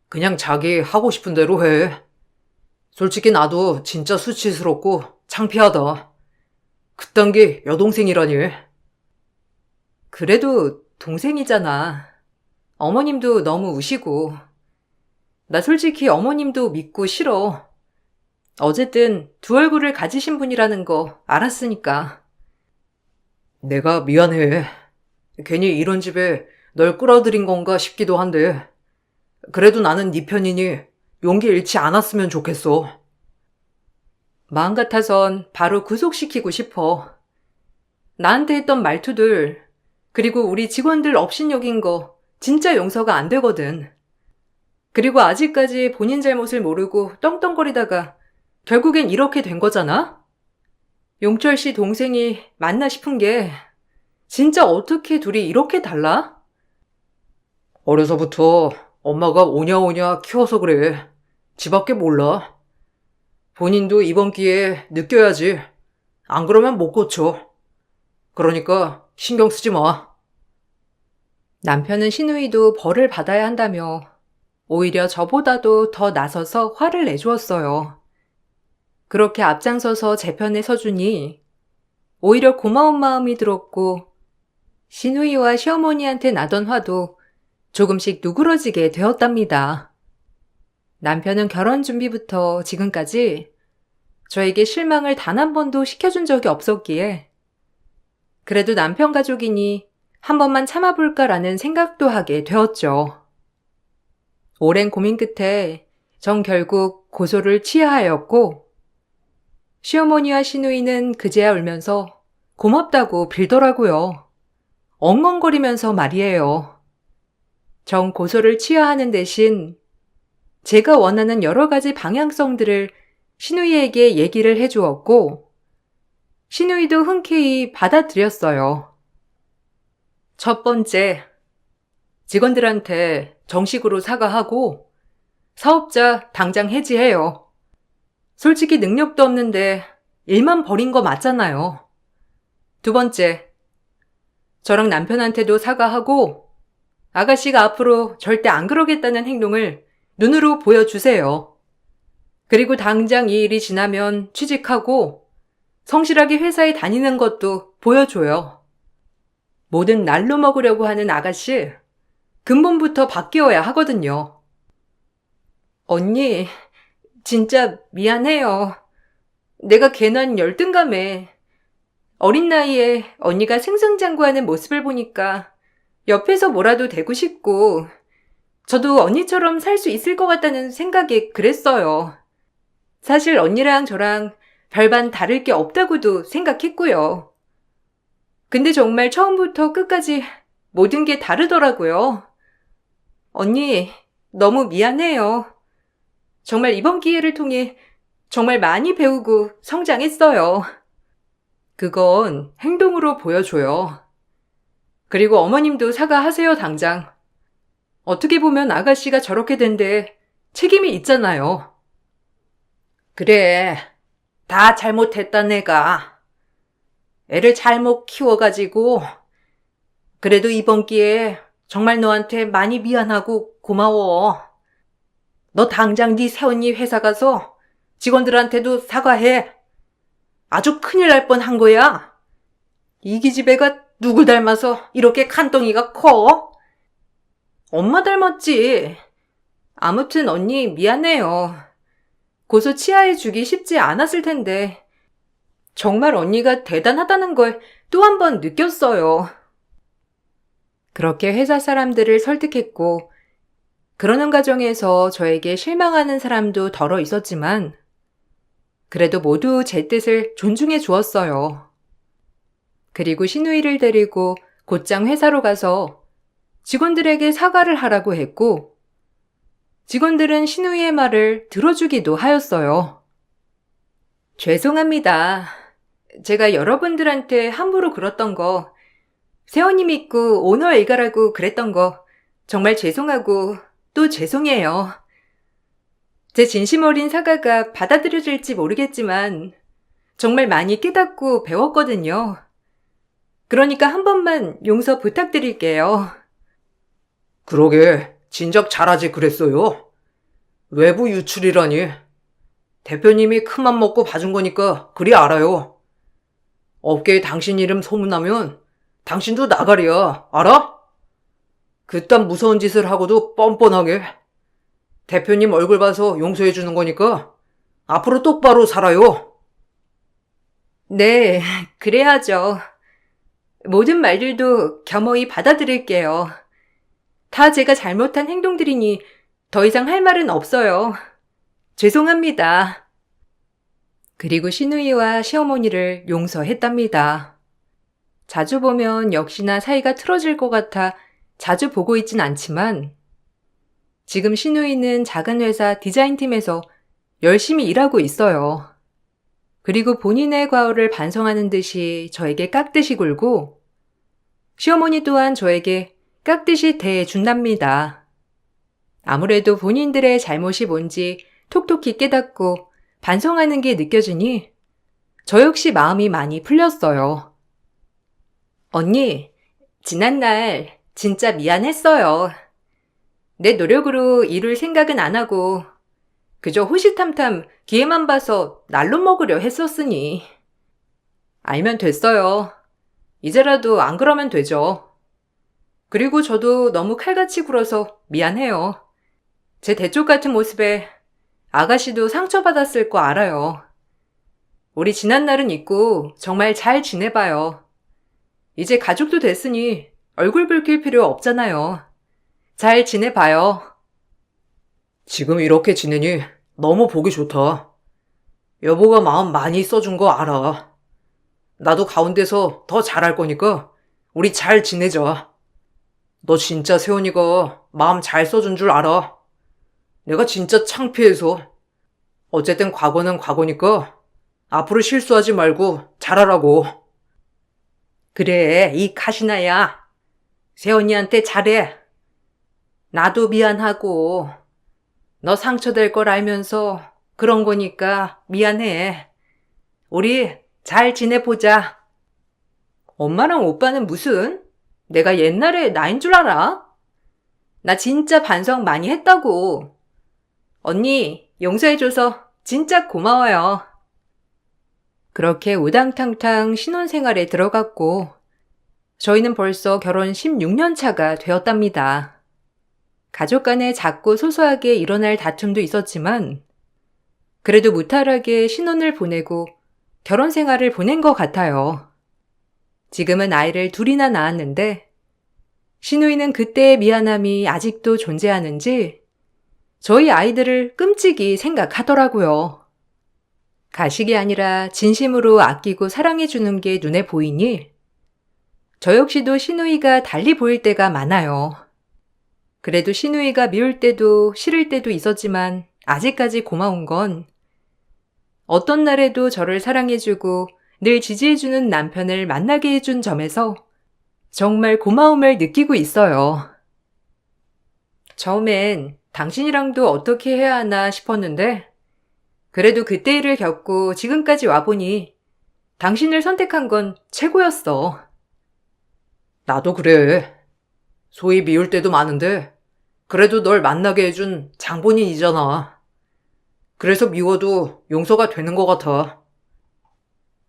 그냥 자기 하고 싶은 대로 해. 솔직히 나도 진짜 수치스럽고 창피하다. 그딴 게 여동생이라니. 그래도 동생이잖아. 어머님도 너무 우시고. 나 솔직히 어머님도 믿고 싫어. 어쨌든 두 얼굴을 가지신 분이라는 거 알았으니까. 내가 미안해. 괜히 이런 집에 널 끌어들인 건가 싶기도 한데 그래도 나는 네 편이니 용기 잃지 않았으면 좋겠어. 마음 같아선 바로 구속시키고 싶어. 나한테 했던 말투들, 그리고 우리 직원들 업신여긴 거 진짜 용서가 안 되거든. 그리고 아직까지 본인 잘못을 모르고 떵떵거리다가 결국엔 이렇게 된 거잖아? 용철 씨 동생이 맞나 싶은 게 진짜 어떻게 둘이 이렇게 달라? 어려서부터 엄마가 오냐 오냐 키워서 그래. 집밖에 몰라. 본인도 이번 기회에 느껴야지. 안 그러면 못 고쳐. 그러니까 신경 쓰지 마. 남편은 시누이도 벌을 받아야 한다며 오히려 저보다도 더 나서서 화를 내주었어요. 그렇게 앞장서서 제 편에 서주니 오히려 고마운 마음이 들었고 시누이와 시어머니한테 나던 화도 조금씩 누그러지게 되었답니다. 남편은 결혼 준비부터 지금까지 저에게 실망을 단 한 번도 시켜준 적이 없었기에 그래도 남편 가족이니 한 번만 참아볼까라는 생각도 하게 되었죠. 오랜 고민 끝에 전 결국 고소를 취하하였고 시어머니와 시누이는 그제야 울면서 고맙다고 빌더라고요. 엉엉거리면서 말이에요. 전 고소를 취하하는 대신 제가 원하는 여러 가지 방향성들을 시누이에게 얘기를 해주었고 시누이도 흔쾌히 받아들였어요. 첫 번째, 직원들한테 정식으로 사과하고 사업자 당장 해지해요. 솔직히 능력도 없는데 일만 버린 거 맞잖아요. 두 번째, 저랑 남편한테도 사과하고 아가씨가 앞으로 절대 안 그러겠다는 행동을 눈으로 보여주세요. 그리고 당장 이 일이 지나면 취직하고 성실하게 회사에 다니는 것도 보여줘요. 뭐든 날로 먹으려고 하는 아가씨, 근본부터 바뀌어야 하거든요. 언니, 진짜 미안해요. 내가 괜한 열등감에 어린 나이에 언니가 승승장구하는 모습을 보니까 옆에서 뭐라도 되고 싶고 저도 언니처럼 살 수 있을 것 같다는 생각에 그랬어요. 사실 언니랑 저랑 별반 다를 게 없다고도 생각했고요. 근데 정말 처음부터 끝까지 모든 게 다르더라고요. 언니, 너무 미안해요. 정말 이번 기회를 통해 정말 많이 배우고 성장했어요. 그건 행동으로 보여줘요. 그리고 어머님도 사과하세요, 당장. 어떻게 보면 아가씨가 저렇게 된데 책임이 있잖아요. 그래, 다 잘못했다 내가. 애를 잘못 키워가지고 그래도 이번 기회에 정말 너한테 많이 미안하고 고마워. 너 당장 네 새언니 회사 가서 직원들한테도 사과해. 아주 큰일 날 뻔한 거야. 이 기집애가 누굴 닮아서 이렇게 칸덩이가 커? 엄마 닮았지. 아무튼 언니 미안해요. 고소 치하해주기 쉽지 않았을 텐데 정말 언니가 대단하다는 걸 또 한 번 느꼈어요. 그렇게 회사 사람들을 설득했고 그러는 과정에서 저에게 실망하는 사람도 덜어 있었지만 그래도 모두 제 뜻을 존중해 주었어요. 그리고 시누이를 데리고 곧장 회사로 가서 직원들에게 사과를 하라고 했고 직원들은 시누이의 말을 들어주기도 하였어요. 죄송합니다. 제가 여러분들한테 함부로 굴었던 거, 새언니 믿고 오너 일가라고 그랬던 거 정말 죄송하고 또 죄송해요. 제 진심 어린 사과가 받아들여질지 모르겠지만 정말 많이 깨닫고 배웠거든요. 그러니까 한 번만 용서 부탁드릴게요. 그러게, 진작 잘하지 그랬어요. 외부 유출이라니. 대표님이 큰맘 먹고 봐준 거니까 그리 알아요. 업계에 당신 이름 소문나면 당신도 나가리야, 알아? 그딴 무서운 짓을 하고도 뻔뻔하게. 대표님 얼굴 봐서 용서해 주는 거니까 앞으로 똑바로 살아요. 네, 그래야죠. 모든 말들도 겸허히 받아들일게요. 다 제가 잘못한 행동들이니 더 이상 할 말은 없어요. 죄송합니다. 그리고 시누이와 시어머니를 용서했답니다. 자주 보면 역시나 사이가 틀어질 것 같아 자주 보고 있진 않지만 지금 시누이는 작은 회사 디자인팀에서 열심히 일하고 있어요. 그리고 본인의 과오를 반성하는 듯이 저에게 깍듯이 굴고 시어머니 또한 저에게 깍듯이 대해준답니다. 아무래도 본인들의 잘못이 뭔지 톡톡히 깨닫고 반성하는 게 느껴지니 저 역시 마음이 많이 풀렸어요. 언니, 지난날 진짜 미안했어요. 내 노력으로 이룰 생각은 안 하고 그저 호시탐탐 기회만 봐서 날로 먹으려 했었으니. 알면 됐어요. 이제라도 안 그러면 되죠. 그리고 저도 너무 칼같이 굴어서 미안해요. 제 대쪽 같은 모습에 아가씨도 상처받았을 거 알아요. 우리 지난 날은 잊고 정말 잘 지내봐요. 이제 가족도 됐으니 얼굴 붉힐 필요 없잖아요. 잘 지내봐요. 지금 이렇게 지내니 너무 보기 좋다. 여보가 마음 많이 써준 거 알아. 나도 가운데서 더 잘할 거니까 우리 잘 지내자. 너 진짜 세훈이가 마음 잘 써준 줄 알아. 내가 진짜 창피해서. 어쨌든 과거는 과거니까 앞으로 실수하지 말고 잘하라고. 그래, 이 가시나야. 세언니한테 잘해. 나도 미안하고 너 상처될 걸 알면서 그런 거니까 미안해. 우리 잘 지내보자. 엄마랑 오빠는 무슨? 내가 옛날에 나인 줄 알아? 나 진짜 반성 많이 했다고. 언니, 용서해줘서 진짜 고마워요. 그렇게 우당탕탕 신혼생활에 들어갔고 저희는 벌써 결혼 16년 차가 되었답니다. 가족 간에 작고 소소하게 일어날 다툼도 있었지만 그래도 무탈하게 신혼을 보내고 결혼 생활을 보낸 것 같아요. 지금은 아이를 둘이나 낳았는데 시누이는 그때의 미안함이 아직도 존재하는지 저희 아이들을 끔찍이 생각하더라고요. 가식이 아니라 진심으로 아끼고 사랑해주는 게 눈에 보이니 저 역시도 시누이가 달리 보일 때가 많아요. 그래도 시누이가 미울 때도 싫을 때도 있었지만 아직까지 고마운 건 어떤 날에도 저를 사랑해주고 늘 지지해주는 남편을 만나게 해준 점에서 정말 고마움을 느끼고 있어요. 처음엔 당신이랑도 어떻게 해야 하나 싶었는데 그래도 그때 일을 겪고 지금까지 와보니 당신을 선택한 건 최고였어. 나도 그래. 소위 미울 때도 많은데 그래도 널 만나게 해준 장본인이잖아. 그래서 미워도 용서가 되는 것 같아.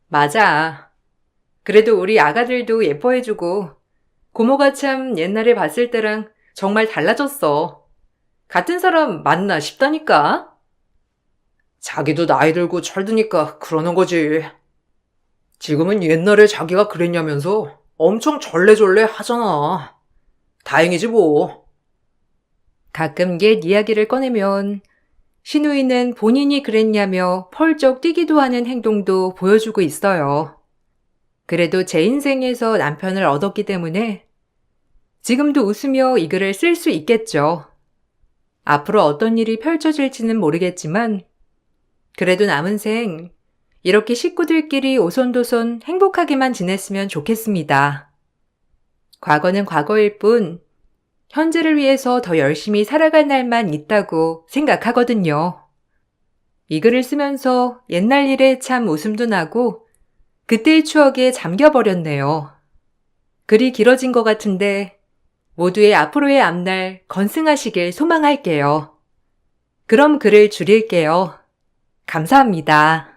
맞아. 그래도 우리 아가들도 예뻐해주고 고모가 참 옛날에 봤을 때랑 정말 달라졌어. 같은 사람 맞나 싶다니까? 자기도 나이 들고 철드니까 그러는 거지. 지금은 옛날에 자기가 그랬냐면서 엄청 절레절레 하잖아. 다행이지 뭐. 가끔 옛 이야기를 꺼내면 시누이는 본인이 그랬냐며 펄쩍 뛰기도 하는 행동도 보여주고 있어요. 그래도 제 인생에서 남편을 얻었기 때문에 지금도 웃으며 이 글을 쓸 수 있겠죠. 앞으로 어떤 일이 펼쳐질지는 모르겠지만 그래도 남은 생 이렇게 식구들끼리 오손도손 행복하게만 지냈으면 좋겠습니다. 과거는 과거일 뿐 현재를 위해서 더 열심히 살아갈 날만 있다고 생각하거든요. 이 글을 쓰면서 옛날 일에 참 웃음도 나고 그때의 추억에 잠겨버렸네요. 글이 길어진 것 같은데 모두의 앞으로의 앞날 건승하시길 소망할게요. 그럼 글을 줄일게요. 감사합니다.